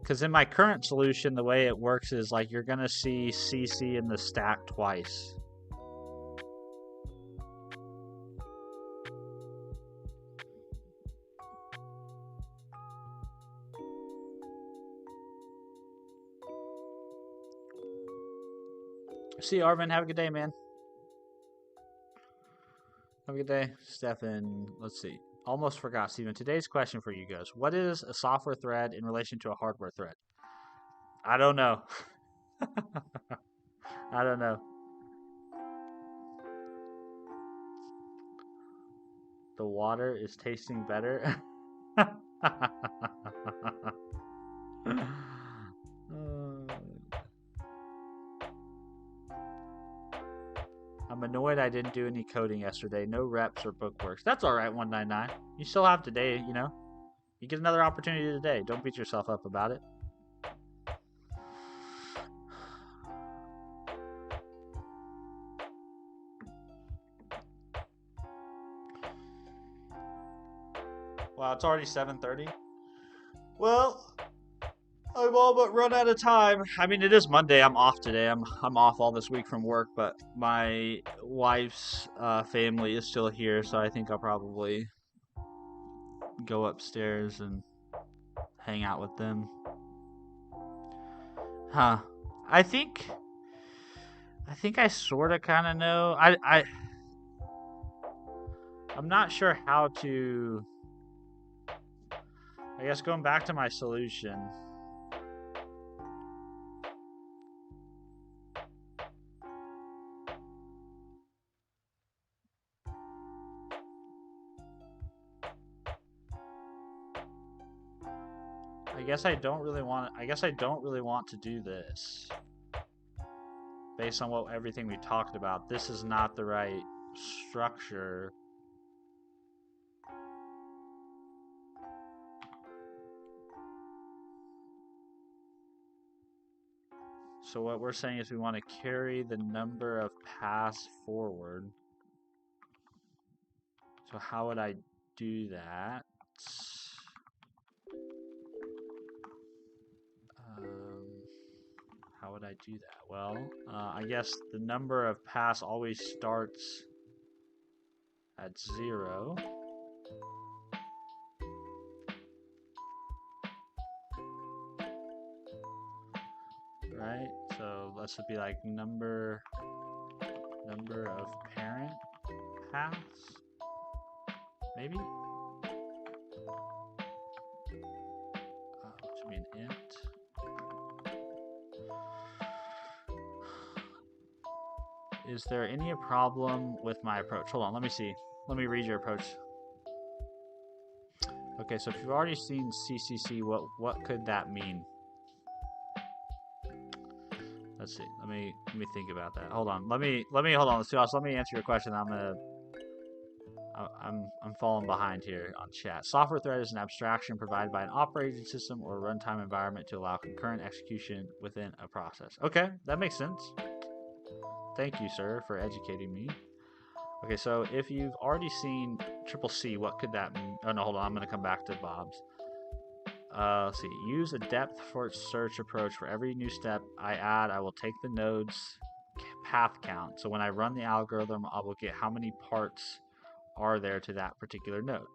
Speaker 1: Because in my current solution, the way it works is like you're going to see CC in the stack twice. See you, Arvin. Have a good day, man. Have a good day. Stefan, let's see. Almost forgot, Steven. Today's question for you goes, what is a software thread in relation to a hardware thread? I don't know. I don't know. The water is tasting better. I'm annoyed I didn't do any coding yesterday. No reps or bookworks. That's all right, 199. You still have today, you know. You get another opportunity today. Don't beat yourself up about it. Wow, it's already 7:30. Well, I'm all but run out of time. I mean, it is Monday. I'm off today. I'm off all this week from work, but my wife's family is still here, so I think I'll probably go upstairs and hang out with them. Huh. I think I sort of kind of know. I'm not sure how to. I guess going back to my solution. I guess I don't really want to do this. Based on everything we talked about, this is not the right structure. So what we're saying is we want to carry the number of pass forward. So how would I do that? How would I do that? Well, I guess the number of pass always starts at 0. Right? So this would be like number of parent paths, maybe? Which would be an int. Is there any problem with my approach? Hold on, let me see. Let me read your approach. Okay, so if you've already seen CCC, what could that mean? Let's see. Let me think about that. Hold on. Let me hold on. Let me answer your question. I'm falling behind here on chat. Software thread is an abstraction provided by an operating system or runtime environment to allow concurrent execution within a process. Okay, that makes sense. Thank you, sir, for educating me. Okay, so if you've already seen CCC, what could that mean? Oh, no, hold on. I'm going to come back to Bob's. Let's see. Use a depth first search approach. For every new step I add, I will take the node's path count. So when I run the algorithm, I will get how many parts are there to that particular node.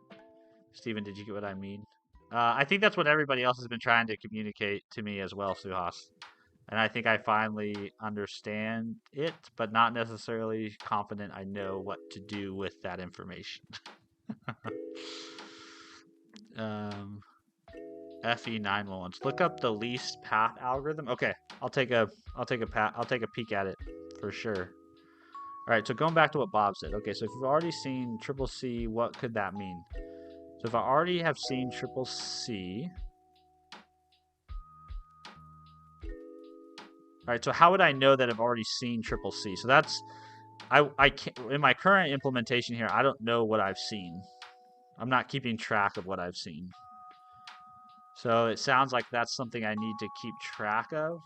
Speaker 1: Steven, did you get what I mean? I think that's what everybody else has been trying to communicate to me as well, Suhas. And I think I finally understand it, but not necessarily confident I know what to do with that information. FE911. Look up the least path algorithm. Okay, I'll take a peek at it for sure. All right, so going back to what Bob said. Okay, so if you've already seen CCC, what could that mean? So if I already have seen CCC, all right, so how would I know that I've already seen CCC? So that's, I can't, in my current implementation here, I don't know what I've seen. I'm not keeping track of what I've seen. So it sounds like that's something I need to keep track of.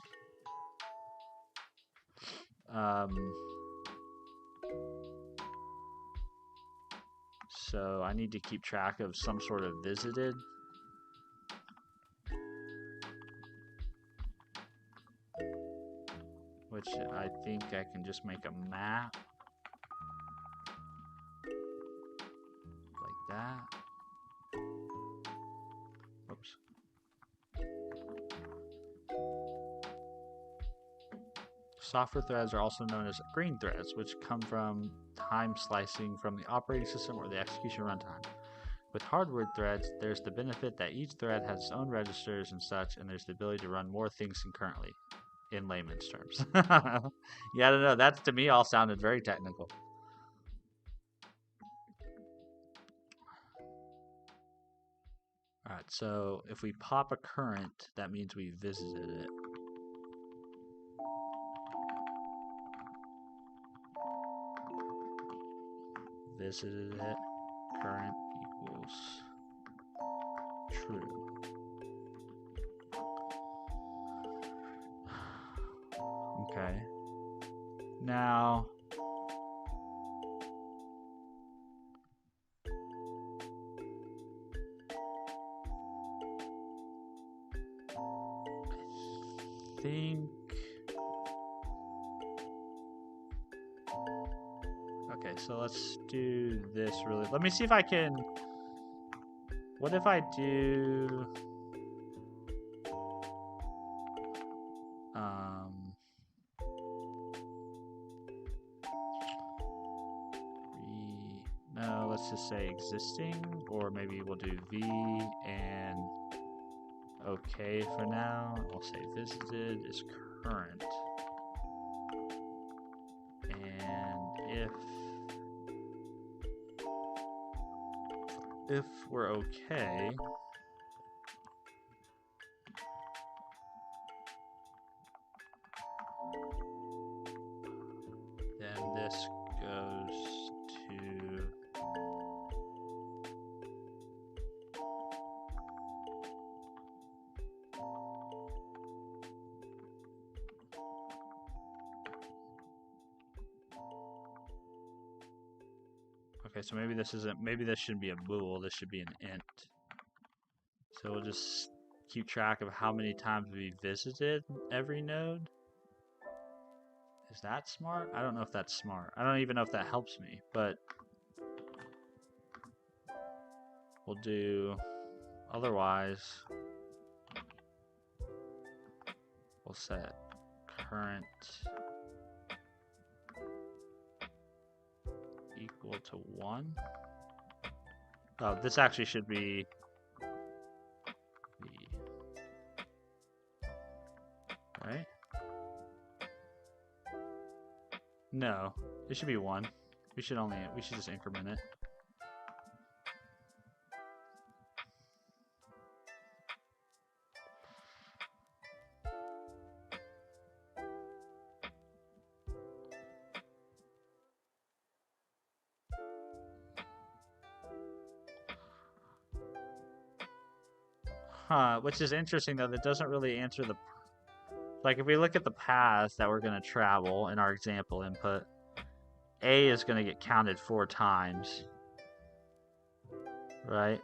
Speaker 1: So I need to keep track of some sort of visited. Which I think I can just make a map. Like that. Oops. Software threads are also known as green threads, which come from time slicing from the operating system or the execution runtime. With hardware threads, there's the benefit that each thread has its own registers and such, and there's the ability to run more things concurrently, in layman's terms. Yeah, I don't know. That to me all sounded very technical. All right, so if we pop a current, that means we visited it. Visited it, current equals true. Okay. Now, I think, okay, so let's do this really. Let me see if I can, what if I do, no, let's just say existing, or maybe we'll do V and okay for now. I'll say visited is current. And if we're okay, then this goes to Okay, so maybe this isn't, maybe this shouldn't be a bool, this should be an int. So we'll just keep track of how many times we visited every node. Is that smart? I don't know if that's smart. I don't even know if that helps me, but we'll do, otherwise, we'll set current equal to 1. Oh, this actually should be right? No, it should be 1. We should just increment it. Huh, which is interesting though, that doesn't really answer the, like if we look at the path that we're going to travel in our example input, A is going to get counted 4 times, right?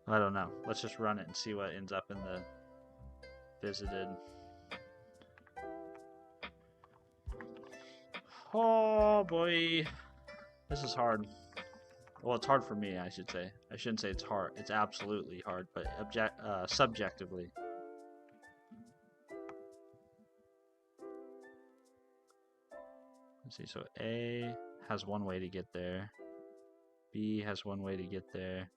Speaker 1: I don't know. Let's just run it and see what ends up in the visited. Oh boy, this is hard. Well, it's hard for me, I should say. I shouldn't say it's hard. It's absolutely hard, but subjectively. Let's see. So A has 1 way to get there. B has 1 way to get there.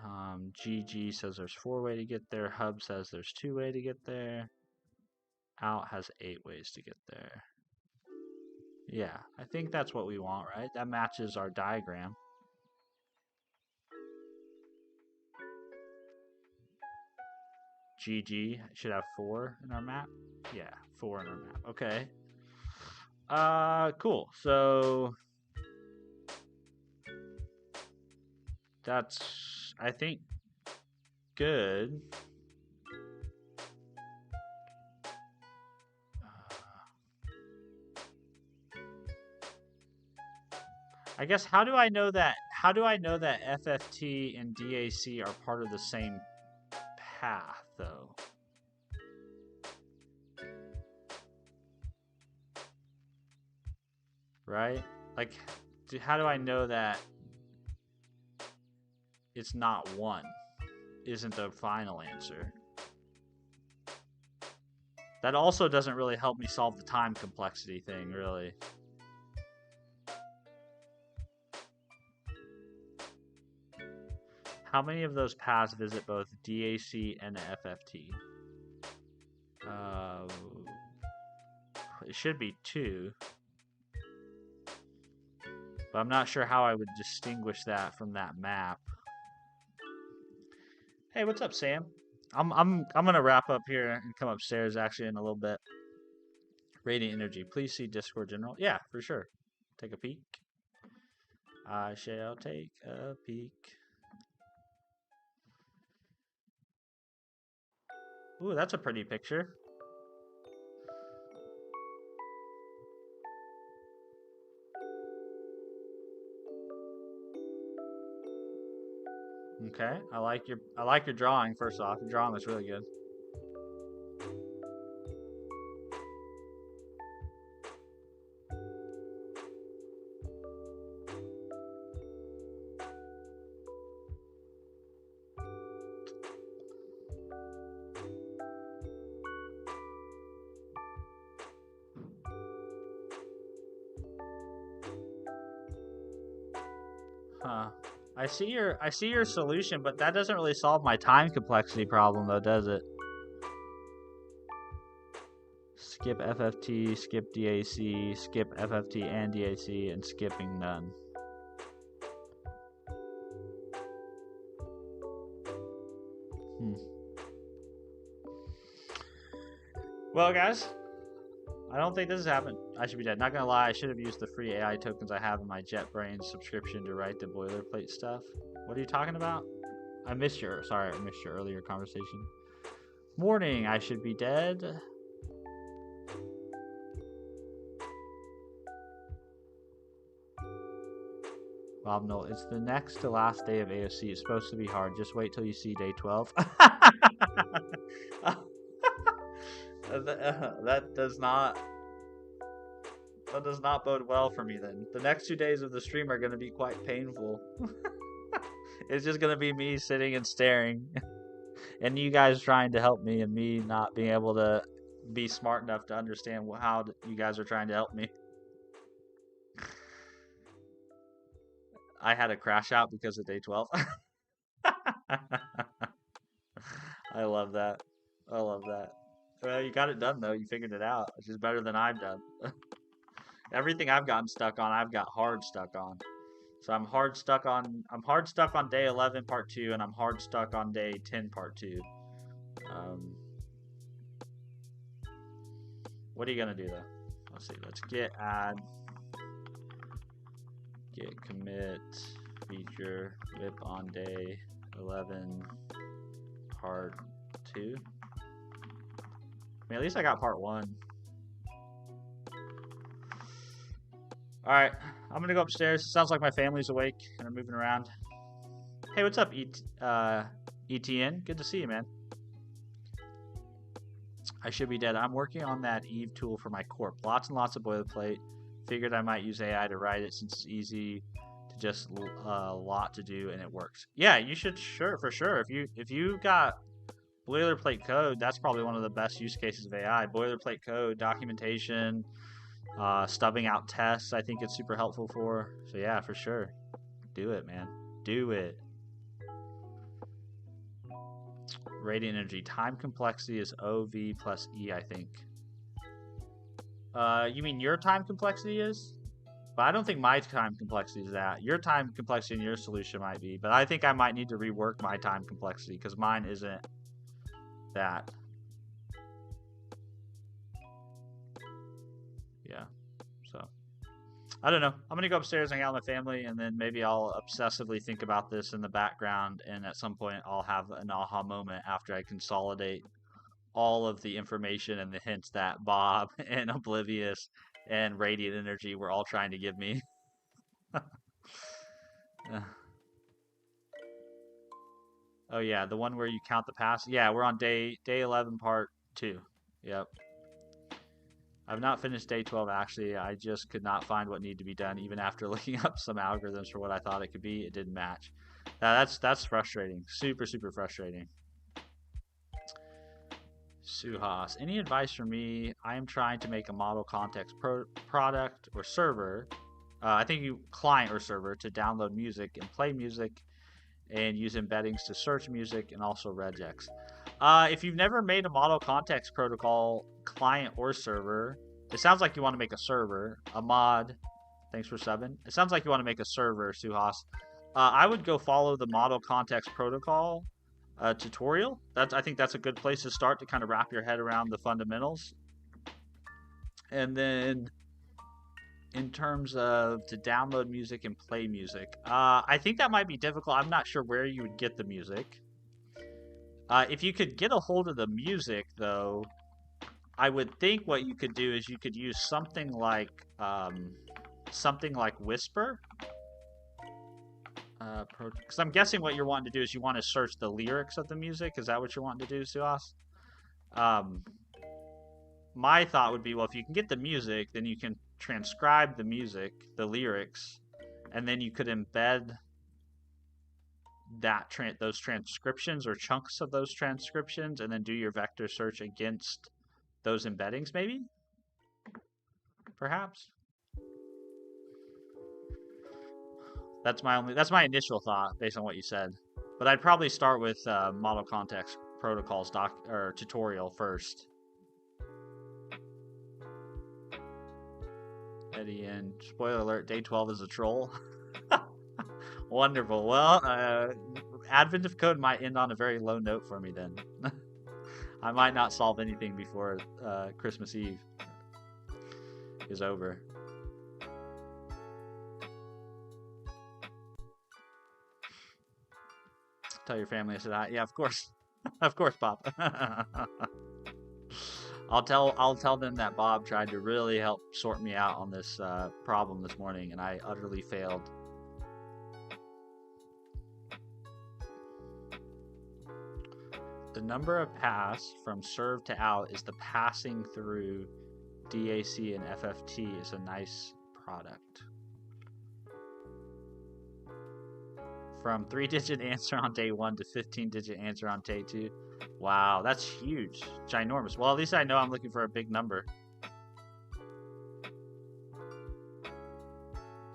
Speaker 1: GG says there's 4 way to get there. Hub says there's 2 way to get there. Out has 8 ways to get there. Yeah, I think that's what we want, right? That matches our diagram. GG should have 4 in our map. Yeah, 4 in our map. Okay. Cool. So that's, I think, good. I guess how do I know that FFT and DAC are part of the same path though? Right? Like how do I know that it's not 1? Isn't the final answer? That also doesn't really help me solve the time complexity thing, really. How many of those paths visit both DAC and FFT? It should be 2. But I'm not sure how I would distinguish that from that map. Hey, what's up, Sam? I'm gonna wrap up here and come upstairs actually in a little bit. Radiant Energy, please see Discord General. Yeah, for sure. Take a peek. I shall take a peek. Ooh, that's a pretty picture. Okay, I like your drawing. First off, your drawing is really good. Huh. I see your solution, but that doesn't really solve my time complexity problem though, does it? Skip FFT, skip DAC, skip FFT and DAC, and skipping none. Well, guys, I don't think this has happened. I should be dead. Not gonna lie, I should have used the free AI tokens I have in my JetBrains subscription to write the boilerplate stuff. What are you talking about? I missed your earlier conversation. Morning, I should be dead. Bob Knoll, it's the next to last day of AOC. It's supposed to be hard. Just wait till you see day 12. That does not bode well for me then. The next 2 days of the stream are going to be quite painful. It's just going to be me sitting and staring and you guys trying to help me and me not being able to be smart enough to understand how you guys are trying to help me. I had a crash out because of day 12. I love that. I love that. Well, you got it done though. You figured it out, which is better than I've done. Everything I've gotten stuck on, I've got hard stuck on. So I'm hard stuck on day 11 part 2 and I'm hard stuck on day 10 part 2. What are you going to do though? Let's see. Let's git add, git commit feature whip on day 11 part 2. I mean, at least I got part 1. Alright, I'm gonna go upstairs. It sounds like my family's awake and are moving around. Hey, what's up, ETN? Good to see you, man. I should be dead. I'm working on that Eve tool for my corp. Lots and lots of boilerplate. Figured I might use AI to write it since it's easy to just a lot to do and it works. Yeah, you should, sure, for sure. If you got boilerplate code, that's probably one of the best use cases of AI. Boilerplate code, documentation, stubbing out tests, I think it's super helpful for. So yeah, for sure. Do it, man. Do it. Radiant energy. Time complexity is OV plus E, I think. You mean your time complexity is? But I don't think my time complexity is that. Your time complexity in your solution might be. But I think I might need to rework my time complexity because mine isn't that. Yeah. So I don't know. I'm gonna go upstairs and hang out with my family, and then maybe I'll obsessively think about this in the background, and at some point I'll have an aha moment after I consolidate all of the information and the hints that Bob and Oblivious and Radiant Energy were all trying to give me. Oh yeah, the one where you count the pass. Yeah, we're on day 11 part 2. Yep. I've not finished day 12 actually. I just could not find what needed to be done even after looking up some algorithms for what I thought it could be. It didn't match. That's frustrating. Super frustrating. Suhas, any advice for me? I am trying to make a model context product or server. I think you client or server to download music and play music and use embeddings to search music and also regex. If you've never made a model context protocol client or server, it sounds like you want to make a server. Ahmad, thanks for subbing. It sounds like you want to make a server, Suhas. I would go follow the model context protocol tutorial. I think that's a good place to start to kind of wrap your head around the fundamentals. And then in terms of to download music and play music, I think that might be difficult. I'm not sure where you would get the music. If you could get a hold of the music, though, I would think what you could do is you could use something like Whisper. Because I'm guessing what you're wanting to do is you want to search the lyrics of the music. Is that what you're wanting to do, Suas? My thought would be, well, if you can get the music, then you can transcribe the music, the lyrics, and then you could embed that those transcriptions or chunks of those transcriptions, and then do your vector search against those embeddings, maybe? Perhaps? That's my initial thought based on what you said. But I'd probably start with model context protocols tutorial first. Eddie, and spoiler alert, day 12 is a troll. Wonderful. Well, Advent of Code might end on a very low note for me then. I might not solve anything before Christmas Eve is over. Tell your family I said hi. Yeah, of course. Of course, Bob. I'll tell them that Bob tried to really help sort me out on this problem this morning, and I utterly failed. The number of paths from serve to out is the passing through DAC and FFT is a nice product. From 3-digit answer on day 1 to 15-digit answer on day 2. Wow, that's huge. Ginormous. Well, at least I know I'm looking for a big number.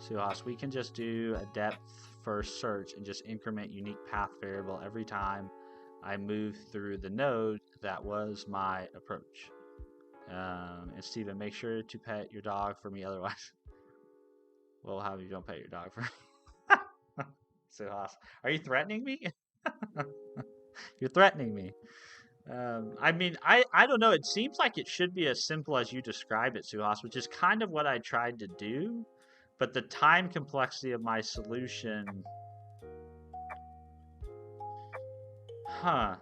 Speaker 1: Suhas, we can just do a depth first search and just increment unique path variable every time I move through the node. That was my approach. And Steven, make sure to pet your dog for me, otherwise we'll have you don't pet your dog for me. Suhas, are you threatening me? You're threatening me. I mean, I don't know. It seems like it should be as simple as you described it, Suhas, which is kind of what I tried to do. But the time complexity of my solution... Huh.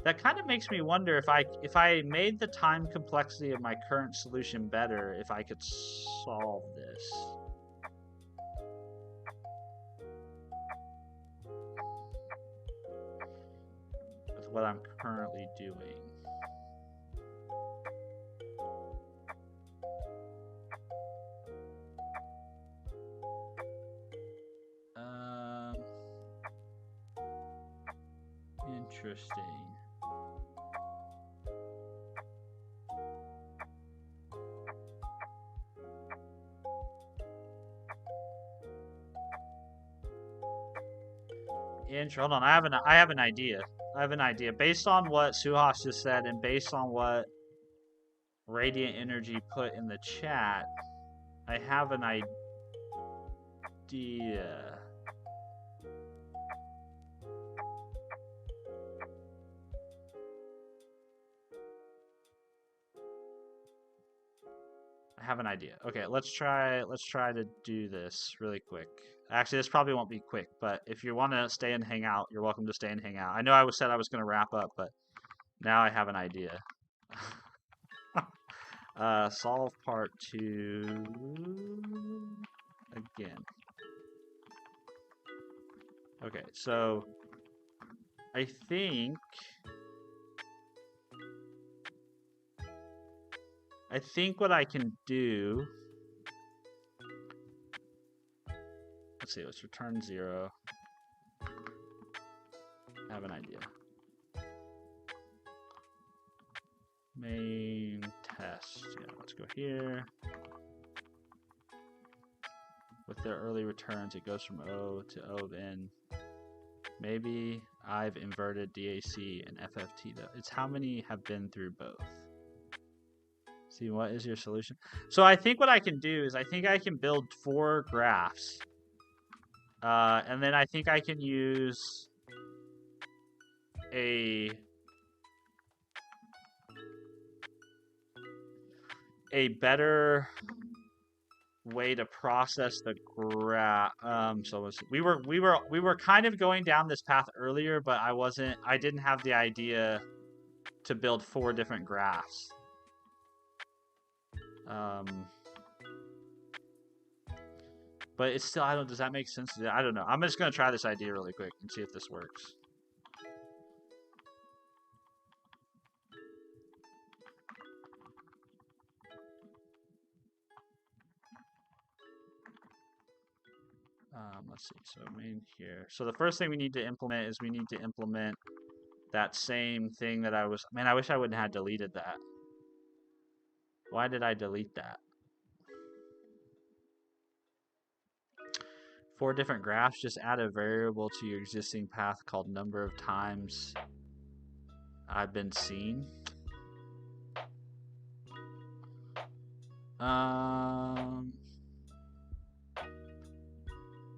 Speaker 1: That kind of makes me wonder if I made the time complexity of my current solution better, if I could solve this. With what I'm currently doing. Interesting. Hold on, I have an idea. I have an idea based on what Suhas just said and based on what Radiant Energy put in the chat. I have an idea. I have an idea. Okay, let's try to do this really quick. Actually, this probably won't be quick, but if you want to stay and hang out, you're welcome to stay and hang out. I know I said I was going to wrap up, but now I have an idea. Solve part 2 again. Okay, so I think what I can do, let's see, let's return 0. I have an idea. Main test, yeah, let's go here. With their early returns, it goes from O to O of N. Maybe I've inverted DAC and FFT though. It's how many have been through both. See, what is your solution? So I think what I can do is I think I can build 4 graphs. And then I think I can use a better way to process the graph. So we were kind of going down this path earlier, but I didn't have the idea to build 4 different graphs. But it's still, does that make sense? I don't know. I'm just going to try this idea really quick and see if this works. Let's see, so main here. So the first thing we need to implement is we need to implement that same thing that I wish I wouldn't have deleted that. Why did I delete that? 4 different graphs, just add a variable to your existing path called number of times I've been seen.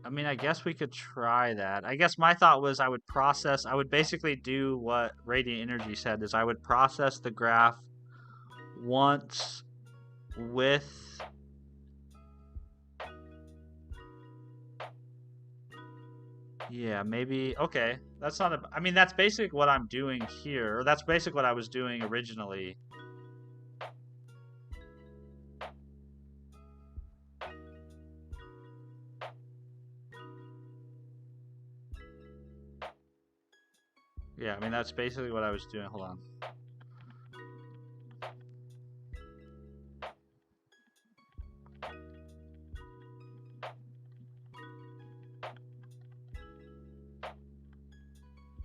Speaker 1: I mean, I guess we could try that. I guess my thought was I would basically do what Radiant Energy said, is I would process the graph once with yeah, maybe, okay. That's not I mean, that's basically what I'm doing here, or that's basically what I was doing originally. Yeah, I mean, that's basically what I was doing. Hold on.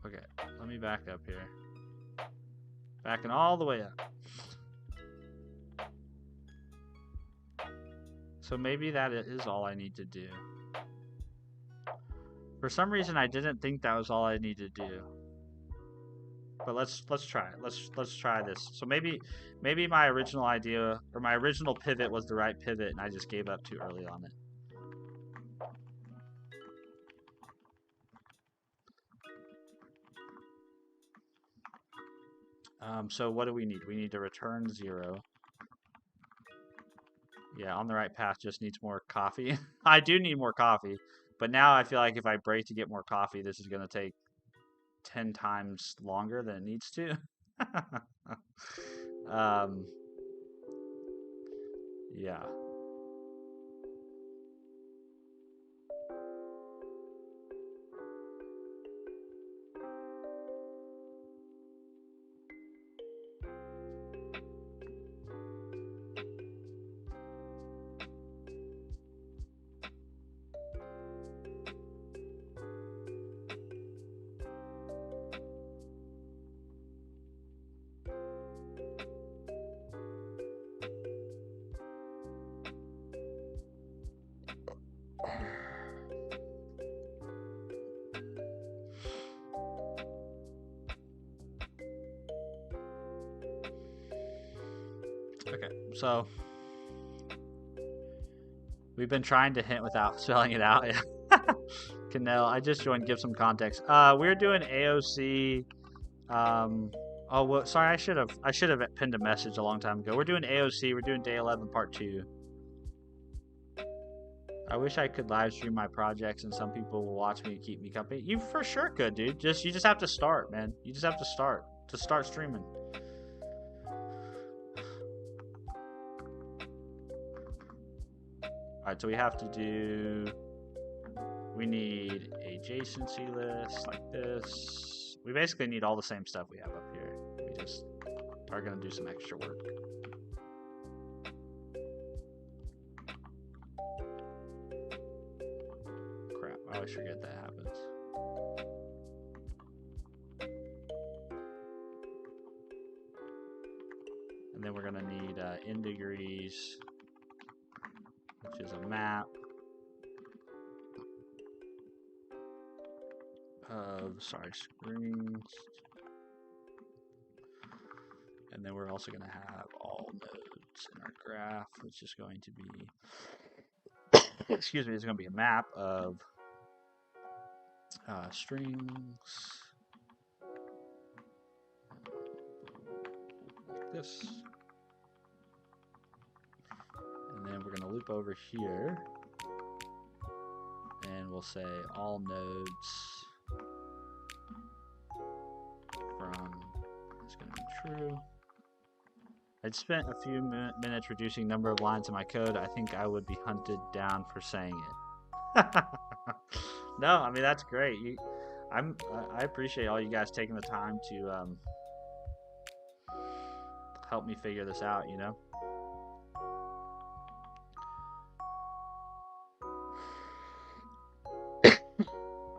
Speaker 1: Okay, let me back up here. Backing all the way up. So maybe that is all I need to do. For some reason, I didn't think that was all I need to do. But let's try it. Let's try this. So maybe my original idea or my original pivot was the right pivot, and I just gave up too early on it. So what do we need? We need to return 0. Yeah, on the right path, just needs more coffee. I do need more coffee, but now I feel like if I break to get more coffee, this is going to take 10 times longer than it needs to. Yeah. Okay, so we've been trying to hint without spelling it out. Yeah. Canel, I just joined. Give some context. We're doing AOC. Oh well, sorry. I should have pinned a message a long time ago. We're doing AOC. We're doing day 11, part 2. I wish I could live stream my projects and some people will watch me and keep me company. You for sure could, dude. You just have to start, man. You just have to start streaming. Alright, so we have to do, we need a adjacency list like this. We basically need all the same stuff we have up here. We just are going to do some extra work. Crap, I always forget that happens. And then we're going to need in degrees, which is a map of, screens. And then we're also going to have all nodes in our graph, which is going to be, excuse me, it's going to be a map of strings like this. And then we're going to loop over here and we'll say all nodes from is going to be true. I'd spent a few minutes reducing number of lines in my code. I think I would be hunted down for saying it. No, I mean that's great. I appreciate all you guys taking the time to help me figure this out. You know.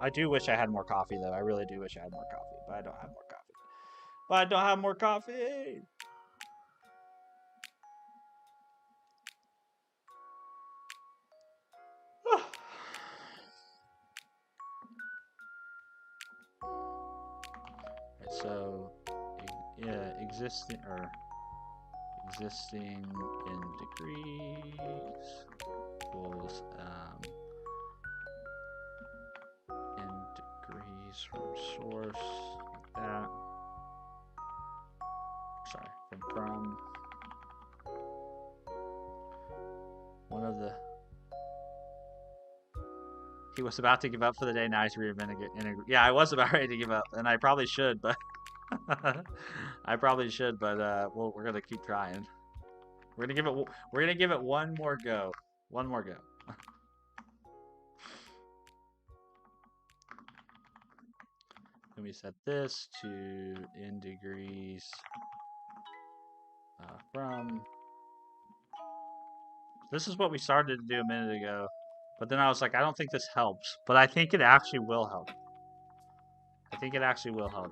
Speaker 1: I do wish I had more coffee though. I really do wish I had more coffee, but I don't have more coffee. But I don't have more coffee. So, existing in degrees equals in degrees from source, like that. Sorry, from one of the. He was about to give up for the day. Now he's reinventing it. Yeah, I was about ready to give up, and I probably should, but we're gonna keep trying. We're gonna give it one more go. One more go. Then we set this to in degrees from. This is what we started to do a minute ago. But then I was like, I don't think this helps. But I think it actually will help. I think it actually will help.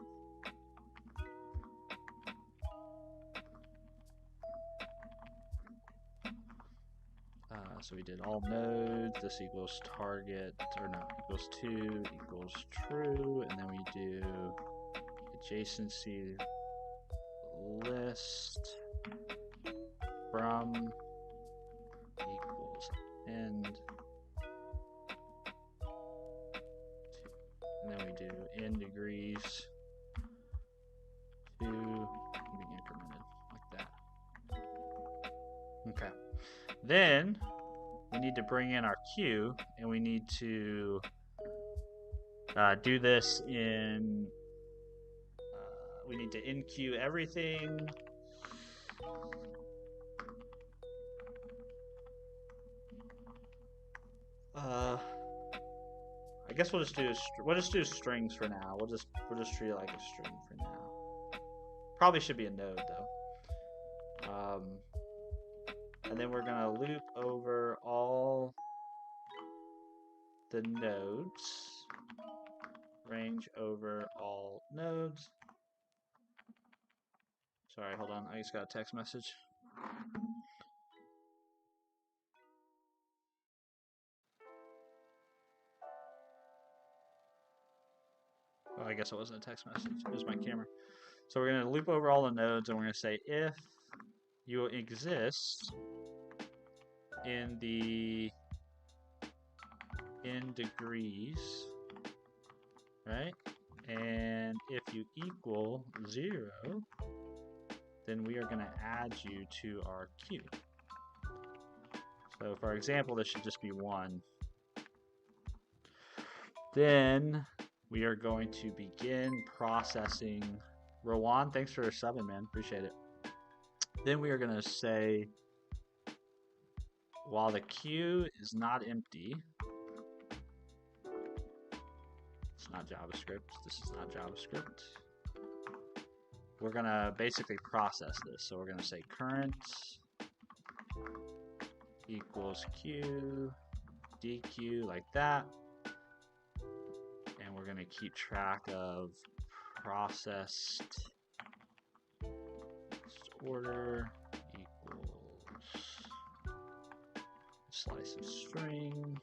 Speaker 1: So we did all nodes. This equals target, or no, equals 2 equals true. And then we do adjacency list from equals end. And then we do in degrees to being incremented like that. Okay. Then we need to bring in our queue, and we need to do this in. We need to in queue everything. I guess we'll just do strings for now. We'll just treat it like a string for now. Probably should be a node though. And then we're gonna loop over all the nodes, range over all nodes. Sorry, hold on. I just got a text message. Oh, I guess it wasn't a text message. It was my camera. So we're going to loop over all the nodes, and we're going to say if you exist in the in degrees, right? And if you equal 0, then we are going to add you to our queue. So for example, this should just be 1. Then we are going to begin processing. Rowan, thanks for subbing, man. Appreciate it. Then we are going to say, while the queue is not empty, it's not JavaScript. This is not JavaScript. We're going to basically process this. So we're going to say current equals queue, dequeue, like that. And we're going to keep track of processed order equals slice of string,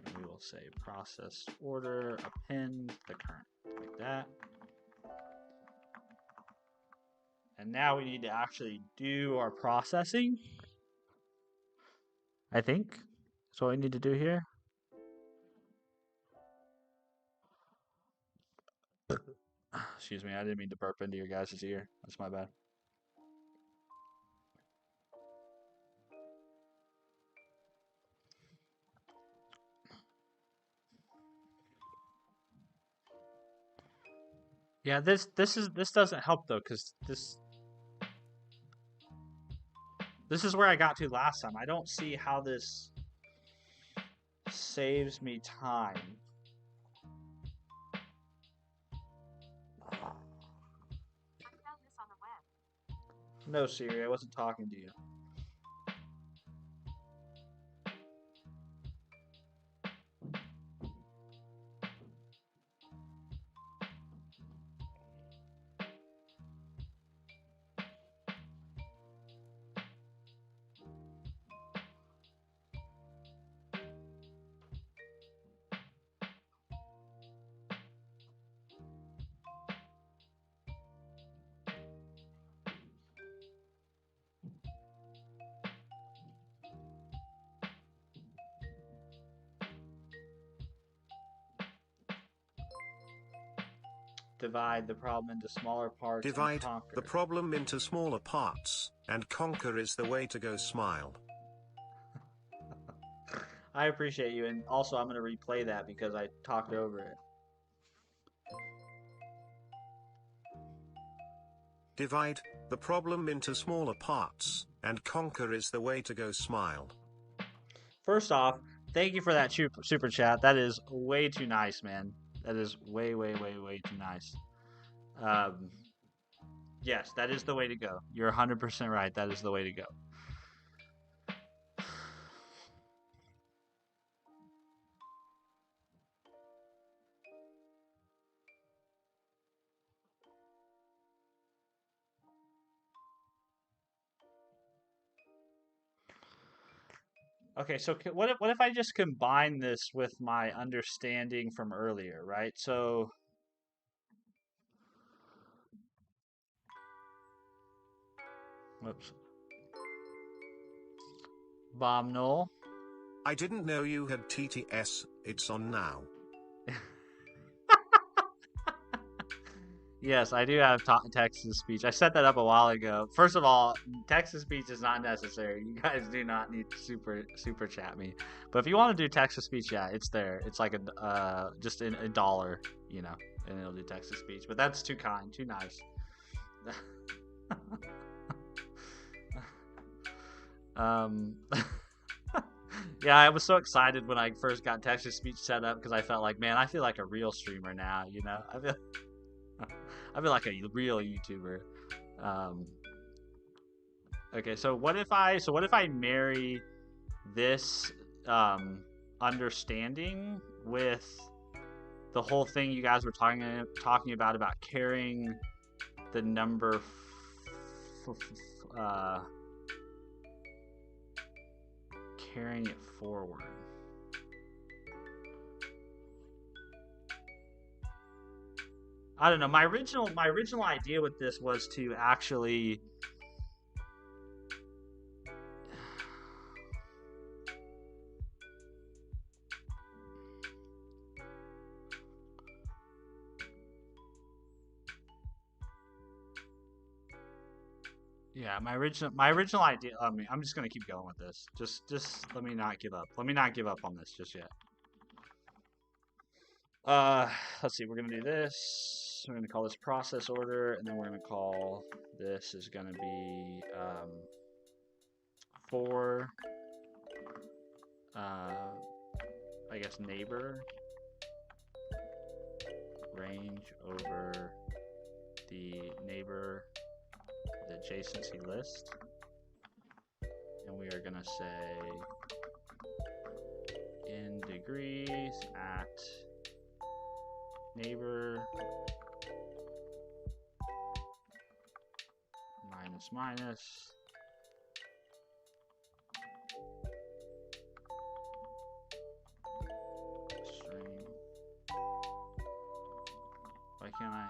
Speaker 1: and we will say processed order append the current, like that. And now we need to actually do our processing. I think that's what we need to do here. Excuse me, I didn't mean to burp into your guys' ear. That's my bad. Yeah, this doesn't help though, because this is where I got to last time. I don't see how this saves me time. No, Siri, I wasn't talking to you. Divide the problem into smaller parts.
Speaker 3: Divide
Speaker 1: and conquer.
Speaker 3: the problem into smaller parts, and conquer is the way to go. Smile.
Speaker 1: I appreciate you, and also I'm going to replay that because I talked over it.
Speaker 3: Divide the problem into smaller parts, and conquer is the way to go. Smile.
Speaker 1: First off, thank you for that super chat. That is way too nice, man. That is way, way, way, way too nice. Yes, that is the way to go. You're 100% right. That is the way to go. Okay, so what if I just combine this with my understanding from earlier, right? So, whoops. Bomb null.
Speaker 3: I didn't know you had TTS, it's on now.
Speaker 1: Yes, I do have text to speech. I set that up a while ago. First of all, text to speech is not necessary. You guys do not need to super chat me. But if you want to do text to speech, yeah, it's there. It's like just a dollar, you know, and it'll do text to speech. But that's too kind, too nice. Yeah, I was so excited when I first got text to speech set up because I felt like, man, I feel like a real streamer now. You know, I feel like a real YouTuber. Okay, so what if I marry this understanding with the whole thing you guys were talking about carrying the number carrying it forward. I don't know. My original idea with this was to actually yeah, my original idea. I mean, I'm just gonna keep going with this. Just let me not give up. Let me not give up on this just yet. Let's see. We're gonna do this. We're gonna call this process order, and then we're gonna call this is gonna be for I guess neighbor range over the neighbor, the adjacency list, and we are gonna say in degrees at neighbor minus string. Why can't I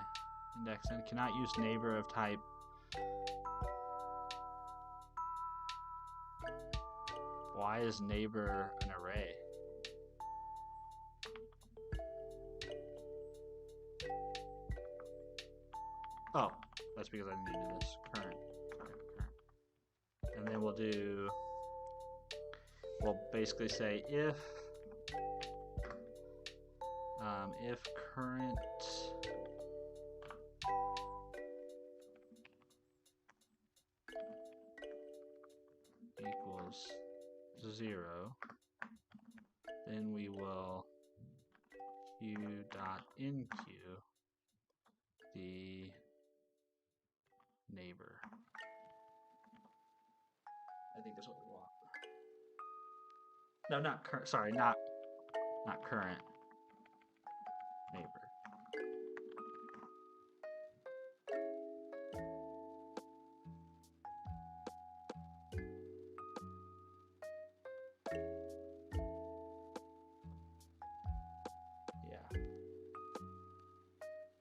Speaker 1: index and cannot use neighbor of type? Why is neighbor an array? Oh, that's because I need to do this current. And then we'll basically say if current equals 0, then we will q.enqueue the neighbor. I think that's what we want. No, not current. Sorry, not current neighbor.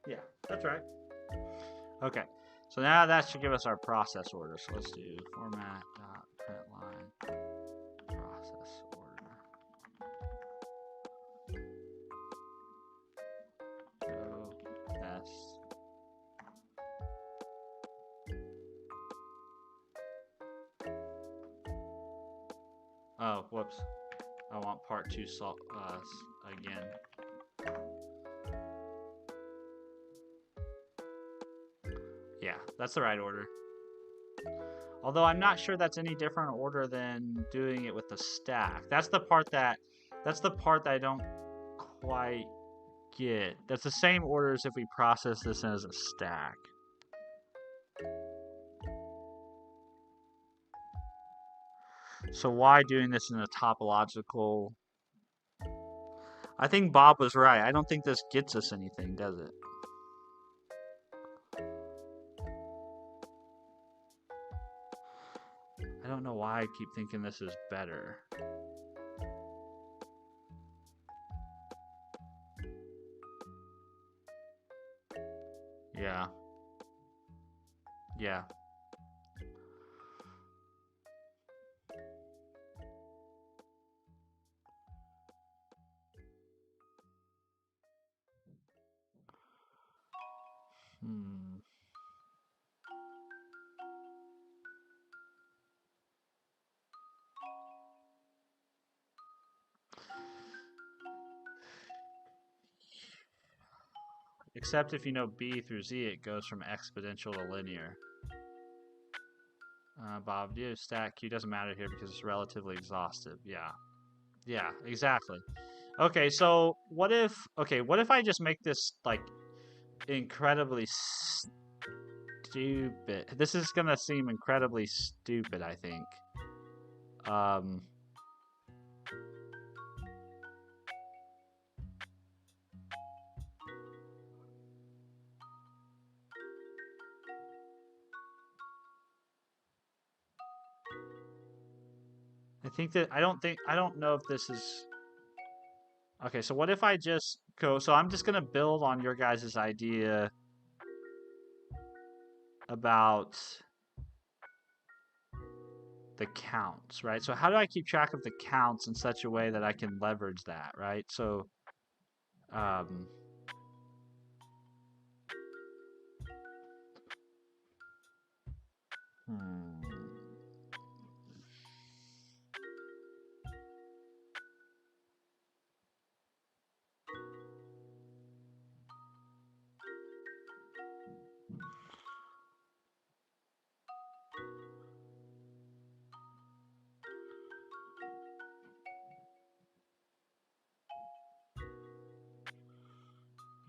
Speaker 1: Yeah, that's right. Okay, so now that should give us our process order. So let's do format dot println process order. Go test. Oh, whoops! I want part 2 again. Yeah, that's the right order. Although I'm not sure that's any different order than doing it with the stack. That's the part that I don't quite get. That's the same order as if we process this as a stack. So why doing this in a topological? I think Bob was right. I don't think this gets us anything, does it? I don't know why I keep thinking this is better. Yeah. Yeah. Hmm. Except if you know B through Z, it goes from exponential to linear. Bob, do stack Q doesn't matter here because it's relatively exhaustive. Yeah. Yeah, exactly. Okay, so what if I just make this like incredibly stupid? This is gonna seem incredibly stupid, I think. Um, I don't know if this is okay. So what if I just go? So I'm just gonna build on your guys' idea about the counts, right? So how do I keep track of the counts in such a way that I can leverage that, right? So, um, hmm.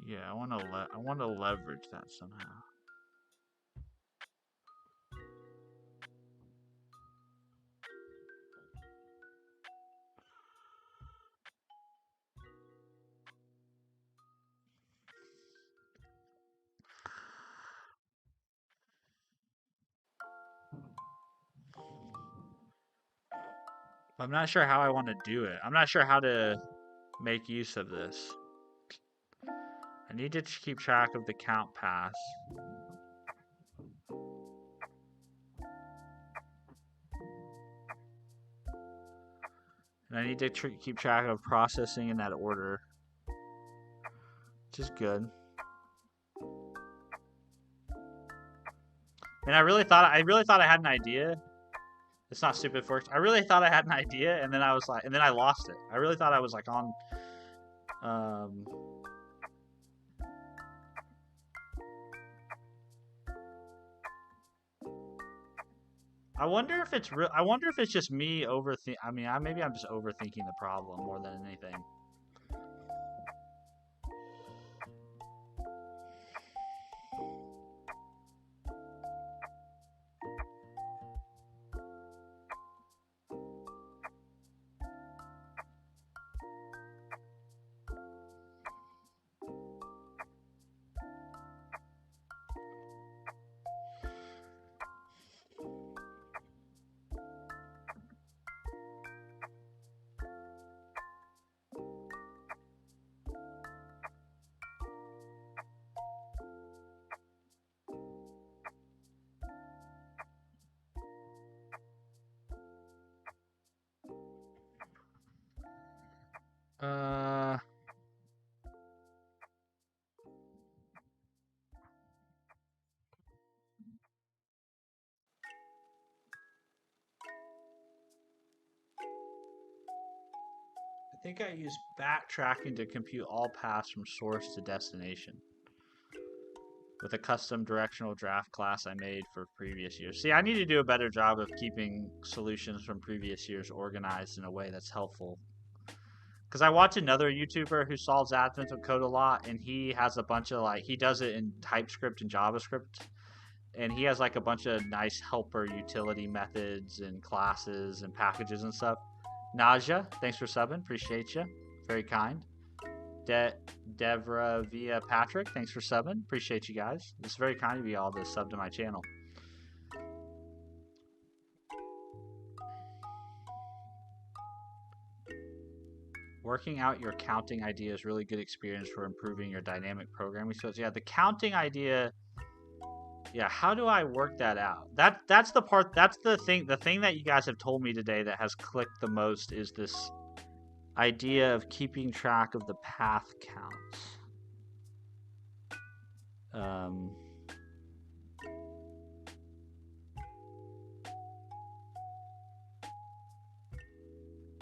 Speaker 1: Yeah, I want to leverage that somehow. I'm not sure how I want to do it. I'm not sure how to make use of this. I need to keep track of the count pass. And I need to keep track of processing in that order, which is good. And I really thought I had an idea. It's not stupid first. I really thought I had an idea, and then I was like, and then I lost it. I really thought I was like on. I wonder if it's real. I wonder if it's just me overthink. I mean, maybe I'm just overthinking the problem more than anything. I think I use backtracking to compute all paths from source to destination with a custom directional draft class I made for previous years. See, I need to do a better job of keeping solutions from previous years organized in a way that's helpful. Because I watch another YouTuber who solves admins with code a lot, and he has a bunch of like, he does it in TypeScript and JavaScript, and he has like a bunch of nice helper utility methods and classes and packages and stuff. Naja, thanks for subbing. Appreciate you. Very kind. Devra via Patrick, thanks for subbing. Appreciate you guys. It's very kind of you all to sub to my channel. Working out your counting idea is really good experience for improving your dynamic programming skills. Yeah, the counting idea. Yeah, how do I work that out? That's the part. That's the thing. The thing that you guys have told me today that has clicked the most is this idea of keeping track of the path counts.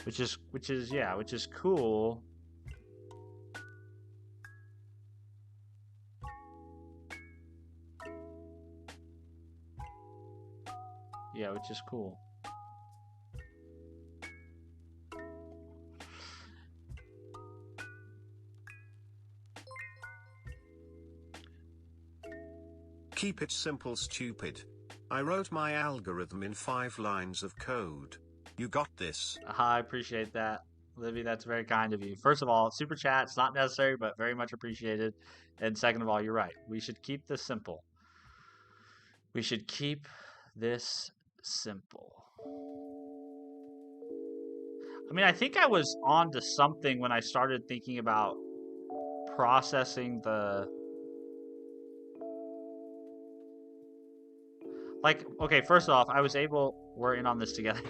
Speaker 1: Which is cool. Yeah, which is cool.
Speaker 3: Keep it simple, stupid. I wrote my algorithm in 5 lines of code. You got this.
Speaker 1: I appreciate that, Livy. That's very kind of you. First of all, super chat, it's not necessary, but very much appreciated. And second of all, you're right. We should keep this simple. We should keep this simple. I mean, I think I was on to something when I started thinking about processing the... Like, okay, first off, I was able... We're in on this together.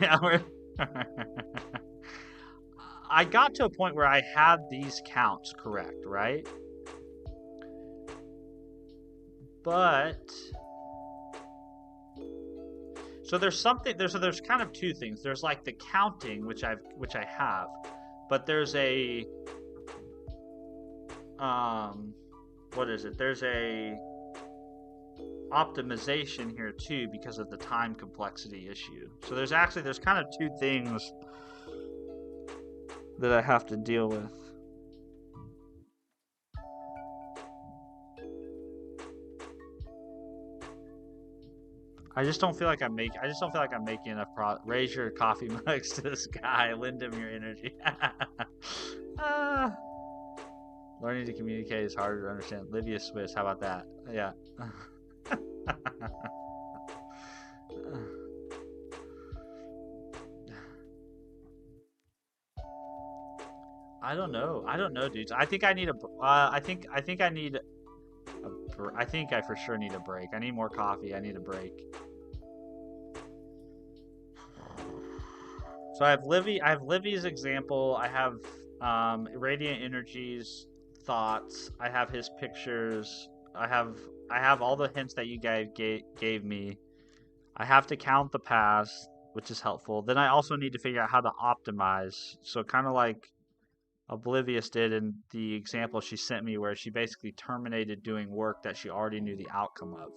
Speaker 1: I got to a point where I had these counts correct, right? But... So there's something... There's kind of two things. There's like the counting, which I have. But there's a... What is it? There's a... optimization here too because of the time complexity issue. So there's kind of two things that I have to deal with. I just don't feel like I'm making enough raise your coffee mugs to the sky, lend him your energy. Learning to communicate is harder to understand. Livia Swiss, how about that? Yeah. I don't know, dudes. I think I need a. I think I need. I think I for sure need a break. I need more coffee. I need a break. So I have Livy's example. I have Radiant Energy's thoughts. I have his pictures. I have all the hints that you guys gave me. I have to count the paths, which is helpful. Then I also need to figure out how to optimize. So kind of like Oblivious did in the example she sent me, where she basically terminated doing work that she already knew the outcome of.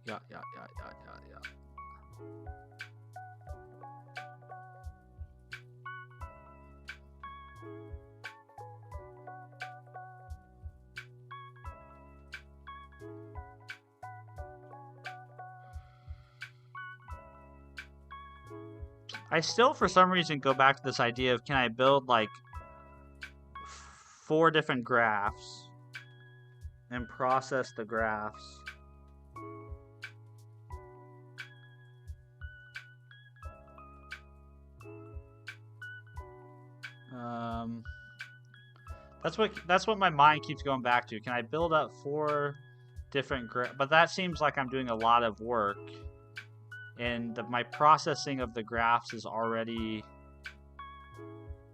Speaker 1: Yeah. I still, for some reason, go back to this idea of, can I build like 4 different graphs and process the graphs? That's what my mind keeps going back to. Can I build up 4 different graphs? But that seems like I'm doing a lot of work, and my processing of the graphs is already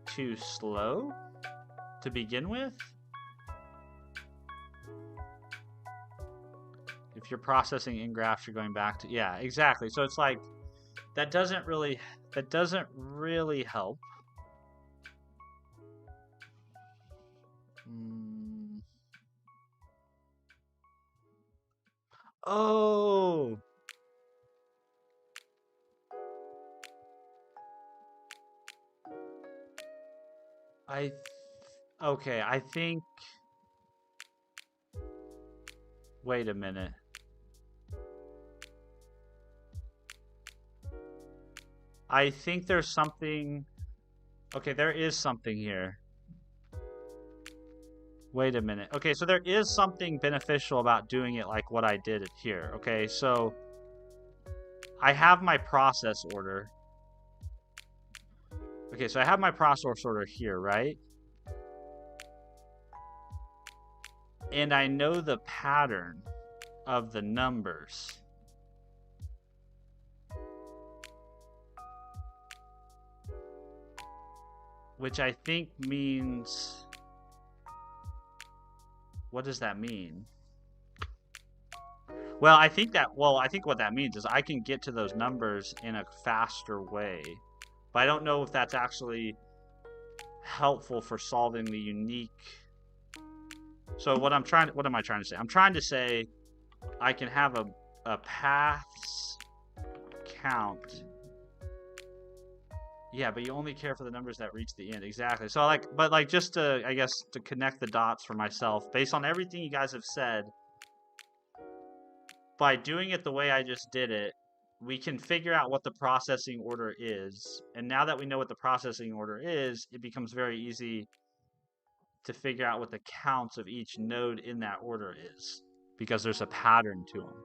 Speaker 1: too slow to begin with. If you're processing in graphs, you're going back to, yeah, exactly. So it's like that doesn't really help. Oh. Okay, I think. Wait a minute. I think there's something. Okay, there is something here. Wait a minute. Okay, so there is something beneficial about doing it like what I did it here. Okay, so I have my process order. Okay, so I have my process order here, right? And I know the pattern of the numbers. Which I think means... What does that mean? Well, I think what that means is I can get to those numbers in a faster way. But I don't know if that's actually helpful for solving the unique... So what am I trying to say? I'm trying to say I can have a paths count. Yeah, but you only care for the numbers that reach the end. Exactly. So but just to, I guess, to connect the dots for myself, based on everything you guys have said, by doing it the way I just did it, we can figure out what the processing order is. And now that we know what the processing order is, it becomes very easy to figure out what the counts of each node in that order is, because there's a pattern to them,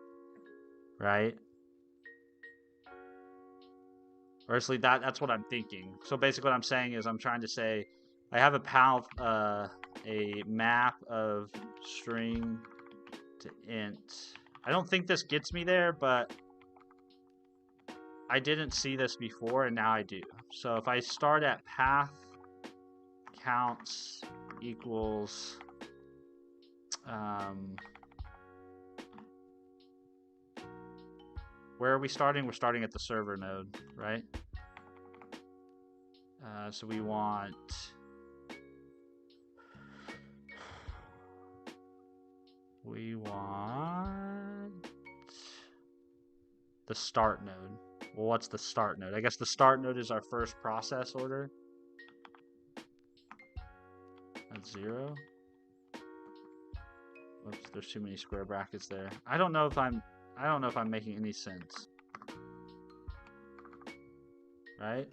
Speaker 1: right? Or at least that's what I'm thinking. So basically what I'm saying is I'm trying to say I have a map of string to int. I don't think this gets me there, but I didn't see this before and now I do. So if I start at path counts equals where are we starting? We're starting at the server node, right? So we want the start node. Well, what's the start node? I guess the start node is our first process order. That's 0. Oops, there's too many square brackets there. I don't know if I'm making any sense. Right?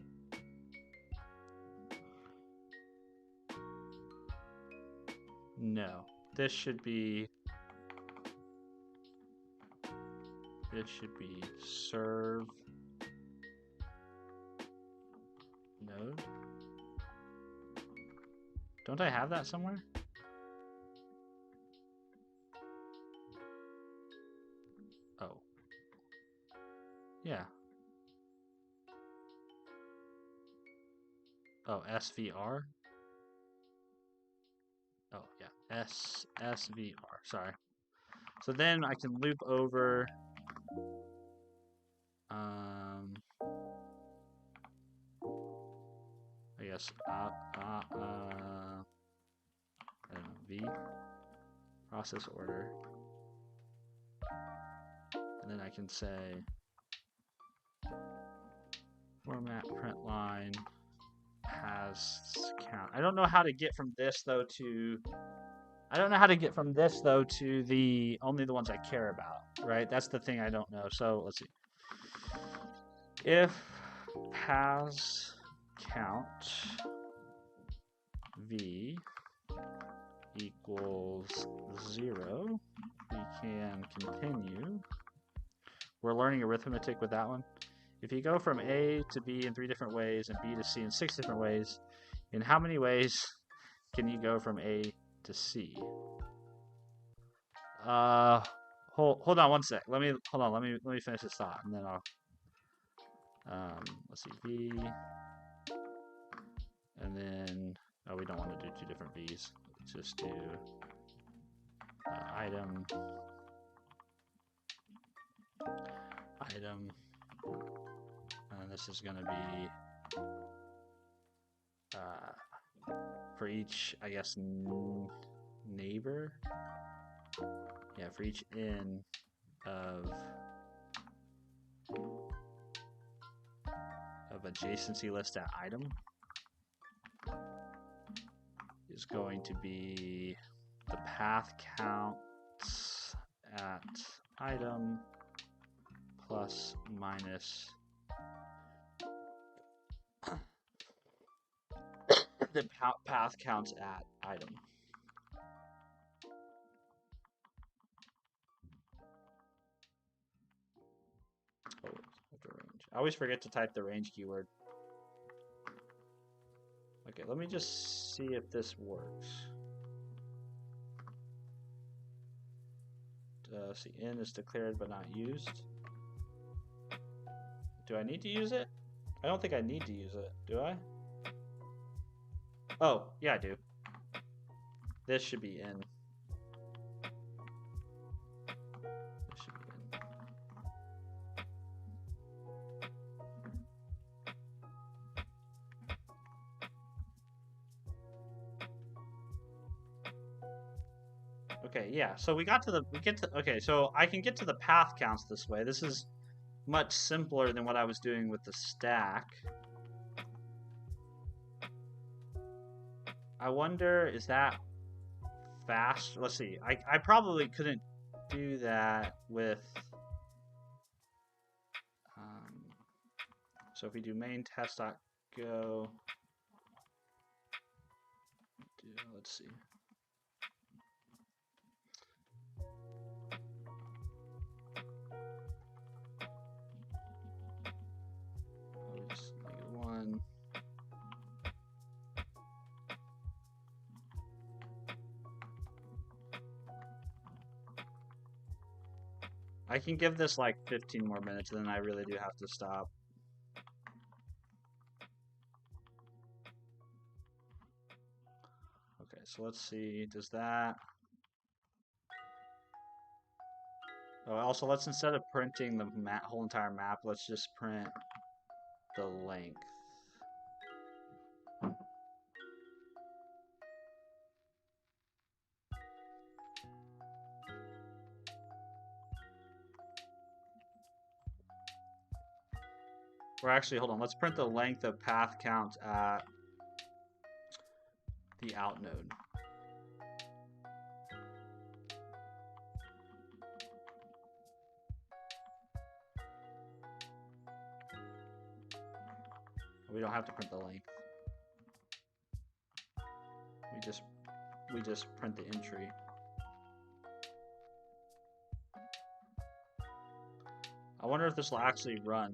Speaker 1: No. This should be serve node. Don't I have that somewhere? Oh. Yeah. Oh, SVR? Oh, yeah. SVR. Sorry. So then I can loop over I guess I don't know, V process order, and then I can say format print line has count. I don't know how to get from this though to the only the ones I care about, right? That's the thing I don't know. So let's see. If has count v equals 0, we can continue. We're learning arithmetic with that one. If you go from A to B in 3 different ways and B to C in 6 different ways, in how many ways can you go from A to C? Hold on one sec. Let me finish this thought, and then I'll let's see, V, and then we don't want to do 2 different V's. Let's just do item, and this is going to be for each, I guess, neighbor. Yeah, for each n, of adjacency list at item is going to be the path counts at item plus minus the path counts at item. Oh, range. I always forget to type the range keyword. Okay, let me just see if this works. See, in is declared but not used. Do I need to use it? I don't think I need to use it. Do I? Oh, yeah, I do. This should be in. This should be in. Okay, yeah. So okay, so I can get to the path counts this way. This is much simpler than what I was doing with the stack. I wonder, is that fast? Let's see. I probably couldn't do that with so if we do main test.go, let's see. -1. I can give this like 15 more minutes and then I really do have to stop. Okay, so let's see, does that... Oh, also let's, instead of printing the whole entire map, let's just print the length. Or actually, hold on, let's print the length of path count at the out node. We don't have to print the length. We just print the entry. I wonder if this will actually run.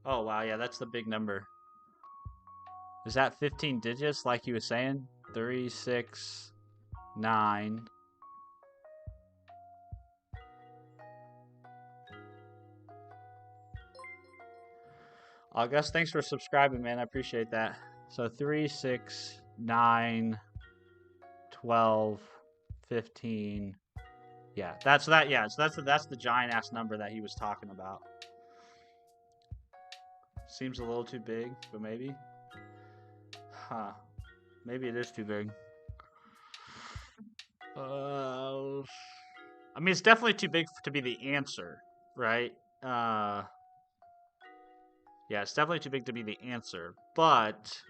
Speaker 1: Oh wow, yeah, that's the big number. Is that 15 digits like he was saying? 3, 6, 9. August, thanks for subscribing, man. I appreciate that. So 3, 6, 9, 12, 15. Yeah, that's that. Yeah, so that's the giant ass number that he was talking about. Seems a little too big, but maybe. Huh. Maybe it is too big. I mean, it's definitely too big to be the answer, right? Yeah, it's definitely too big to be the answer, but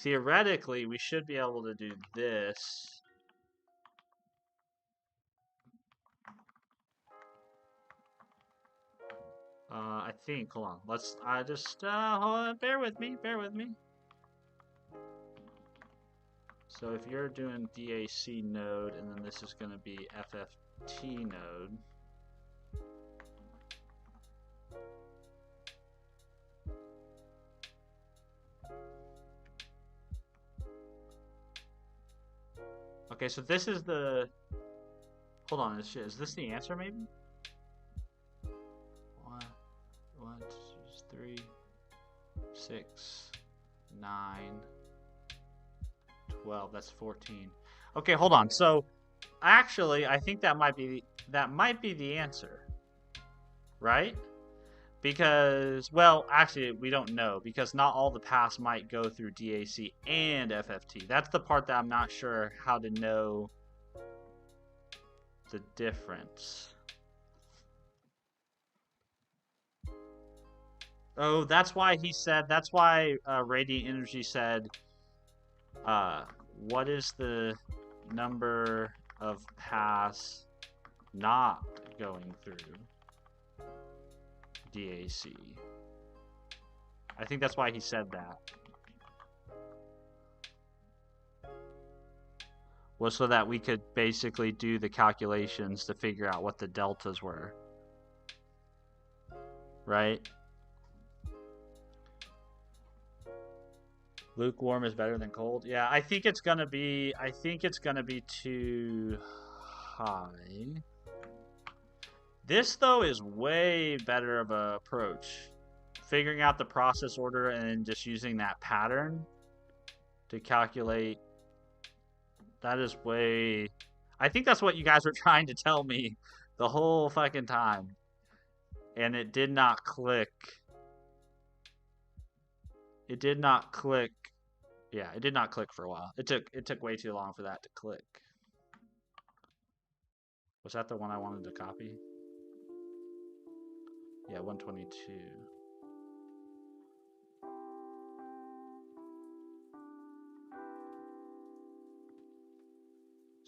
Speaker 1: theoretically, we should be able to do this. I think, hold on, I just, hold on, bear with me. So if you're doing DAC node, and then this is going to be FFT node. Okay, so this is the, hold on, is this the answer maybe? 1, 2, 3, 6, 9, 12. That's 14. Okay, hold on. So actually, I think that might be the answer, right? Because, well, actually, we don't know. Because not all the paths might go through DAC and FFT. That's the part that I'm not sure how to know the difference. Oh, that's why he said, that's why Radiant Energy said, what is the number of paths not going through DAC? I think that's why he said that. Was so that we could basically do the calculations to figure out what the deltas were. Right? Lukewarm is better than cold. Yeah, I think it's gonna be too high. This though is way better of an approach. Figuring out the process order and just using that pattern to calculate. That is way... I think that's what you guys were trying to tell me the whole fucking time. And it did not click. It did not click. Yeah, it did not click for a while. It took way too long for that to click. Was that the one I wanted to copy? Yeah, 122.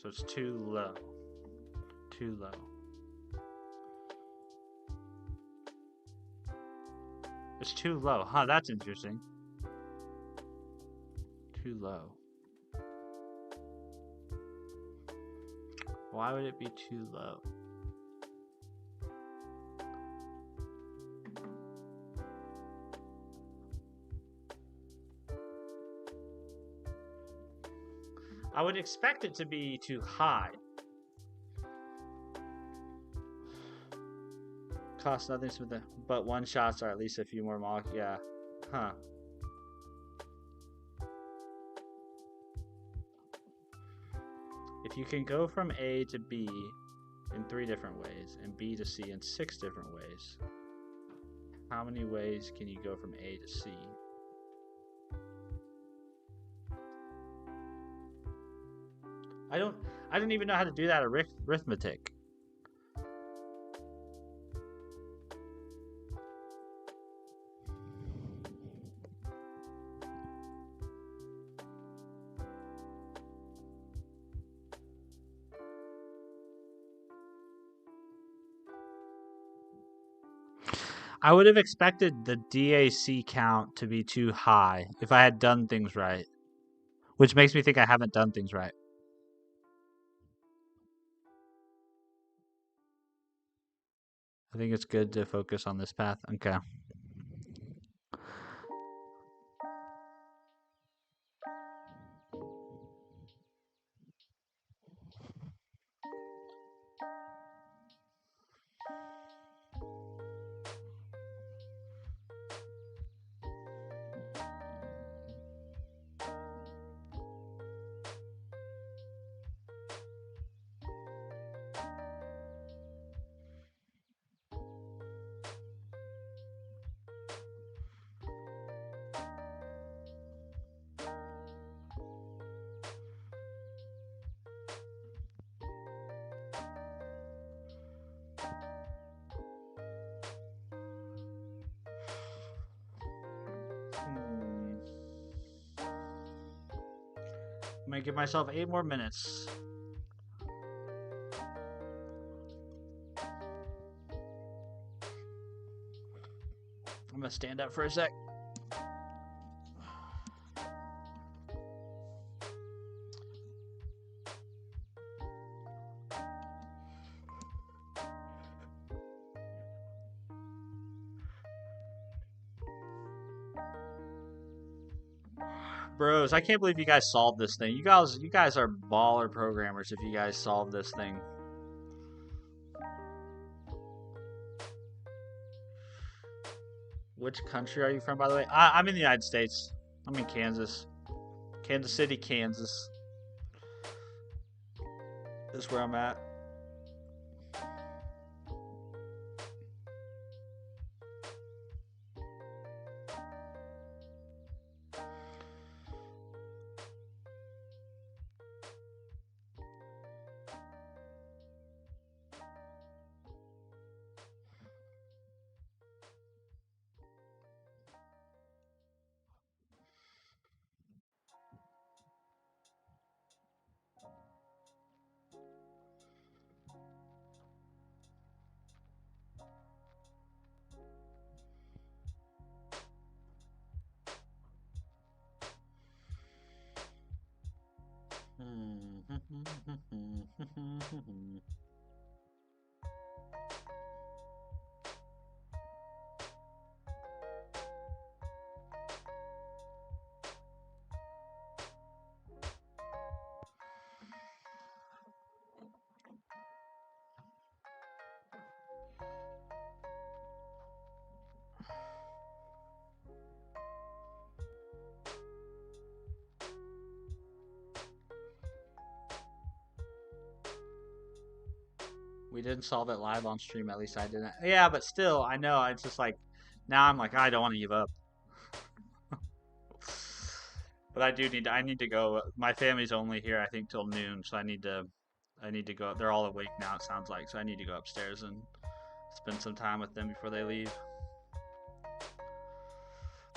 Speaker 1: So it's too low. Too low. It's too low. Huh, that's interesting. Too low. Why would it be too low? I would expect it to be too high. Cost nothing with the, but one shots are at least a few more molecules. Yeah. Huh. If you can go from A to B in 3 different ways and B to C in 6 different ways, how many ways can you go from A to C? I don't even know how to do that arithmetic. I would have expected the DAC count to be too high if I had done things right, which makes me think I haven't done things right. I think it's good to focus on this path. Okay. I'm gonna give myself 8 more minutes. I'm gonna stand up for a sec. Bros, I can't believe you guys solved this thing. You guys are baller programmers if you guys solved this thing. Which country are you from, by the way? I'm in the United States. I'm in Kansas. Kansas City, Kansas. Is where I'm at. We didn't solve it live on stream, at least I didn't. Yeah, but still, I know. It's just like, now I'm like, I don't want to give up. But I need to go. My family's only here, I think, till noon, so I need to go. They're all awake now, it sounds like, so I need to go upstairs and spend some time with them before they leave.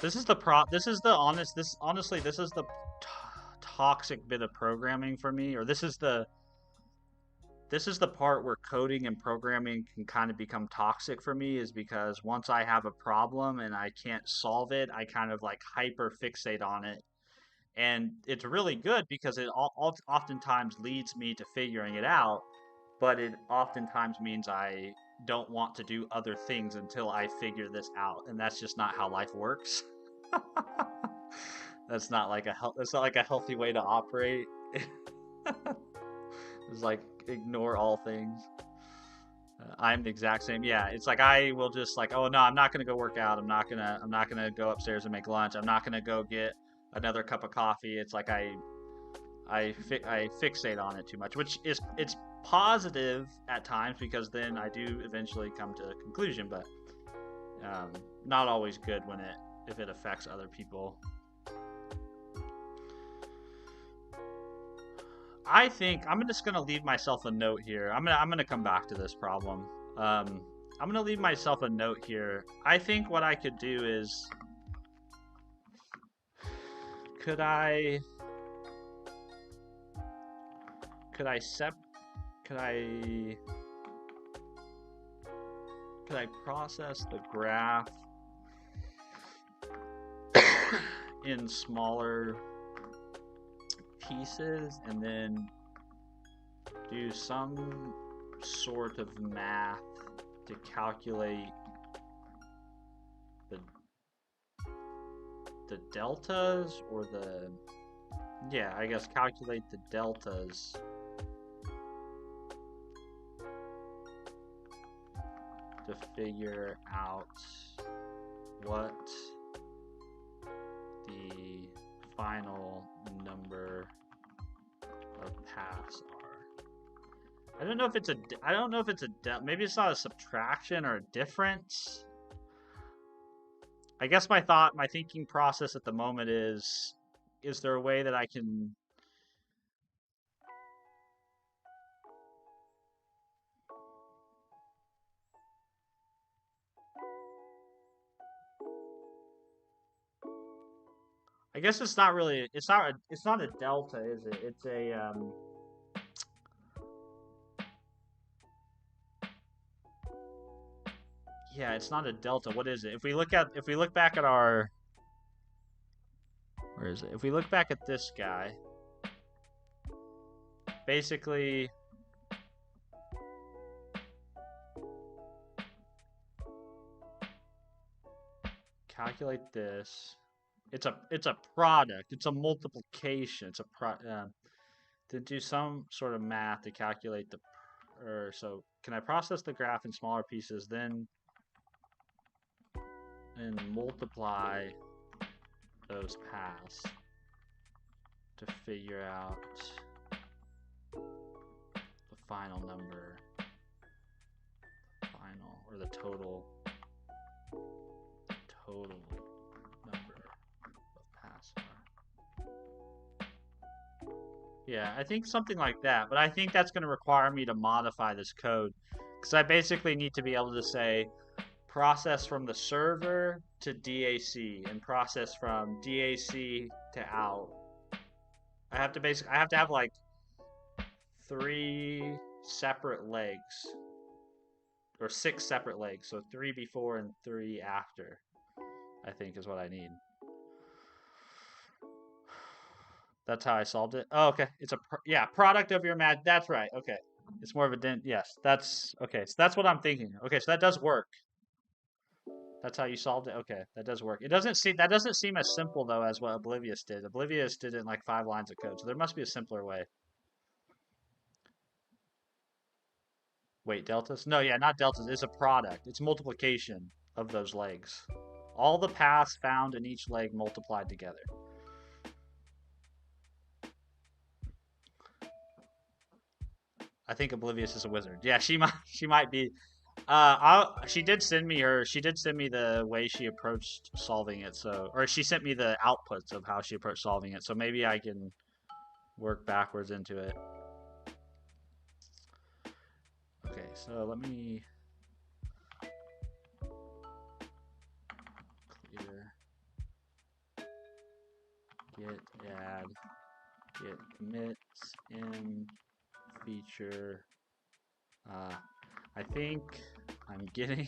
Speaker 1: This is the honestly, this is the toxic bit of programming for me, or this is the part where coding and programming can kind of become toxic for me, is because once I have a problem and I can't solve it, I kind of like hyper fixate on it. And it's really good because it oftentimes leads me to figuring it out, but it oftentimes means I don't want to do other things until I figure this out, and that's just not how life works. That's not like a healthy way to operate. It's like ignore all things. I'm the exact same. Yeah, it's like I will just like, oh no, I'm not gonna go work out. I'm not gonna go upstairs and make lunch. I'm not gonna go get another cup of coffee. It's like I fixate on it too much, which is it's positive at times because then I do eventually come to a conclusion, but not always good when if it affects other people. I think I'm just gonna leave myself a note here. I'm gonna come back to this problem. I'm gonna leave myself a note here. I think what I could do is, could I process the graph in smaller pieces and then do some sort of math to calculate the deltas, or I guess calculate the deltas to figure out what the final number of paths are. I don't know if it's maybe it's not a subtraction or a difference. I guess my thinking process at the moment is there a way that I can I guess it's not a delta, is it? It's a yeah, it's not a delta. What is it? If we look back at our, where is it? If we look back at this guy, basically calculate this. It's a product. It's a multiplication. It's to do some sort of math to calculate so can I process the graph in smaller pieces, then and multiply those paths to figure out the final number, or the total number of paths are. Yeah, I think something like that, but I think that's going to require me to modify this code, because I basically need to be able to say process from the server to DAC and process from DAC to out. I have to have like 3 separate legs, or 6 separate legs, so 3 before and 3 after, I think is what I need. That's how I solved it. Oh, okay. It's a yeah, product of your match. That's right. Okay. It's more of a dent. Yes, that's okay. So that's what I'm thinking. Okay, so that does work. That's how you solved it. Okay, that does work. It doesn't seem that doesn't seem as simple though as what Oblivious did. Oblivious did it in like 5 lines of code, so there must be a simpler way. Wait, deltas? No, yeah, not deltas. It's a product. It's multiplication of those legs. All the paths found in each leg multiplied together. I think Oblivious is a wizard. Yeah, she might she might be. She did send me the way she approached solving it. So, or she sent me the outputs of how she approached solving it. So maybe I can work backwards into it. Okay, so let me clear git add git commits in feature. I think I'm getting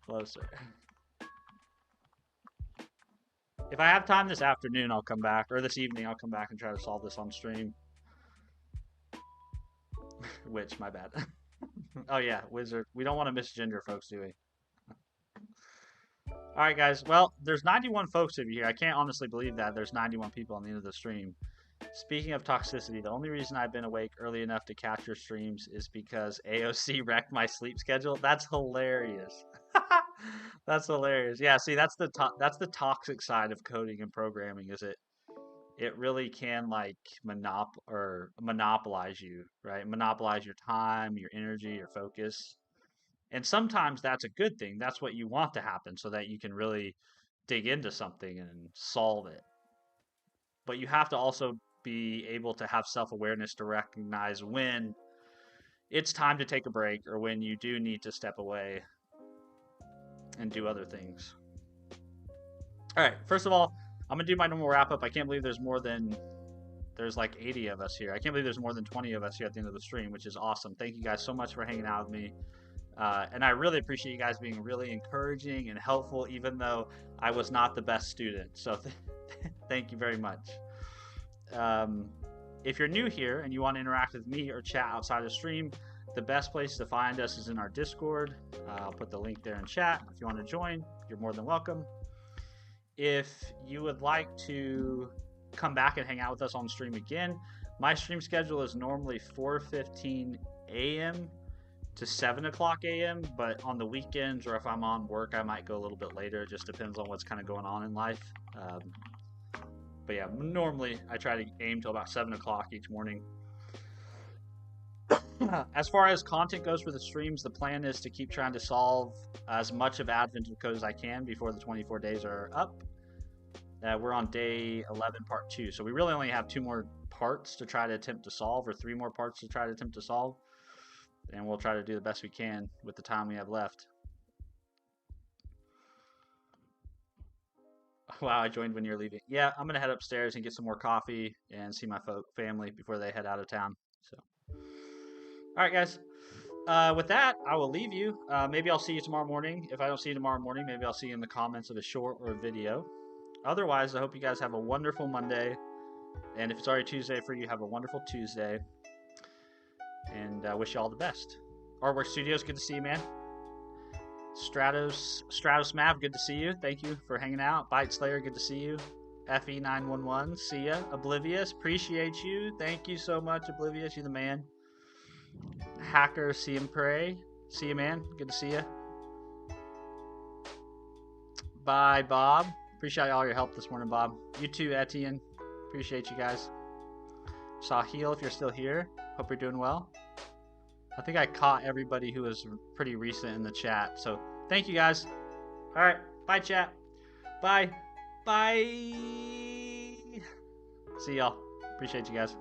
Speaker 1: closer. If I have time this afternoon, I'll come back, or this evening, I'll come back and try to solve this on stream. Which, my bad. Oh yeah, wizard. We don't want to misgender folks, do we? All right, guys. Well, there's 91 folks over here. I can't honestly believe that there's 91 people on the end of the stream. Speaking of toxicity, the only reason I've been awake early enough to catch your streams is because AOC wrecked my sleep schedule. That's hilarious. That's hilarious. Yeah, see, that's the toxic side of coding and programming. Is it really can like monopolize you, right? Monopolize your time, your energy, your focus. And sometimes that's a good thing. That's what you want to happen so that you can really dig into something and solve it. But you have to also be able to have self-awareness to recognize when it's time to take a break or when you do need to step away and do other things. All right, first of all, I'm gonna do my normal wrap up. I can't believe there's like 80 of us here. I can't believe there's more than 20 of us here at the end of the stream, which is awesome. Thank you guys so much for hanging out with me. And I really appreciate you guys being really encouraging and helpful, even though I was not the best student. So thank you very much. If you're new here and you want to interact with me or chat outside of stream, the best place to find us is in our Discord. I'll put the link there in chat. If you want to join, you're more than welcome. If you would like to come back and hang out with us on stream again, my stream schedule is normally 4:15 a.m. to 7 o'clock a.m. But on the weekends or if I'm on work, I might go a little bit later. It just depends on what's kind of going on in life. But yeah, normally I try to aim till about 7 o'clock each morning. As far as content goes for the streams, the plan is to keep trying to solve as much of Advent code as I can before the 24 days are up. We're on day 11, part 2. So we really only have 2 more parts to try to attempt to solve, or 3 more parts to try to attempt to solve. And we'll try to do the best we can with the time we have left. Wow, I joined when you're leaving. Yeah, I'm going to head upstairs and get some more coffee and see my family before they head out of town. So, all right, guys. With that, I will leave you. Maybe I'll see you tomorrow morning. If I don't see you tomorrow morning, maybe I'll see you in the comments of a short or a video. Otherwise, I hope you guys have a wonderful Monday. And if it's already Tuesday for you, have a wonderful Tuesday. And I wish you all the best. Artwork Studios, good to see you, man. Stratos Mav, good to see you. Thank you for hanging out. Bite Slayer, good to see you. FE911, see ya. Oblivious, appreciate you. Thank you so much, Oblivious. You're the man. Hacker, see him pray. See you, man. Good to see you. Bye, Bob. Appreciate all your help this morning, Bob. You too, Etienne. Appreciate you guys. Sahil, if you're still here, hope you're doing well. I think I caught everybody who was pretty recent in the chat. So thank you guys. All right. Bye, chat. Bye. Bye. See y'all. Appreciate you guys.